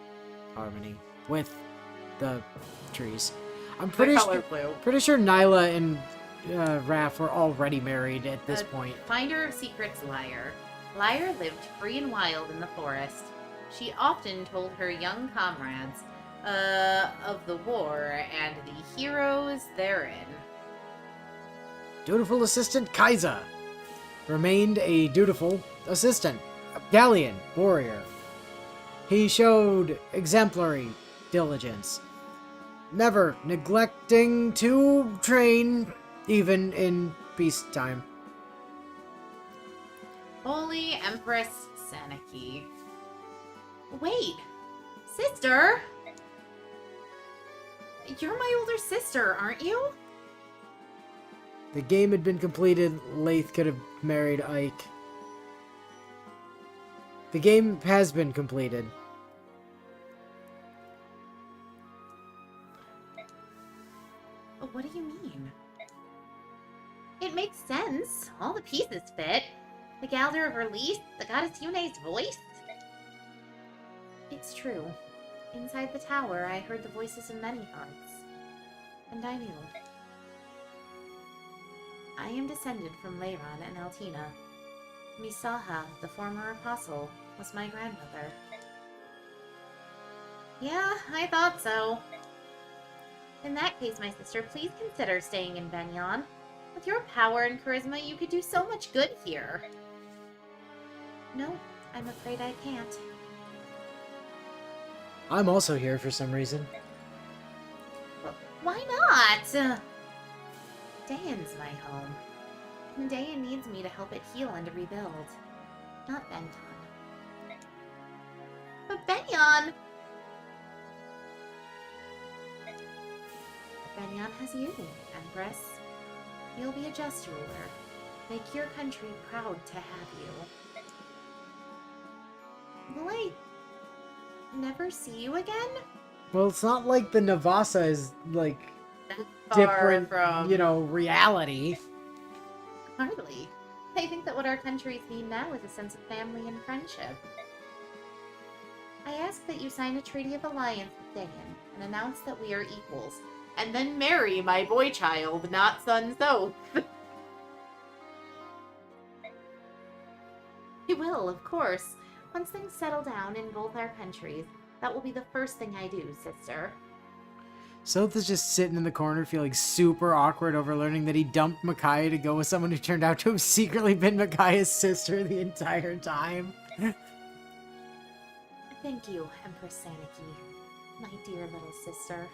Speaker 1: harmony with the trees. I'm pretty sure Nyla and Raph were already married at this point.
Speaker 2: Finder of secrets, Lyre. Lyre lived free and wild in the forest. She often told her young comrades of the war and the heroes therein.
Speaker 1: Dutiful assistant Kaiza remained a dutiful assistant, a Gallian warrior. He showed exemplary diligence, never neglecting to train, even in peacetime.
Speaker 2: Holy Empress Saniki. Wait, sister? You're my older sister, aren't you?
Speaker 1: The game had been completed. Leith could have married Ike. The game has been completed.
Speaker 2: What do you mean? It makes sense. All the pieces fit. The Galder of Release, the goddess Yune's voice. It's true. Inside the tower, I heard the voices of many hearts. And I knew. I am descended from Leiron and Altina. Misaha, the former apostle, was my grandmother. Yeah, I thought so. In that case, my sister, please consider staying in Benyon. With your power and charisma, you could do so much good here. No, I'm afraid I can't.
Speaker 1: I'm also here for some reason.
Speaker 2: Why not? Dayan's my home. And Dayan needs me to help it heal and rebuild. Not Benton. But Benyon! Benyon has you, Empress. You'll be a just ruler. Make your country proud to have you. Will I never see you again?
Speaker 1: Well, it's not like the Navasa is, like,
Speaker 2: Far
Speaker 1: different
Speaker 2: from...
Speaker 1: reality.
Speaker 2: Hardly. I think that what our countries need now is a sense of family and friendship. I ask that you sign a treaty of alliance with Dayan and announce that we are equals, and then marry my boy child, not son Soph. You will, of course. Once things settle down in both our countries, that will be the first thing I do, sister.
Speaker 1: Soph is just sitting in the corner feeling super awkward over learning that he dumped Micaiah to go with someone who turned out to have secretly been Micaiah's sister the entire time.
Speaker 2: Thank you, Empress Saniki, my dear little sister.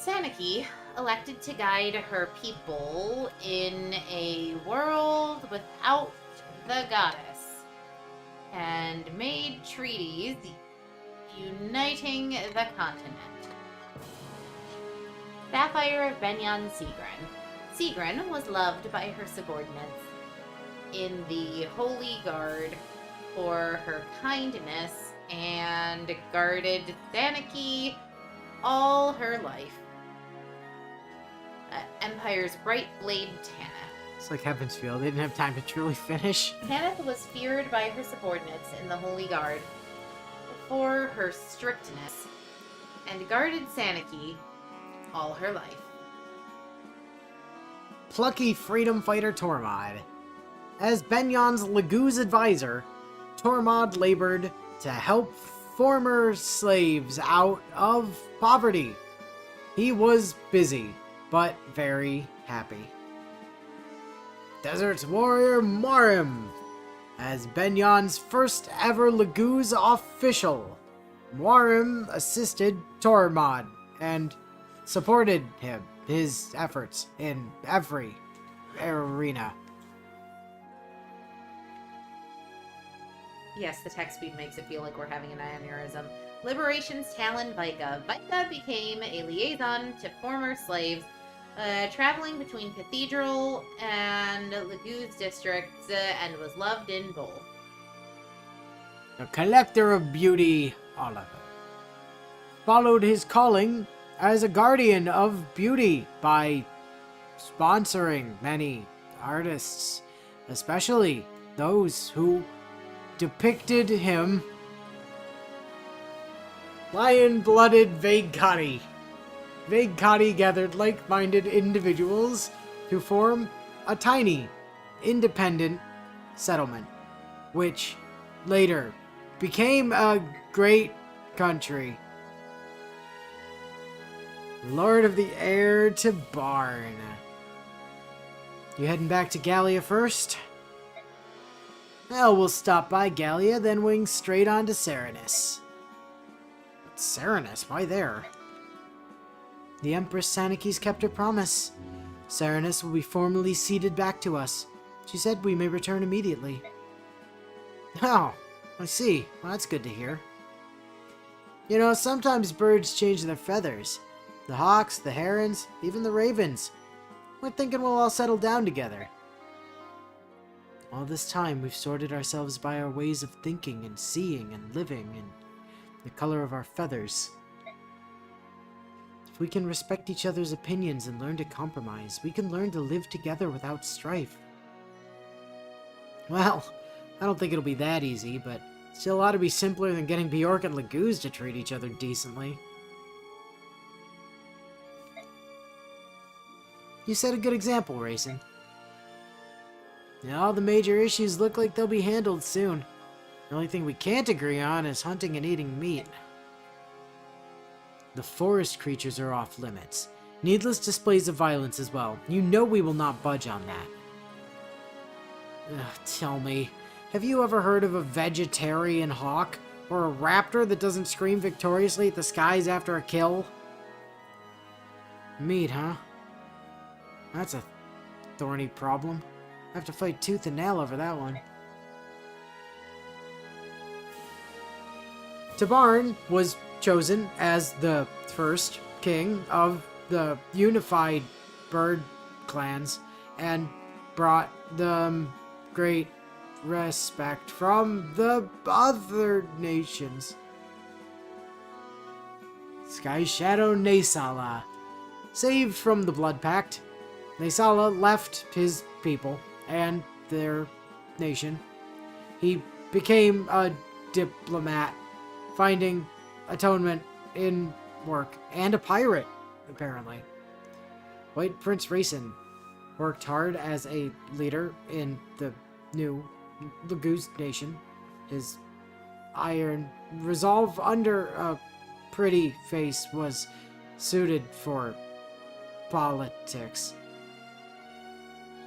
Speaker 2: Saniki, elected to guide her people in a world without the goddess, and made treaties uniting the continent. Sapphire of Benyon Sigren. Sigren was loved by her subordinates in the Holy Guard for her kindness and guarded Saniki all her life. Empire's bright blade Tanith.
Speaker 1: It's like Heaven's Field. They didn't have time to truly finish.
Speaker 2: Tanith was feared by her subordinates in the Holy Guard for her strictness and guarded Saniki all her life.
Speaker 1: Plucky freedom fighter Tormod. As Benyon's Lagoo's advisor, Tormod labored to help former slaves out of poverty. He was busy, but very happy. Desert's warrior Morim, as Benyon's first ever Lagoo's official. Morim assisted Tormod and supported his efforts in every arena.
Speaker 2: Yes, the text speed makes it feel like we're having an aneurysm. Liberation's Talon Vika. Vika became a liaison to former slaves, traveling between Cathedral and Lagoo's districts, and was loved in both.
Speaker 1: The collector of beauty, Oliver, followed his calling as a guardian of beauty by sponsoring many artists, especially those who depicted him lion-blooded Vegati. Vegati gathered like-minded individuals to form a tiny, independent settlement, which later became a great country. Lord of the Air to Barn. You heading back to Gallia first? Well, we'll stop by Gallia, then wing straight on to Serenus. But Serenus? Why there? The Empress Saniki's kept her promise. Serenus will be formally ceded back to us. She said we may return immediately. Oh, I see. Well, that's good to hear. You know, sometimes birds change their feathers. The hawks, the herons, even the ravens. We're thinking we'll all settle down together. All this time, we've sorted ourselves by our ways of thinking and seeing and living and the color of our feathers. If we can respect each other's opinions and learn to compromise, we can learn to live together without strife. Well, I don't think it'll be that easy, but still ought to be simpler than getting Bjork and Lagoo's to treat each other decently. You set a good example, Racing. Now, all the major issues look like they'll be handled soon. The only thing we can't agree on is hunting and eating meat. The forest creatures are off limits. Needless displays of violence as well. You know we will not budge on that. Ugh, tell me, have you ever heard of a vegetarian hawk? Or a raptor that doesn't scream victoriously at the skies after a kill? Meat, huh? That's a thorny problem. I have to fight tooth and nail over that one. Tabarn was chosen as the first king of the unified bird clans and brought them great respect from the other nations. Sky Shadow Naysala, saved from the Blood Pact, Naysala left his people and their nation. He became a diplomat, finding atonement in work, and a pirate, apparently. White Prince Racin worked hard as a leader in the new Lagoo's nation. His iron resolve under a pretty face was suited for politics.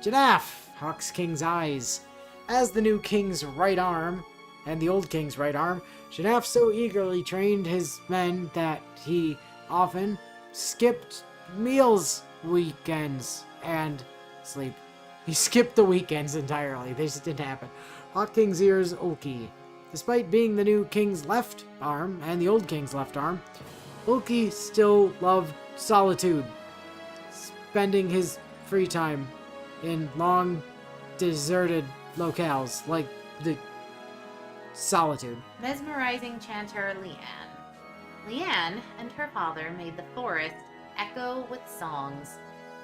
Speaker 1: Janaf, Hawk's King's eyes. As the new king's right arm, and the old king's right arm, Janaf so eagerly trained his men that he often skipped meals, weekends, and sleep. He skipped the weekends entirely. They just didn't happen. Hawk King's ears, Ulki. Despite being the new king's left arm and the old king's left arm, Ulki still loved solitude, spending his free time in long, deserted locales like the Solitude.
Speaker 2: Mesmerizing chanter Leanne. Leanne and her father made the forest echo with songs.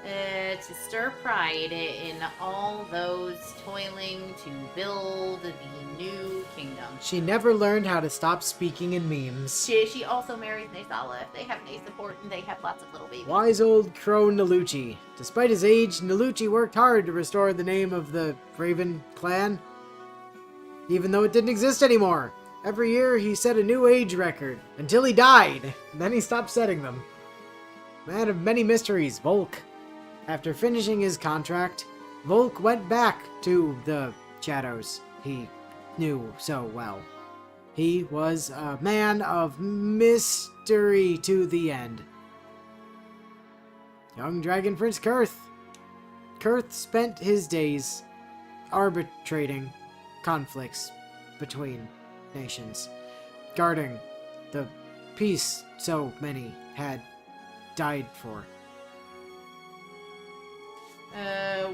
Speaker 2: To stir pride in all those toiling to build the new kingdom.
Speaker 1: She never learned how to stop speaking in memes.
Speaker 2: She also marries Naysala. They have Nay support and they have lots of little babies.
Speaker 1: Wise old crow Nalucci. Despite his age, Nalucci worked hard to restore the name of the Raven clan, even though it didn't exist anymore. Every year he set a new age record, until he died. Then he stopped setting them. Man of many mysteries, Volk. After finishing his contract, Volk went back to the shadows he knew so well. He was a man of mystery to the end. Young Dragon Prince Kurth. Kurth spent his days arbitrating conflicts between nations, guarding the peace so many had died for.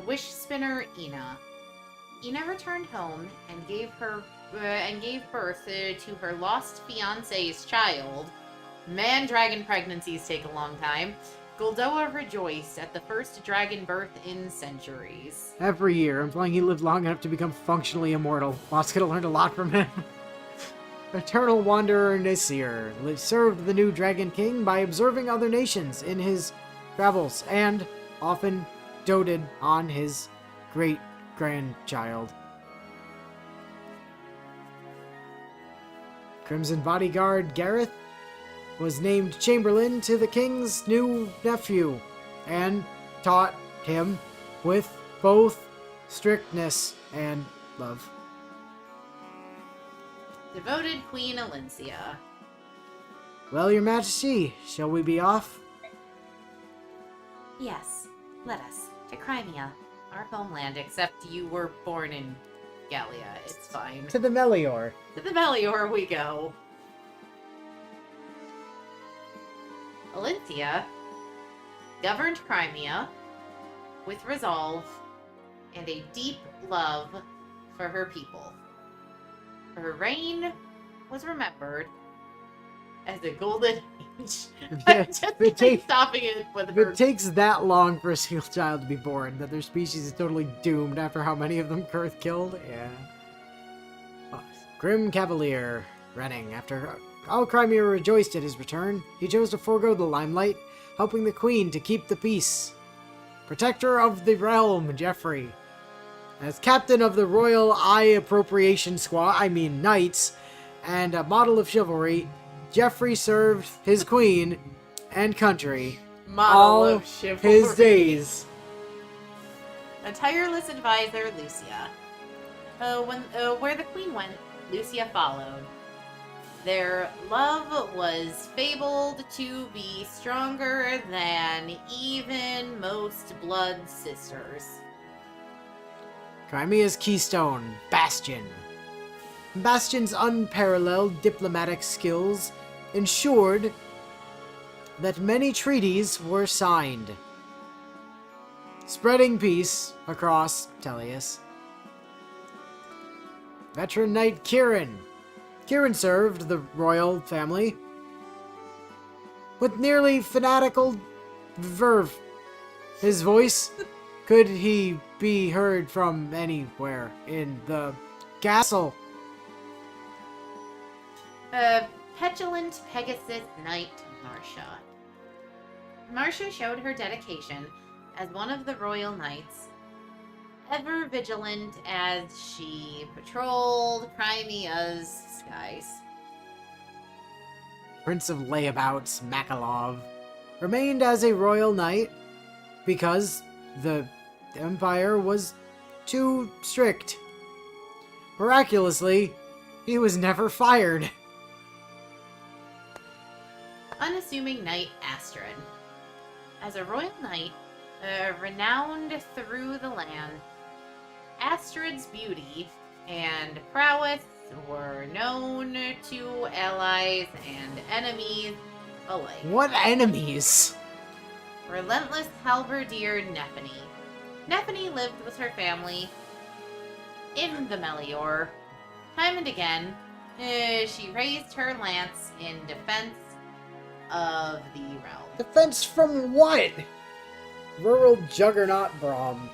Speaker 2: Wish spinner Ina. Ina returned home and gave birth to her lost fiance's child. Man, dragon pregnancies take a long time. Goldoa rejoiced at the first dragon birth in centuries.
Speaker 1: Every year, implying he lived long enough to become functionally immortal. Lots could have learned a lot from him. Eternal Wanderer Nasir served the new Dragon King by observing other nations in his travels, and often doted on his great-grandchild. Crimson Bodyguard Gareth was named Chamberlain to the king's new nephew, and taught him with both strictness and love.
Speaker 2: Devoted Queen Alencia.
Speaker 1: Well, your majesty, shall we be off?
Speaker 2: Yes, let us. To Crimea, our homeland, except you were born in Gallia. It's fine.
Speaker 1: To the Melior.
Speaker 2: To the Melior we go. Alencia governed Crimea with resolve and a deep love for her people. Her reign was remembered as a golden age.
Speaker 1: Yeah,
Speaker 2: Stopping it with
Speaker 1: if
Speaker 2: her.
Speaker 1: it takes that long for a single child to be born, that their species is totally doomed after how many of them Kurth killed, yeah. Oh, Grim Cavalier Renning. After all Crimea rejoiced at his return, he chose to forego the limelight, helping the queen to keep the peace. Protector of the realm, Geoffrey. As captain of the Royal Eye Appropriation Squad, Knights, and a model of chivalry, Geoffrey served his queen and country all his days.
Speaker 2: A tireless advisor, Lucia. Where the queen went, Lucia followed. Their love was fabled to be stronger than even most blood sisters.
Speaker 1: Crimea's keystone, Bastion. Bastion's unparalleled diplomatic skills ensured that many treaties were signed, spreading peace across Tellius. Veteran knight Kieran. Kieran served the royal family with nearly fanatical verve. His voice, could he be heard from anywhere in the castle?
Speaker 2: Petulant Pegasus Knight Marcia. Marcia showed her dedication as one of the royal knights, ever vigilant as she patrolled Crimea's skies.
Speaker 1: Prince of Layabouts Makalov remained as a royal knight because the empire was too strict. Miraculously, he was never fired.
Speaker 2: Unassuming knight Astrid. As a royal knight, renowned through the land, Astrid's beauty and prowess were known to allies and enemies alike.
Speaker 1: What enemies?
Speaker 2: Relentless halberdier Nephany. Nephany lived with her family in the Melior. Time and again, she raised her lance in defense of the realm.
Speaker 1: Defense from what? rural juggernaut Brahm.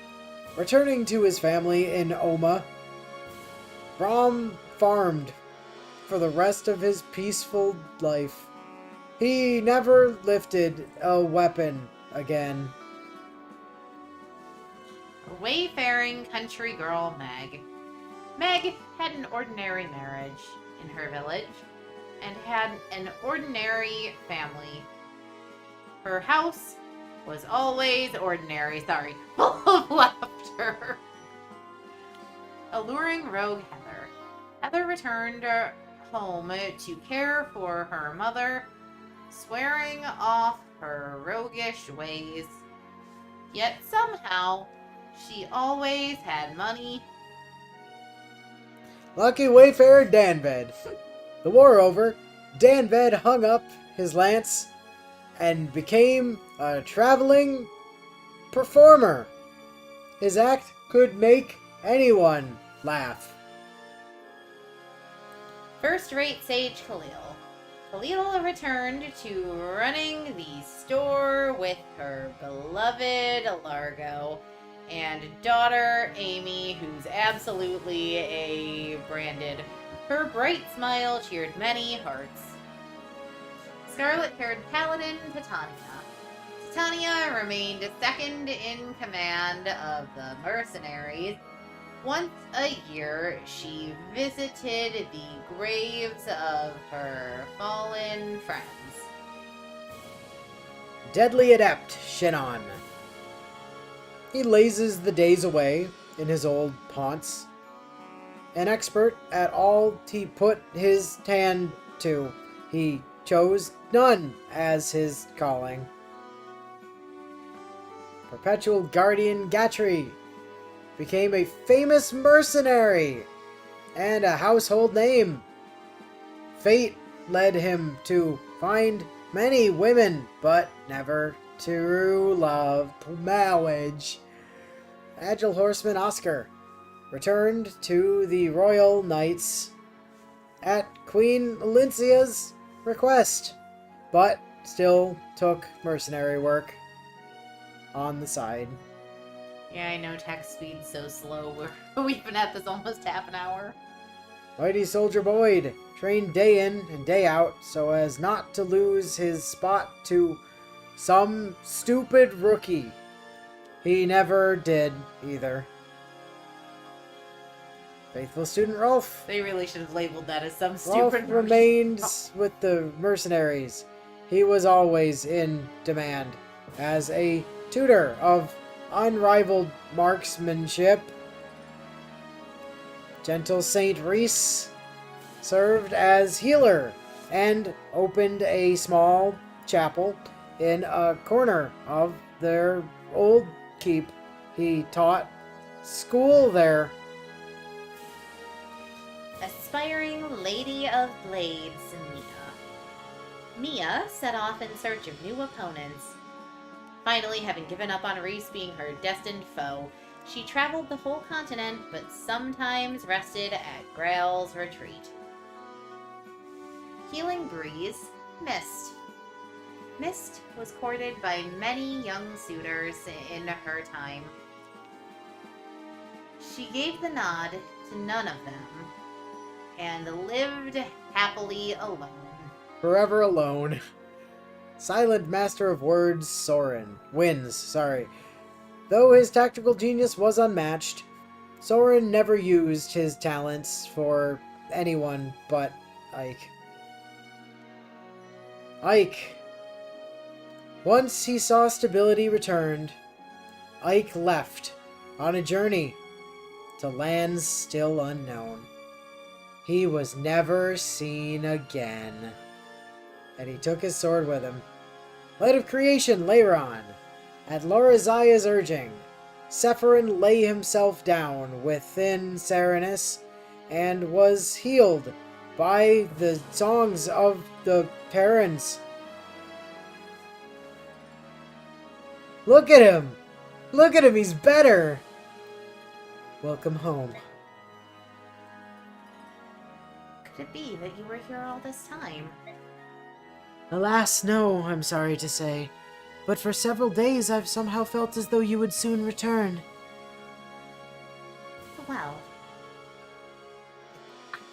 Speaker 1: Returning to his family in Oma, Brahm farmed for the rest of his peaceful life. He never lifted a weapon again.
Speaker 2: A wayfaring country girl, Meg. Meg had an ordinary marriage in her village and had an ordinary family. Her house was always ordinary. Sorry, full of laughter. Alluring rogue Heather. Heather returned home to care for her mother, swearing off her roguish ways. Yet somehow, she always had money.
Speaker 1: Lucky wayfarer Danved. The war over, Danved hung up his lance and became a traveling performer. His act could make anyone laugh.
Speaker 2: First-rate sage Khalil. Khalil returned to running the store with her beloved Largo and daughter Amy, who's absolutely a branded. Her bright smile cheered many hearts. Scarlet-haired paladin Titania. Titania remained second in command of the mercenaries. Once a year, she visited the graves of her fallen friends.
Speaker 1: Deadly adept Shinon. He lazes the days away in his old haunts. An expert at all he put his hand to. He chose none as his calling. Perpetual Guardian Gatry became a famous mercenary and a household name. Fate led him to find many women, but never true love, marriage. Agile horseman Oscar returned to the Royal Knights at Queen Alincia's request, but still took mercenary work on the side.
Speaker 2: Yeah, I know text speed's so slow. We've been at this almost half an hour.
Speaker 1: Mighty Soldier Boyd trained day in and day out so as not to lose his spot to some stupid rookie. He never did either. Faithful student Rolf.
Speaker 2: They really should have labeled that as some
Speaker 1: Rolf
Speaker 2: stupid
Speaker 1: remains with the mercenaries. He was always in demand as a tutor of unrivaled marksmanship. Gentle Saint Reese served as healer and opened a small chapel in a corner of their old keep. He taught school there.
Speaker 2: Aspiring Lady of Blades, Mia. Mia set off in search of new opponents. Finally, having given up on Reese being her destined foe, she traveled the whole continent, but sometimes rested at Grail's retreat. Healing Breeze, Mist. Mist was courted by many young suitors in her time. She gave the nod to none of them, and lived happily alone.
Speaker 1: Forever alone. Silent Master of Words Soren wins, Though his tactical genius was unmatched, Soren never used his talents for anyone but Ike. Ike. Once he saw stability returned, Ike left on a journey to lands still unknown. He was never seen again, and he took his sword with him. Light of Creation, Leiron. At Lorizaya's urging, Sephirin lay himself down within Serenus and was healed by the songs of the Terrans. Look at him! Look at him, he's better! Welcome home.
Speaker 2: Could it be that you were here all this time?
Speaker 1: Alas, no, I'm sorry to say. But for several days, I've somehow felt as though you would soon return.
Speaker 3: Well,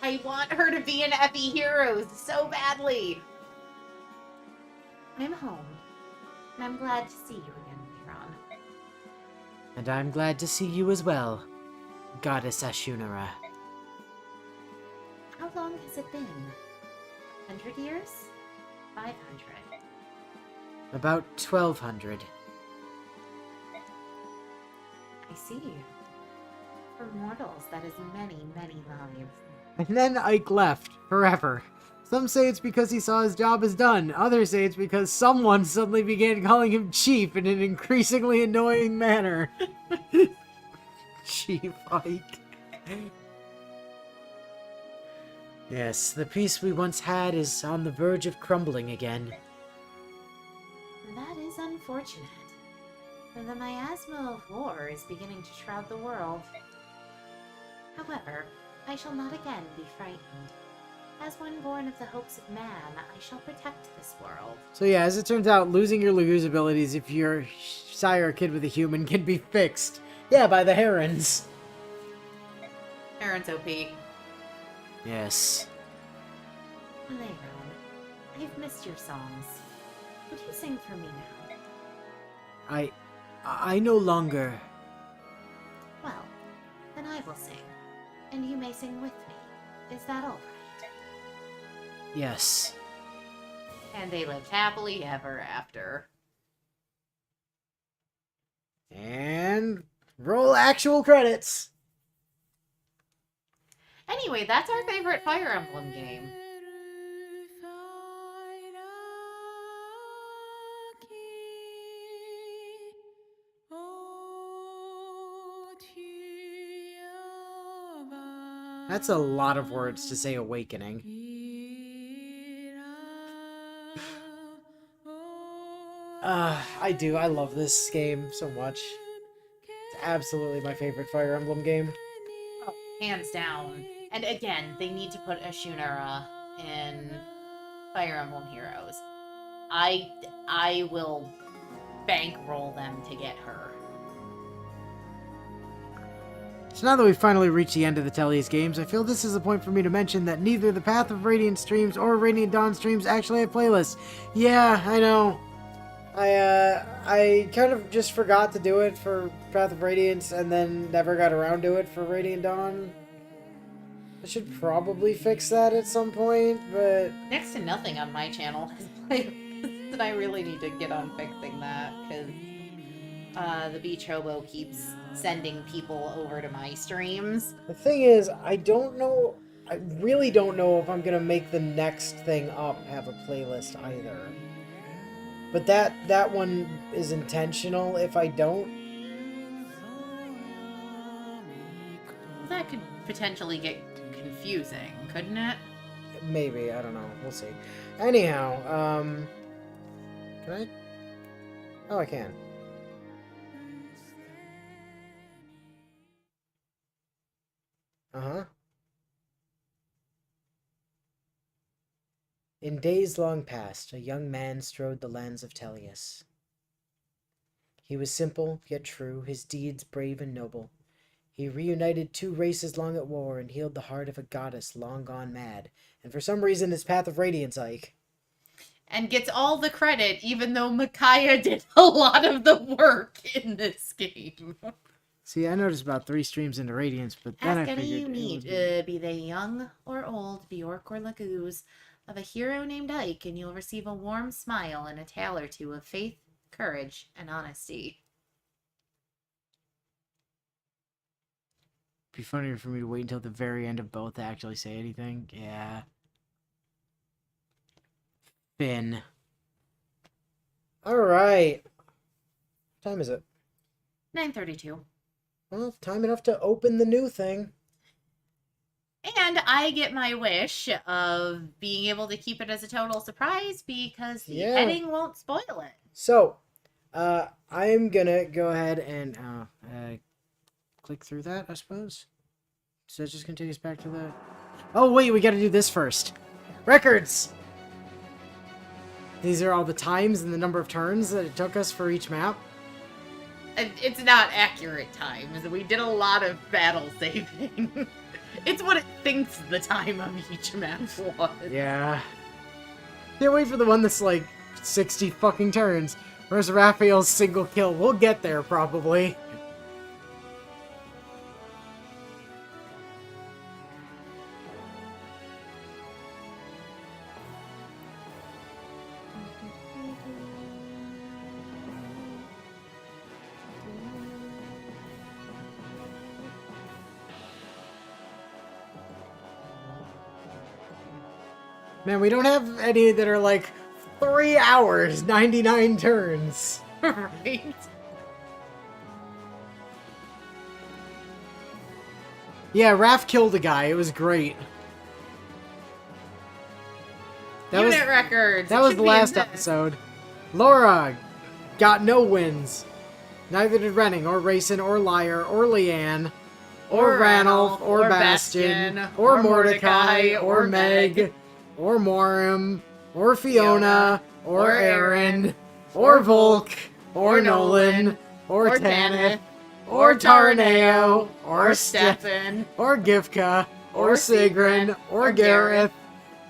Speaker 2: I want her to be an Epi Heroes so badly.
Speaker 3: I'm home, and I'm glad to see you again, Miron.
Speaker 1: And I'm glad to see you as well, Goddess Ashunara.
Speaker 3: How long has it been? 100 years? 500?
Speaker 1: About 1200.
Speaker 3: I see. For mortals, that is many, many lives.
Speaker 1: And then Ike left, forever. Some say it's because he saw his job as done. Others say it's because someone suddenly began calling him Chief in an increasingly annoying manner. Chief Ike. Yes, the peace we once had is on the verge of crumbling again.
Speaker 3: That is unfortunate. For the miasma of war is beginning to shroud the world. However, I shall not again be frightened. As one born of the hopes of man, I shall protect this world.
Speaker 1: So yeah, as it turns out, losing your Laguz abilities if you're sire or kid with a human can be fixed. Yeah, by the Herons.
Speaker 2: Aaron's OP.
Speaker 1: Yes.
Speaker 3: Leiron, I've missed your songs. Would you sing for me now?
Speaker 1: I no longer...
Speaker 3: Well, then I will sing. And you may sing with me. Is that all right?
Speaker 1: Yes.
Speaker 2: And they lived happily ever after.
Speaker 1: And roll actual credits.
Speaker 2: Anyway, that's our favorite Fire Emblem game.
Speaker 1: That's a lot of words to say awakening. I do. I love this game so much. It's absolutely my favorite Fire Emblem game.
Speaker 2: Oh, hands down. And again, they need to put Ashunara in Fire Emblem Heroes. I will bankroll them to get her.
Speaker 1: So now that we've finally reached the end of the Tellius games, I feel this is a point for me to mention that neither the Path of Radiant streams or Radiant Dawn streams actually have playlists. Yeah, I know. I kind of just forgot to do it for Path of Radiance and then never got around to it for Radiant Dawn. I should probably fix that at some point, but...
Speaker 2: Next to nothing on my channel has playlists, and I really need to get on fixing that, because the Beach Hobo keeps sending people over to my streams.
Speaker 1: The thing is, I really don't know if I'm gonna make the next thing up have a playlist either. But that one is intentional if I don't.
Speaker 2: That could potentially get confusing, couldn't it?
Speaker 1: Maybe, I don't know. We'll see. Anyhow, can I? Oh, I can. Uh-huh. In days long past, a young man strode the lands of Tellius. He was simple, yet true, his deeds brave and noble. He reunited two races long at war and healed the heart of a goddess long gone mad. And for some reason, his Path of Radiance, Ike.
Speaker 2: And gets all the credit, even though Micaiah did a lot of the work in this game.
Speaker 1: See, I noticed about 3 streams into Radiance, but then
Speaker 3: Ask
Speaker 1: I
Speaker 3: any
Speaker 1: figured...
Speaker 3: you meet, be they young or old, Bjork or Laguz, of a hero named Ike, and you'll receive a warm smile and a tale or two of faith, courage, and honesty.
Speaker 1: It'd be funnier for me to wait until the very end of both to actually say anything. Yeah. Finn. Alright. What time is it?
Speaker 3: 9:32.
Speaker 1: Well, time enough to open the new thing.
Speaker 2: And I get my wish of being able to keep it as a total surprise because the editing won't spoil it.
Speaker 1: So, I'm gonna go ahead and click through that, I suppose. So it just continues back to the... Oh, wait, we gotta do this first. Records! These are all the times and the number of turns that it took us for each map?
Speaker 2: It's not accurate times. We did a lot of battle saving. It's what it thinks the time of each map was.
Speaker 1: Yeah. Can't wait for the one that's like 60 fucking turns. Where's Raphael's single kill? We'll get there, probably. Man, we don't have any that are like 3 hours, 99 turns.
Speaker 2: Right?
Speaker 1: Yeah, Raph killed a guy. It was great.
Speaker 2: Unit records.
Speaker 1: That was the last episode. Laura got no wins. Neither did Renning, or Rayson, or Lyre, or Leanne, or Ranulf, or Bastion, or Mordecai, or Meg, or Morim, or Fiona, or Aaron, or Volk, or Nolan, or Tanith, or Tarneo, or Stefan, or Gifka, or Sigrun, or Gareth,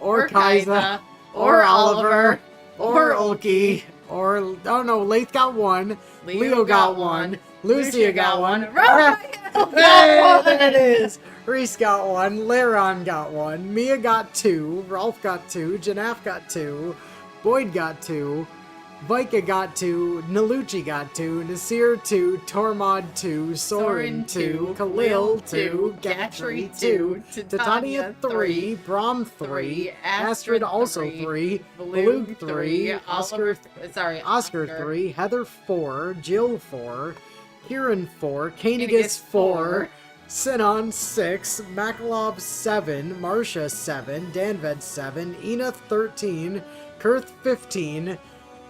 Speaker 1: or Kaiza, or Oliver, or Ulki, or, oh no, Lath got one, Leo got one, Lucia got one,
Speaker 2: Raphael
Speaker 1: hey,
Speaker 2: got one!
Speaker 1: there it is! Reese got one, Laron got one, Mia got two, Rolf got two, Janaf got two, Boyd got two, Vika got two, Nalucci got two, Nasir two, Tormod two, Soren two, Khalil two, Gatry two, Titania three, Brahm three, Astrid also three, Balug three, Oscar three, Heather four, Jill four, Kieran four, Kanigas four, Sinon 6, Makalov 7, Marcia 7, Danved 7, Enith 13, Kurth 15,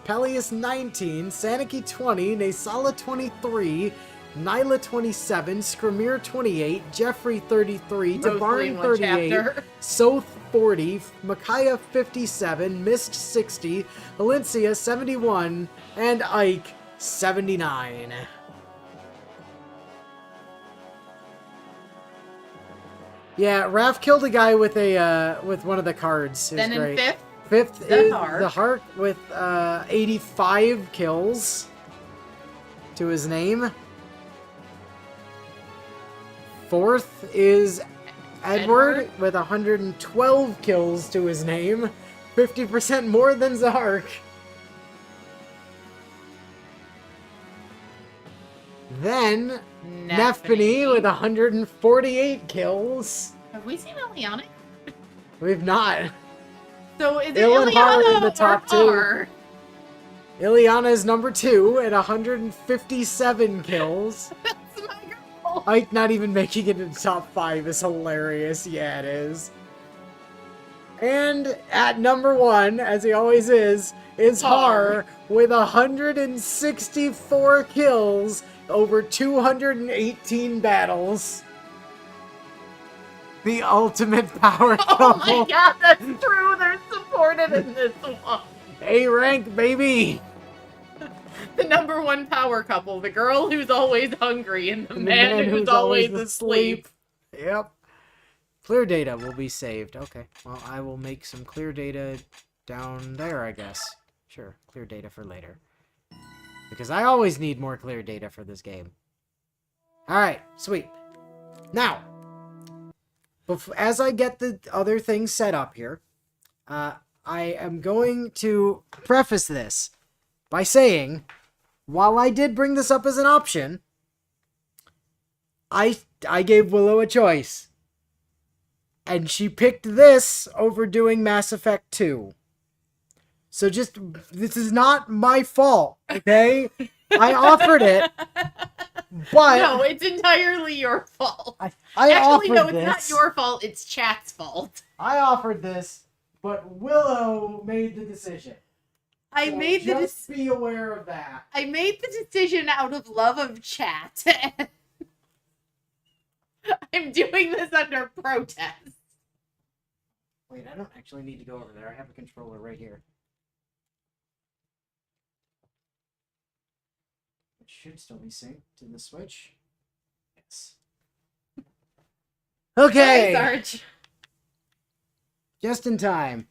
Speaker 1: Peleus 19, Saniki 20, Nasala 23, Nyla 27, Skramir 28, Jeffrey 33, Tabarin 38, Soth 40, Micaiah 57, Mist 60, Valencia 71, and Ike 79. Yeah, Raph killed a guy with a with one of the cards. It was
Speaker 2: Then in
Speaker 1: great.
Speaker 2: fifth,
Speaker 1: Fifth
Speaker 2: the
Speaker 1: is
Speaker 2: Hark.
Speaker 1: the Hark with 85 kills to his name. Fourth is Edward with 112 kills to his name. 50% more than Zahark. Then Nefpany with 148 kills.
Speaker 2: Have we seen Eliana?
Speaker 1: We've not.
Speaker 2: So is it
Speaker 1: Il and Har
Speaker 2: Ileana
Speaker 1: in the top
Speaker 2: or
Speaker 1: two.
Speaker 2: Har?
Speaker 1: Ileana is number 2 at 157 kills.
Speaker 2: That's my girl.
Speaker 1: Ike not even making it in the top 5 is hilarious. Yeah, it is. And at number 1, as he always is Har with 164 kills over 218 battles. The ultimate power couple.
Speaker 2: Oh my god, that's true. They're supported in this one.
Speaker 1: A rank, baby.
Speaker 2: The number one power couple. The girl who's always hungry and the man who's always asleep.
Speaker 1: Yep. Clear data will be saved. Okay. Well, I will make some clear data down there, I guess. Sure. Clear data for later. Because I always need more clear data for this game. Alright. Sweet. Now, as I get the other things set up here, I am going to preface this by saying, while I did bring this up as an option, I gave Willow a choice. And she picked this over doing Mass Effect 2. So this is not my fault, okay? I offered it, but...
Speaker 2: No, it's entirely your fault.
Speaker 1: I
Speaker 2: Actually, no,
Speaker 1: offered
Speaker 2: it's not
Speaker 1: this.
Speaker 2: your fault, it's chat's fault.
Speaker 1: I offered this, but Willow made the decision.
Speaker 2: I
Speaker 1: So
Speaker 2: made the
Speaker 1: just be aware of that.
Speaker 2: I made the decision out of love of chat. I'm doing this under protest.
Speaker 1: Wait, I don't actually need to go over there. I have a controller right here. should still be synced to the Switch. Yes. Okay!
Speaker 2: Sarge.
Speaker 1: Just in time.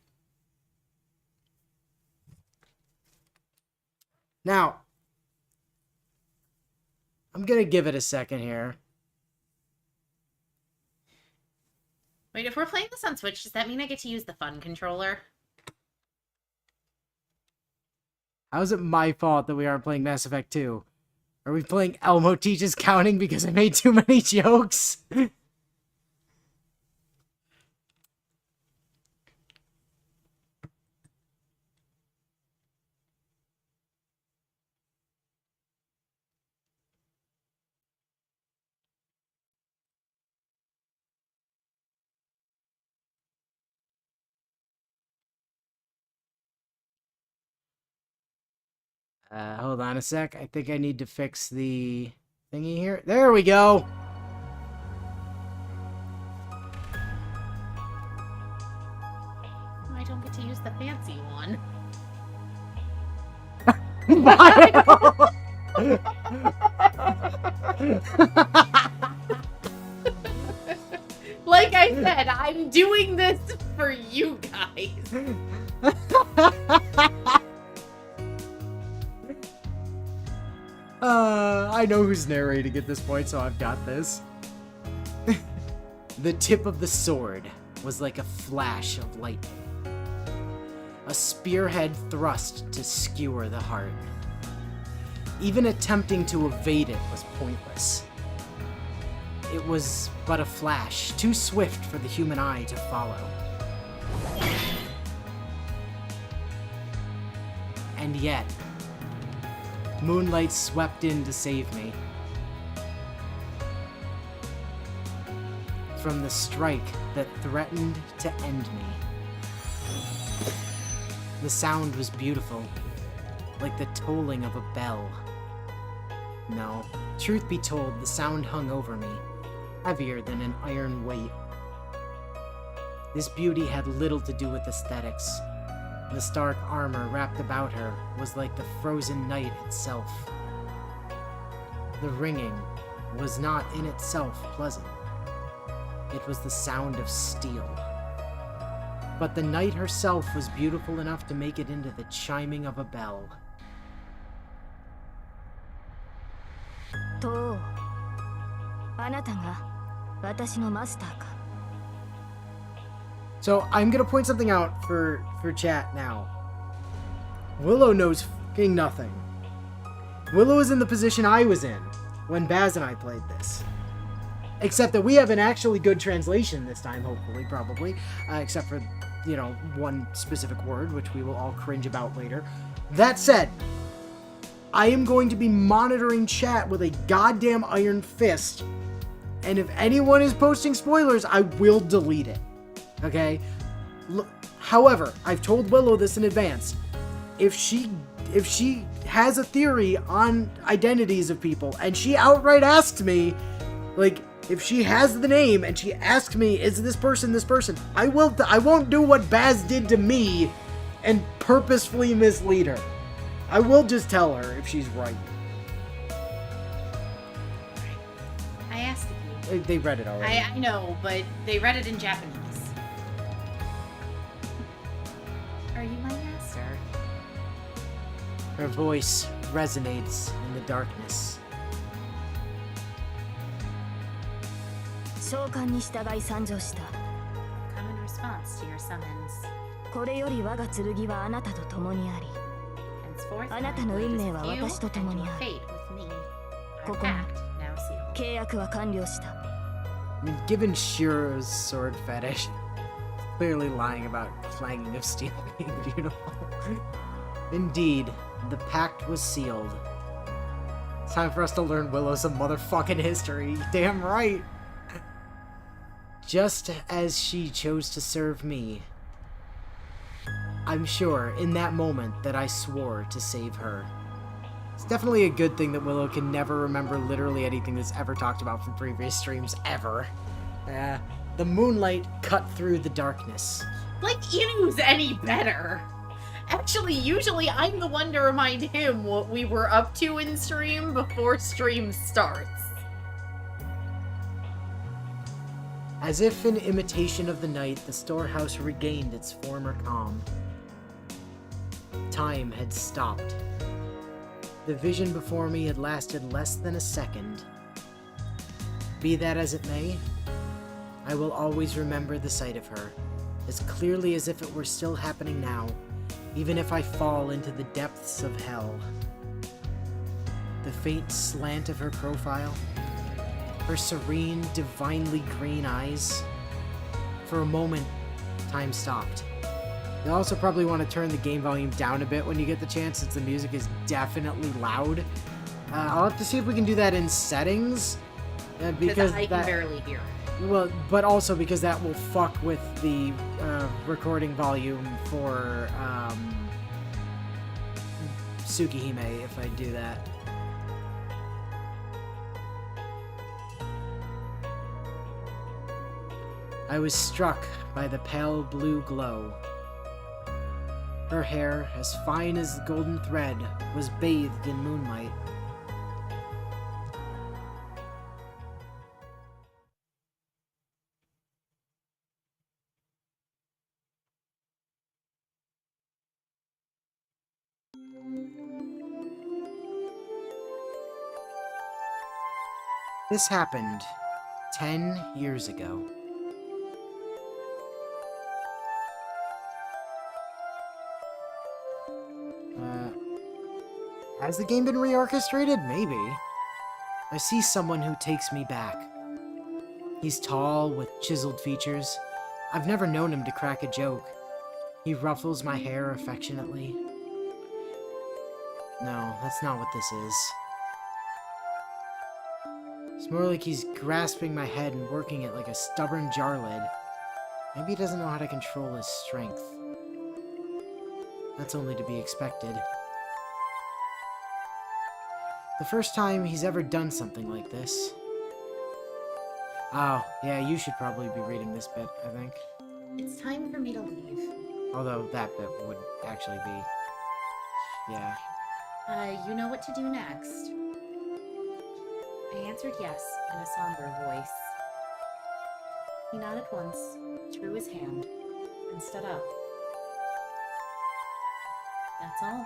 Speaker 1: Now, I'm gonna give it a second here.
Speaker 2: Wait, if we're playing this on Switch, does that mean I get to use the fun controller?
Speaker 1: How is it my fault that we aren't playing Mass Effect 2? Are we playing Elmo Teaches Counting because I made too many jokes? Hold on a sec. I think I need to fix the thingy here. There we go!
Speaker 2: I don't get to use the fancy one. Like I said, I'm doing this for you guys.
Speaker 1: I know who's narrating at this point, so I've got this. The tip of the sword was like a flash of lightning. A spearhead thrust to skewer the heart. Even attempting to evade it was pointless. It was but a flash, too swift for the human eye to follow. And yet, moonlight swept in to save me. From the strike that threatened to end me. The sound was beautiful, like the tolling of a bell. No, truth be told, the sound hung over me, heavier than an iron weight. This beauty had little to do with aesthetics. The stark armor wrapped about her was like the frozen night itself. The ringing was not in itself pleasant. It was the sound of steel. But the night herself was beautiful enough to make it into the chiming of a bell. So I'm gonna point something out for chat now. Willow knows fucking nothing. Willow is in the position I was in when Baz and I played this. Except that we have an actually good translation this time, hopefully, probably. Except for, you know, one specific word, which we will all cringe about later. That said, I am going to be monitoring chat with a goddamn iron fist. And if anyone is posting spoilers, I will delete it. Okay? However, I've told Willow this in advance. If she has a theory on identities of people, and she outright asks me, like, if she has the name and she asks me, is this person this person, I won't do what Baz did to me and purposefully mislead her. I will just tell her if she's right.
Speaker 2: I asked you.
Speaker 1: They read it already.
Speaker 2: I know, but they read it in Japanese. Are you my master?
Speaker 1: Her voice resonates in the darkness.
Speaker 2: Come in response to your summons. Henceforth, my blade is with you, and your fate with me. Our pact now sealed.
Speaker 1: I mean, given Shiro's sword fetish, clearly lying about clanging of steel being beautiful. Indeed, the pact was sealed. It's time for us to learn Willow some motherfucking history. Damn right. Just as she chose to serve me, I'm sure in that moment that I swore to save her. It's definitely a good thing that Willow can never remember literally anything that's ever talked about from previous streams, ever. The moonlight cut through the darkness.
Speaker 2: Like Inu's any better. Actually, usually I'm the one to remind him what we were up to in stream before stream starts.
Speaker 1: As if in imitation of the night, the storehouse regained its former calm. Time had stopped. The vision before me had lasted less than a second. Be that as it may, I will always remember the sight of her, as clearly as if it were still happening now, even if I fall into the depths of hell. The faint slant of her profile, her serene, divinely green eyes. For a moment, time stopped. You'll also probably want to turn the game volume down a bit when you get the chance, since the music is definitely loud. I'll have to see if we can do that in settings. Because
Speaker 2: I can barely hear.
Speaker 1: Well, but also because that will fuck with the recording volume for Tsukihime if I do that. I was struck by the pale blue glow. Her hair, as fine as golden thread, was bathed in moonlight. This happened 10 years ago. Has the game been reorchestrated? Maybe. I see someone who takes me back. He's tall, with chiseled features. I've never known him to crack a joke. He ruffles my hair affectionately. No, that's not what this is. It's more like he's grasping my head and working it like a stubborn jar lid. Maybe he doesn't know how to control his strength. That's only to be expected. The first time he's ever done something like this. Oh, yeah, you should probably be reading this bit, I think.
Speaker 3: It's time for me to leave.
Speaker 1: Although that bit would actually be... yeah.
Speaker 3: You know what to do next. I answered yes in a somber voice. He nodded once, drew his hand, and stood up. That's all.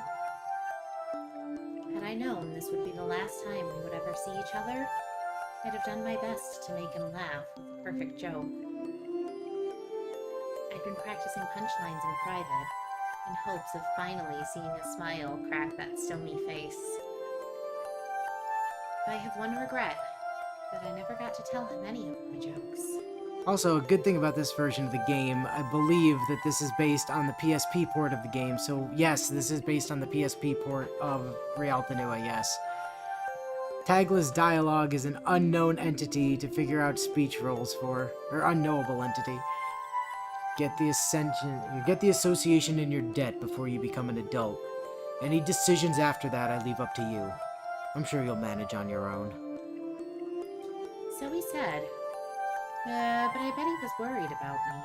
Speaker 3: Had I known this would be the last time we would ever see each other, I'd have done my best to make him laugh with a perfect joke. I'd been practicing punchlines in private, in hopes of finally seeing a smile crack that stony face. But I have one regret, that I never got to tell him any of my jokes.
Speaker 1: Also, a good thing about this version of the game, I believe that this is based on the PSP port of the game, so yes, this is based on the PSP port of Rialta Nua, yes. Tagless dialogue is an unknown entity to figure out speech roles for, or unknowable entity. Get the association in your debt before you become an adult. Any decisions after that I leave up to you. I'm sure you'll manage on your own.
Speaker 3: So he said, but I bet he was worried about me.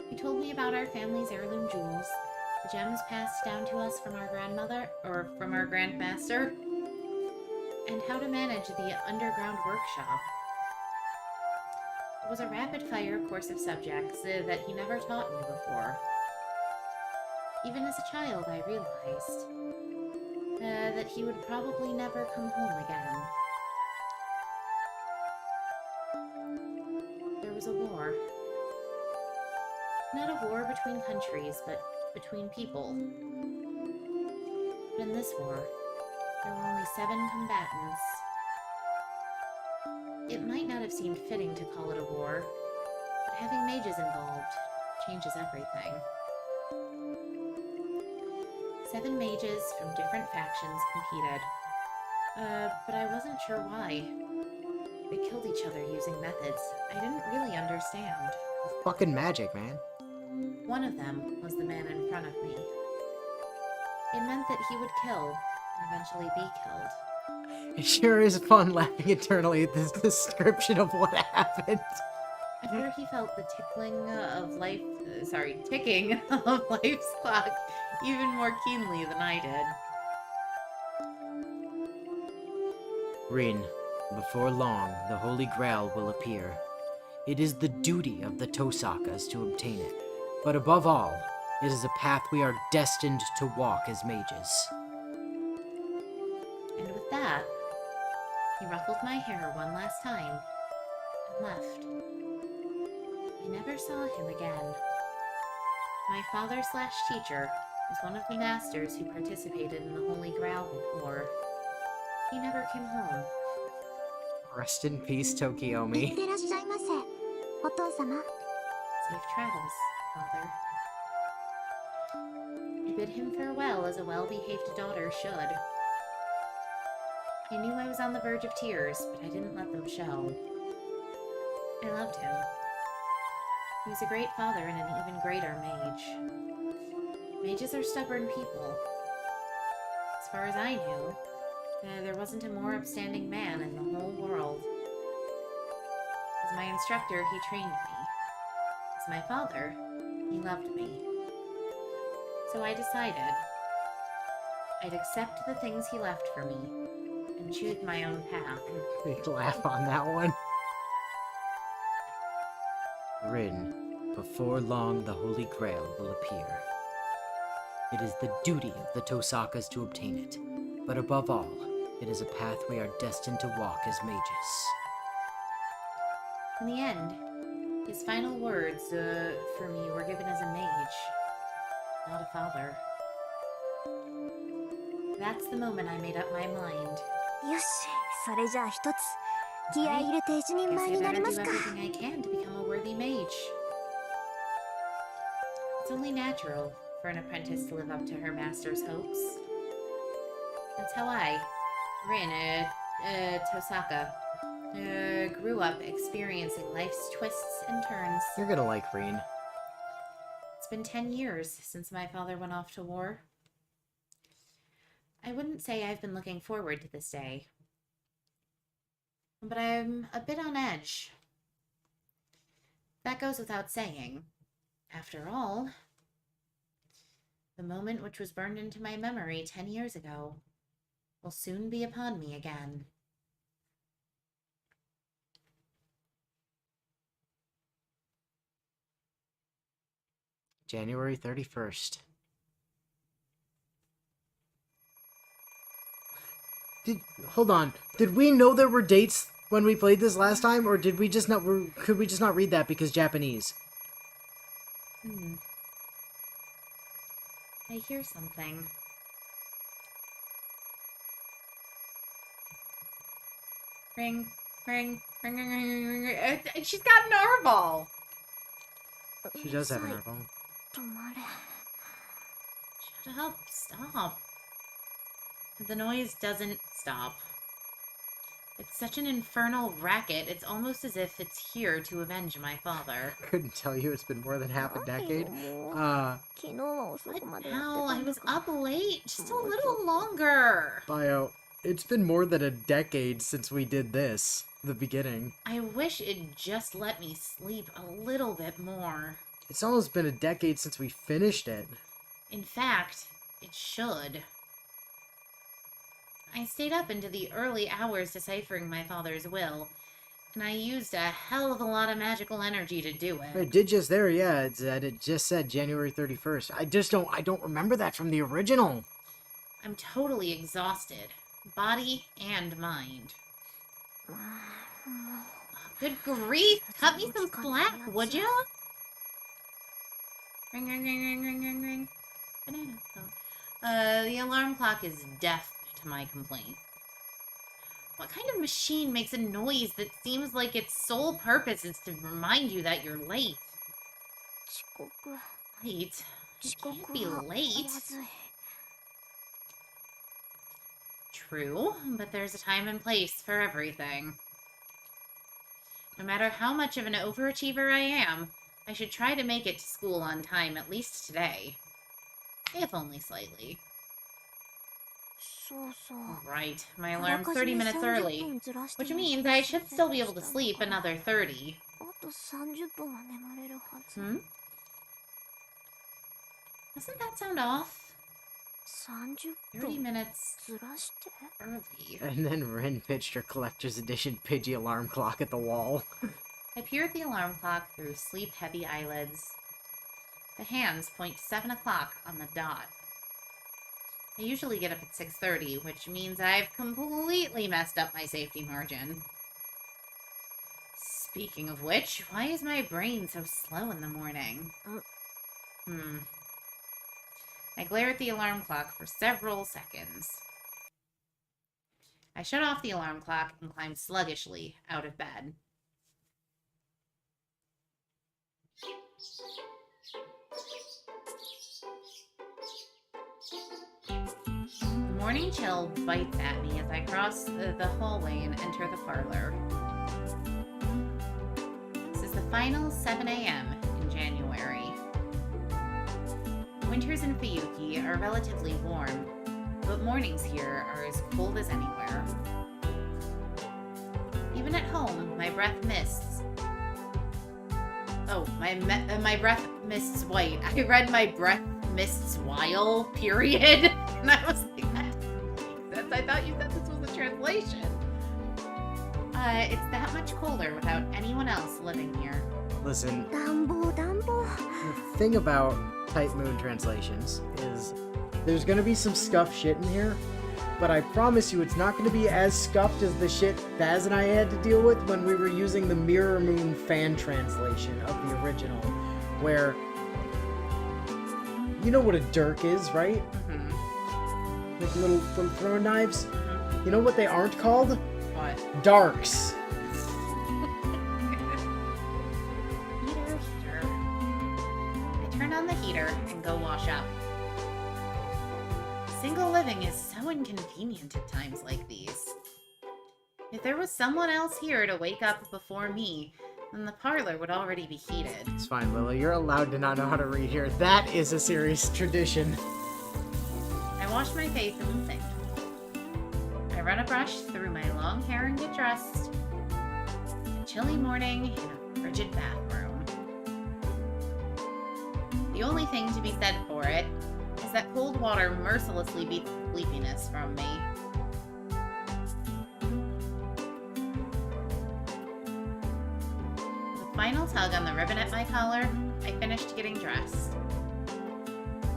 Speaker 3: He told me about our family's heirloom jewels, the gems passed down to us from our grandmother, or from our grandmaster, and how to manage the underground workshop. It was a rapid-fire course of subjects that he never taught me before. Even as a child, I realized that he would probably never come home again. There was a war. Not a war between countries, but between people. But in this war, there were only 7 combatants. It might not have seemed fitting to call it a war, but having mages involved changes everything. 7 mages from different factions competed, but I wasn't sure why. They killed each other using methods I didn't really understand.
Speaker 1: Fucking magic, man.
Speaker 3: One of them was the man in front of me. It meant that he would kill, and eventually be killed.
Speaker 1: It sure is fun laughing eternally at this description of what happened.
Speaker 3: I'm sure he felt the ticking of life's clock even more keenly than I did.
Speaker 1: Rin, before long, the Holy Grail will appear. It is the duty of the Tosakas to obtain it. But above all, it is a path we are destined to walk as mages.
Speaker 3: And with that, he ruffled my hair one last time and left. I never saw him again. My father/teacher was one of the masters who participated in the Holy Grail War. He never came home.
Speaker 1: Rest in peace, Tokiomi.
Speaker 10: いってらっしゃいませ、お父様。
Speaker 3: Safe travels, father. I bid him farewell as a well-behaved daughter should. I knew I was on the verge of tears, but I didn't let them show. I loved him. He was a great father and an even greater mage. Mages are stubborn people. As far as I knew, there wasn't a more upstanding man in the whole world. As my instructor, he trained me. As my father, he loved me. So I decided I'd accept the things he left for me and choose my own path.
Speaker 1: Big laugh on that one. Rin, before long the Holy Grail will appear. It is the duty of the Tosakas to obtain it. But above all, it is a path we are destined to walk as mages.
Speaker 3: In the end, his final words for me were given as a mage, not a father. That's the moment I made up my mind.
Speaker 10: よし、それじゃあ一つ気合い入れて一人
Speaker 3: Guess
Speaker 10: 前
Speaker 3: I
Speaker 10: にな
Speaker 3: better
Speaker 10: りま
Speaker 3: do
Speaker 10: すか。
Speaker 3: everything I can to become a worthy mage. It's only natural for an apprentice to live up to her master's hopes. That's how I, Rin, Tosaka, grew up experiencing life's twists and turns.
Speaker 1: You're gonna like Rin.
Speaker 3: It's been 10 years since my father went off to war. I wouldn't say I've been looking forward to this day, but I'm a bit on edge. That goes without saying. After all, the moment which was burned into my memory 10 years ago will soon be upon me again.
Speaker 1: January 31st. Hold on. Did we know there were dates when we played this last time, or did we just not? Could we just not read that because Japanese?
Speaker 3: I hear something. Ring, ring, ring, ring, ring, ring, ring. She's got an Narval.
Speaker 1: She does have an Narval.
Speaker 10: 止まれ。
Speaker 3: Shut up, stop. The noise doesn't stop. It's such an infernal racket, it's almost as if it's here to avenge my father.
Speaker 1: Couldn't tell you, it's been more than half a decade.
Speaker 10: 昨日は遅くまでやってたんだから。
Speaker 3: Hell, I was up late. Just a little longer.
Speaker 1: Bio, it's been more than a decade since we did this. The beginning.
Speaker 3: I wish it'd just let me sleep a little bit more.
Speaker 1: It's almost been a decade since we finished it.
Speaker 3: In fact, it should. I stayed up into the early hours deciphering my father's will, and I used a hell of a lot of magical energy to do it.
Speaker 1: It did just there, yeah. It just said January 31st. I don't remember that from the original.
Speaker 3: I'm totally exhausted, body and mind. Good grief! Cut me some slack, would ya? Ring, ring, ring, ring, ring, ring, ring. Banana phone. The alarm clock is deaf to my complaint. What kind of machine makes a noise that seems like its sole purpose is to remind you that you're late?
Speaker 10: 遅刻。
Speaker 3: Late? I
Speaker 10: 遅刻
Speaker 3: can't be
Speaker 10: は
Speaker 3: late.
Speaker 10: まずい。
Speaker 3: True, but there's a time and place for everything. No matter how much of an overachiever I am, I should try to make it to school on time at least today. If only slightly.
Speaker 10: そうそう。
Speaker 3: Right, my alarm's 30 minutes early, which means I should still be able to sleep another 30.
Speaker 10: あ
Speaker 3: Hmm? Doesn't that sound off? 30 minutes early.
Speaker 1: And then Ren pitched her collector's edition Pidgey alarm clock at the wall.
Speaker 3: I peer at the alarm clock through sleep-heavy eyelids. The hands point 7 o'clock on the dot. I usually get up at 6:30, which means I've completely messed up my safety margin. Speaking of which, why is my brain so slow in the morning? I glare at the alarm clock for several seconds. I shut off the alarm clock and climb sluggishly out of bed. The morning chill bites at me as I cross the hallway and enter the parlor. This is the final 7 a.m. in January. Winters in Fuyuki are relatively warm, but mornings here are as cold as anywhere. Even at home, my breath mists. Oh, my breath mists white. I read my breath mists while, period. And I was like, that I thought you said this was a translation. It's that much colder without anyone else living here.
Speaker 1: Listen, the thing about Type Moon translations is there's gonna be some scuffed shit in here, but I promise you it's not gonna be as scuffed as the shit Baz and I had to deal with when we were using the Mirror Moon fan translation of the original, where you know what a dirk is, right?
Speaker 3: Mm-hmm.
Speaker 1: Like little throwing knives. You know what they aren't called?
Speaker 3: What?
Speaker 1: Darks.
Speaker 3: Heater. I turn on the heater and go wash up. Single living is so inconvenient at times like these. If there was someone else here to wake up before me, then the parlor would already be heated.
Speaker 1: It's fine, Lily. You're allowed to not know how to read here. That is a serious tradition.
Speaker 3: I wash my face in the sink. I run a brush through my long hair and get dressed. A chilly morning in a frigid bathroom. The only thing to be said for it is that cold water mercilessly beats sleepiness from me. With a final tug on the ribbon at my collar, I finished getting dressed.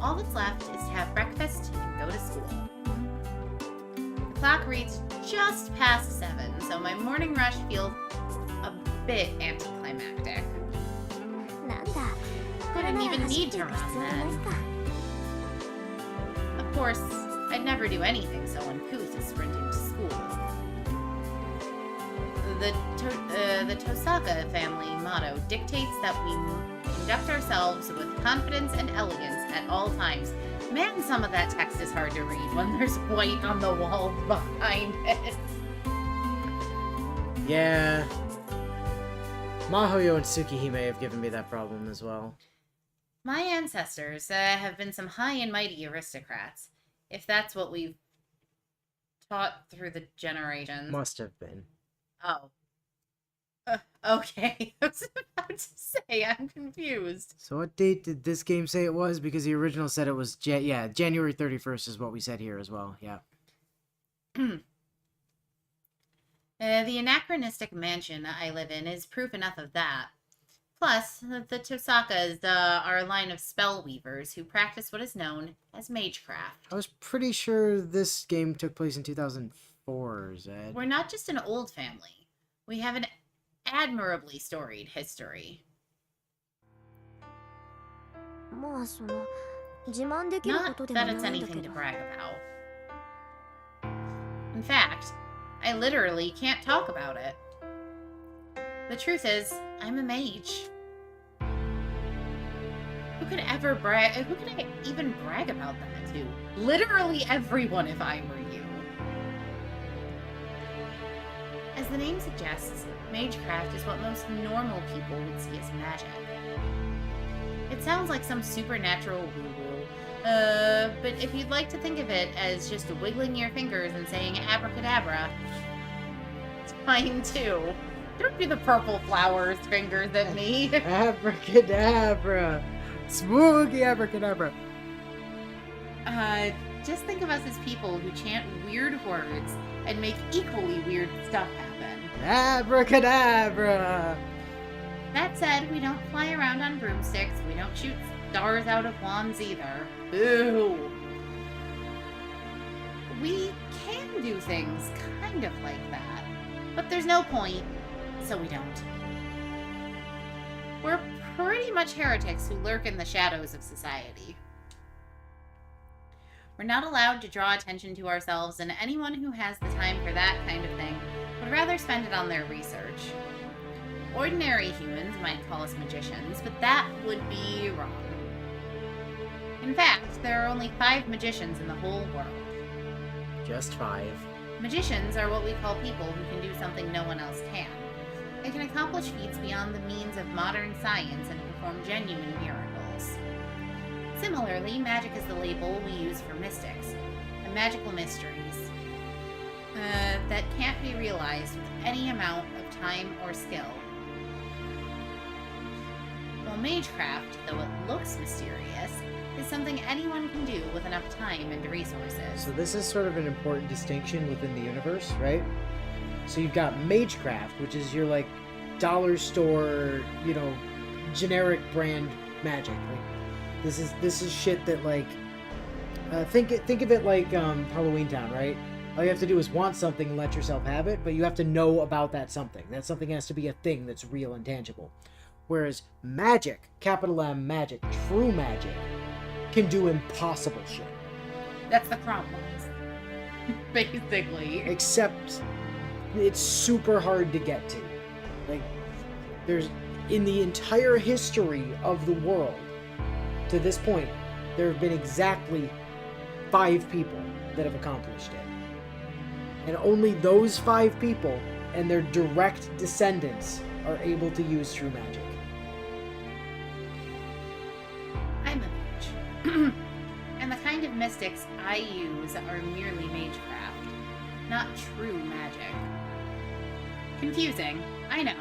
Speaker 3: All that's left is to have breakfast and go to school. The clock reads just past 7, so my morning rush feels a bit anticlimactic. Didn't even need to run then. Of course, I'd never do anything so uncouth as sprinting to school. The Tosaka family motto dictates that we conduct ourselves with confidence and elegance at all times. Man, some of that text is hard to read when there's white on the wall behind it.
Speaker 1: Yeah. Mahoyo and Tsukihime have given me that problem as well.
Speaker 3: My ancestors have been some high and mighty aristocrats, if that's what we've taught through the generations.
Speaker 1: Must have been.
Speaker 3: Oh. Okay. I was about to say, I'm confused.
Speaker 1: So what date did this game say it was? Because the original said it was, January 31st is what we said here as well, yeah.
Speaker 3: The anachronistic mansion I live in is proof enough of that. Plus, the Tosakas are a line of spell weavers who practice what is known as magecraft.
Speaker 1: I was pretty sure this game took place in 2004, Zed.
Speaker 3: We're not just an old family. We have an admirably storied history. Not that it's anything to brag about. In fact, I literally can't talk about it. The truth is, I'm a mage. Who could I even brag about that to? Literally everyone if I were you. As the name suggests, magecraft is what most normal people would see as magic. It sounds like some supernatural woo-woo, but if you'd like to think of it as just wiggling your fingers and saying abracadabra, it's fine too.
Speaker 2: Don't do the purple flowers fingers at me.
Speaker 1: Abracadabra! Spooky abracadabra!
Speaker 3: Just think of us as people who chant weird words and make equally weird stuff happen.
Speaker 1: Abracadabra!
Speaker 3: That said, we don't fly around on broomsticks, we don't shoot stars out of wands either. Boo! We can do things kind of like that, but there's no point, so we don't. We're pretty much heretics who lurk in the shadows of society. We're not allowed to draw attention to ourselves, and anyone who has the time for that kind of thing would rather spend it on their research. Ordinary humans might call us magicians, but that would be wrong. In fact, there are only 5 magicians in the whole world.
Speaker 1: Just 5.
Speaker 3: Magicians are what we call people who can do something no one else can. They can accomplish feats beyond the means of modern science and perform genuine miracles. Similarly, magic is the label we use for mystics, and magical mysteries that can't be realized with any amount of time or skill. While magecraft, though it looks mysterious, is something anyone can do with enough time and resources.
Speaker 1: So this is sort of an important distinction within the universe, right? So you've got magecraft, which is your like dollar store, you know, generic brand magic. Like this is shit that like think of it like Halloween Town, right? All you have to do is want something and let yourself have it, but you have to know about that something. That something has to be a thing that's real and tangible. Whereas magic, capital M magic, true magic, can do impossible shit.
Speaker 3: That's the problem. Basically.
Speaker 1: Except it's super hard to get to. Like, there's, in the entire history of the world, to this point, there have been exactly 5 people that have accomplished it. And only those 5 people and their direct descendants are able to use true magic.
Speaker 3: I'm a mage. And the kind of mystics I use are merely magecraft, not true magic. Confusing, I know,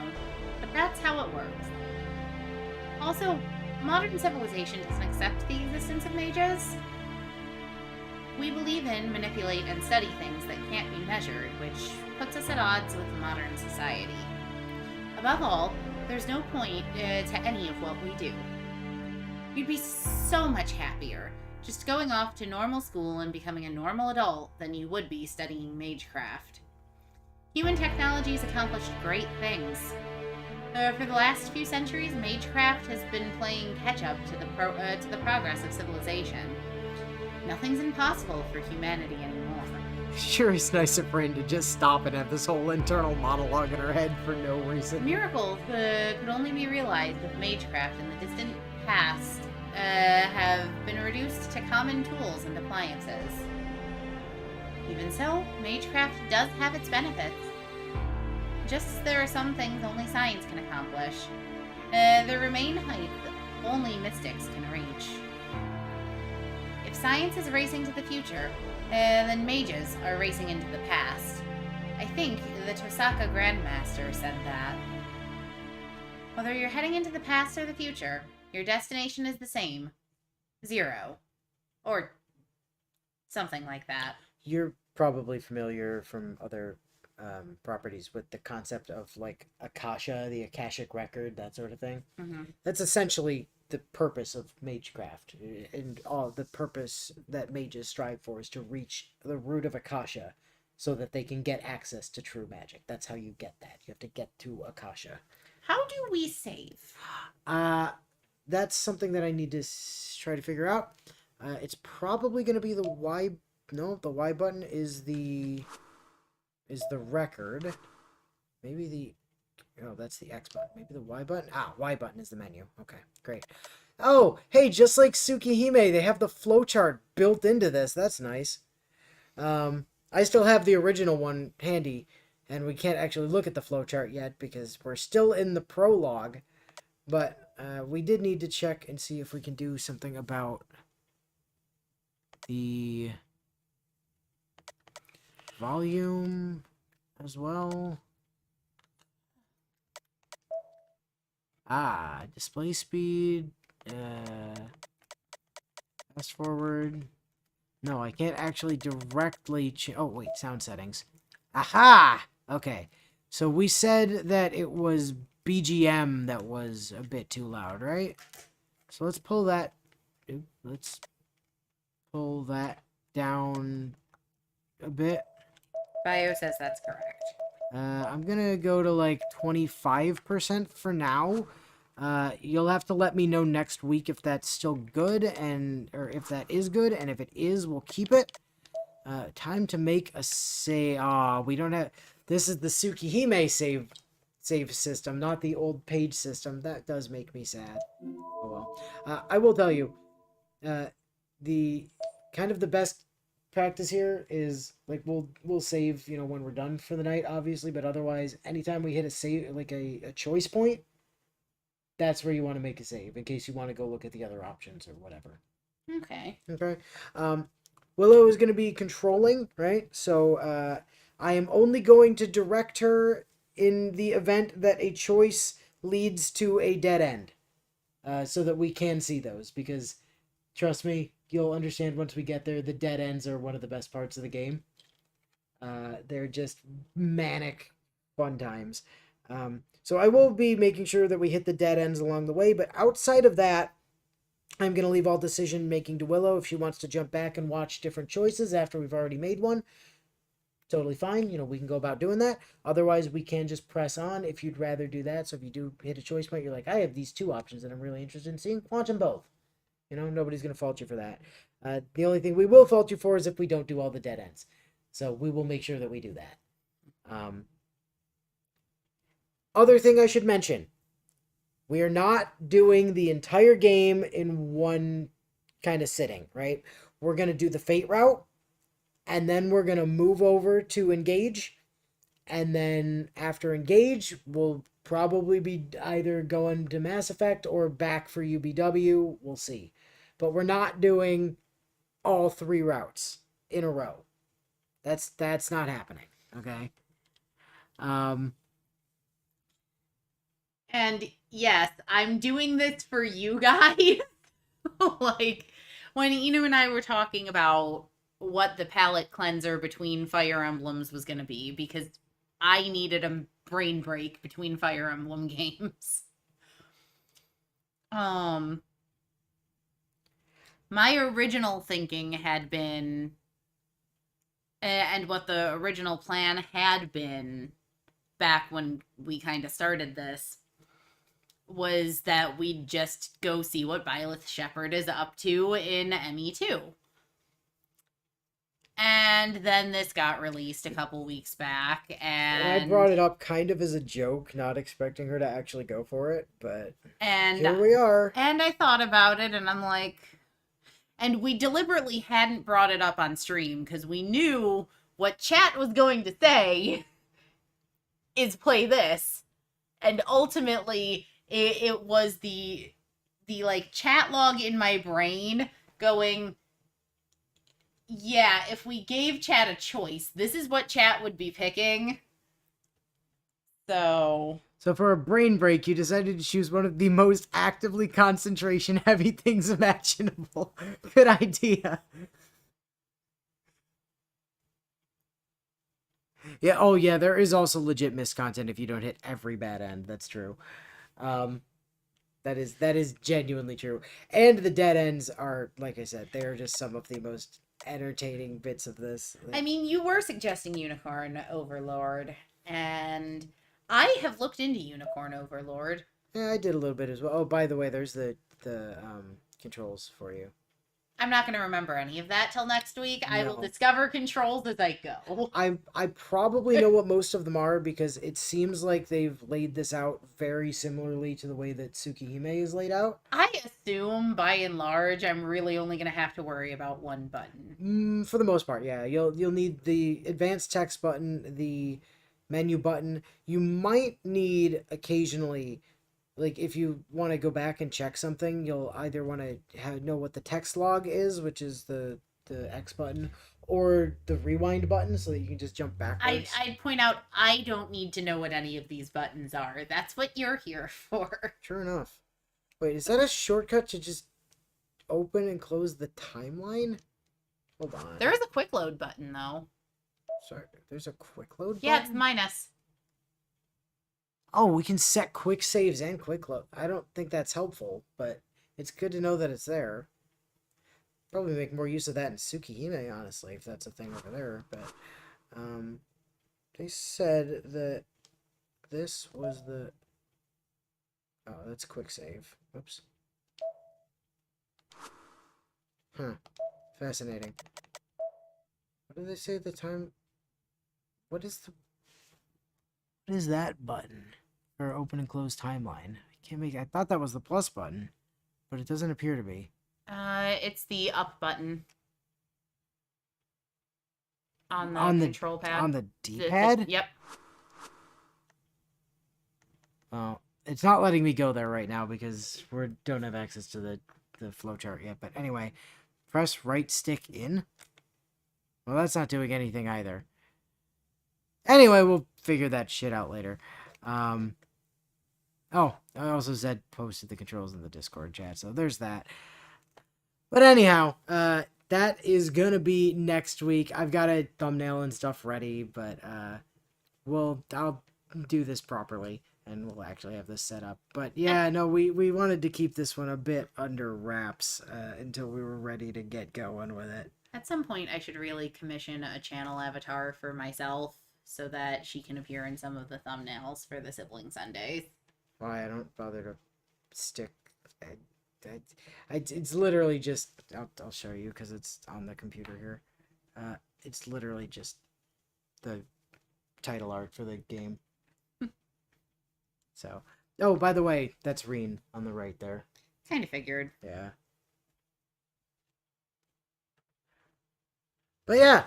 Speaker 3: but that's how it works. Also, modern civilization doesn't accept the existence of mages. We believe in, manipulate, and study things that can't be measured, which puts us at odds with modern society. Above all, there's no point to any of what we do. You'd be so much happier just going off to normal school and becoming a normal adult than you would be studying magecraft. Human technology's accomplished great things. For the last few centuries, magecraft has been playing catch-up to the progress of civilization. Nothing's impossible for humanity anymore.
Speaker 1: Sure is nice of Rin to just stop and have this whole internal monologue in her head for no reason.
Speaker 3: Miracles could only be realized with magecraft in the distant past have been reduced to common tools and appliances. Even so, magecraft does have its benefits. Just as there are some things only science can accomplish, there remain heights only mystics can reach. If science is racing to the future, then mages are racing into the past. I think the Tosaka Grandmaster said that. Whether you're heading into the past or the future, your destination is the same. 0. Or something like that.
Speaker 1: You're probably familiar from other properties with the concept of like Akasha, the Akashic record, that sort of thing.
Speaker 3: Mm-hmm.
Speaker 1: That's essentially the purpose of magecraft, and all the purpose that mages strive for is to reach the root of Akasha so that they can get access to true magic. That's how you get that. You have to get to Akasha.
Speaker 3: How do we save?
Speaker 1: That's something that I need to try to figure out. It's probably going to be the Y. No, the Y button is the record. Maybe the... Oh, that's the X button. Maybe the Y button? Ah, Y button is the menu. Okay, great. Oh, hey, just like Tsukihime, they have the flowchart built into this. That's nice. I still have the original one handy, and we can't actually look at the flowchart yet because we're still in the prologue. But we did need to check and see if we can do something about the volume as well. Display speed, fast forward. No, I can't actually directly oh, wait, sound settings. Aha! Okay. So we said that it was BGM that was a bit too loud, right? So let's pull that. Let's pull that down a bit.
Speaker 2: Bio says that's correct.
Speaker 1: I'm gonna go to like 25% for now. You'll have to let me know next week if that's still good or if that is good, and if it is, we'll keep it. Time to make a save. We don't have. This is the Tsukihime save system, not the old page system. That does make me sad. Oh well. I will tell you, the kind of the best practice here is like we'll save when we're done for the night, obviously, but otherwise anytime we hit a save, like a choice point, that's where you want to make a save in case you want to go look at the other options or whatever.
Speaker 2: Okay.
Speaker 1: Willow is going to be controlling, right? So I am only going to direct her in the event that a choice leads to a dead end, so that we can see those, because trust me, you'll understand once we get there, the dead ends are one of the best parts of the game. They're just manic fun times. So I will be making sure that we hit the dead ends along the way, but outside of that, I'm going to leave all decision making to Willow. If she wants to jump back and watch different choices after we've already made one, totally fine. We can go about doing that. Otherwise, we can just press on if you'd rather do that. So if you do hit a choice point, you're like, I have these two options that I'm really interested in seeing. Watch them both. Nobody's going to fault you for that. The only thing we will fault you for is if we don't do all the dead ends. So we will make sure that we do that. Other thing I should mention, we are not doing the entire game in one kind of sitting, right? We're going to do the Fate route, and then we're going to move over to Engage, and then after Engage, we'll probably be either going to Mass Effect or back for UBW. We'll see. But we're not doing all 3 routes in a row. That's not happening, okay?
Speaker 2: And yes, I'm doing this for you guys. Like, when Inu and I were talking about what the palette cleanser between Fire Emblems was going to be, because I needed a brain break between Fire Emblem games. My original thinking had been, and what the original plan had been back when we kind of started this, was that we'd just go see what Byleth Shepherd is up to in ME2. And then this got released a couple weeks back, and
Speaker 1: I brought it up kind of as a joke, not expecting her to actually go for it, but
Speaker 2: and
Speaker 1: here we are.
Speaker 2: And I thought about it, and I'm like, and we deliberately hadn't brought it up on stream because we knew what chat was going to say is play this. And ultimately, it was the like chat log in my brain going, yeah, if we gave chat a choice, this is what chat would be picking. So
Speaker 1: for a brain break, you decided to choose one of the most actively concentration heavy things imaginable. Good idea. Yeah, oh yeah, there is also legit missed content if you don't hit every bad end. That's true. That is genuinely true. And the dead ends are, like I said, they are just some of the most entertaining bits of this.
Speaker 2: I mean, you were suggesting Unicorn Overlord, and I have looked into Unicorn Overlord.
Speaker 1: Yeah, I did a little bit as well. Oh, by the way, there's the controls for you.
Speaker 2: I'm not going to remember any of that till next week.
Speaker 1: No.
Speaker 2: I will discover controls as I go.
Speaker 1: I probably know what most of them are because it seems like they've laid this out very similarly to the way that Tsukihime is laid out.
Speaker 2: I assume, by and large, I'm really only going to have to worry about one button.
Speaker 1: For the most part, yeah. You'll need the advanced text button, the menu button. You might need occasionally, like if you want to go back and check something, you'll either want to know what the text log is, which is the X button, or the rewind button so that you can just jump backwards.
Speaker 2: I'd point out I don't need to know what any of these buttons are. That's what you're here for.
Speaker 1: Sure enough. Wait, is that a shortcut to just open and close the timeline? Hold on.
Speaker 2: There is a quick load button, though.
Speaker 1: Sorry, there's a quick load
Speaker 2: Yeah,
Speaker 1: button?
Speaker 2: it's minus.
Speaker 1: Oh, we can set quick saves and quick load. I don't think that's helpful, but it's good to know that it's there. Probably make more use of that in Tsukihime, honestly, if that's a thing over there. But they said that this was the... Oh, that's quick save. Oops. Huh. Fascinating. What did they say at the time? What is that button? Or open and close timeline. I can't make... I thought that was the plus button, but it doesn't appear to be.
Speaker 2: It's the up button. On the control pad.
Speaker 1: On the D-pad?
Speaker 2: Yep.
Speaker 1: Oh, it's not letting me go there right now because we don't have access to the flowchart yet. But anyway, press right stick in. Well, that's not doing anything either. Anyway, we'll figure that shit out later. Oh, I also said posted the controls in the Discord chat, so there's that. But anyhow, that is gonna be next week. I've got a thumbnail and stuff ready, but I'll do this properly and we'll actually have this set up. But yeah, no, we wanted to keep this one a bit under wraps until we were ready to get going with it.
Speaker 2: At some point, I should really commission a channel avatar for myself so that she can appear in some of the thumbnails for the Sibling Sundays.
Speaker 1: Why I don't bother to stick. It's literally just. I'll show you because it's on the computer here. It's literally just the title art for the game. So, oh, by the way, that's Reen on the right there.
Speaker 2: Kind of figured.
Speaker 1: Yeah. But yeah,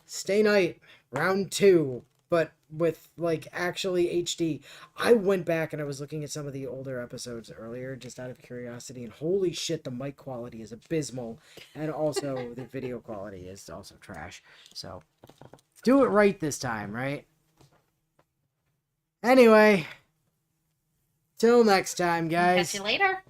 Speaker 1: Stay Night, round 2, but with, like, actually HD. I went back and I was looking at some of the older episodes earlier, just out of curiosity, and holy shit, the mic quality is abysmal, and also the video quality is also trash. So, do it right this time, right? Anyway, till next time, guys.
Speaker 2: Catch you later.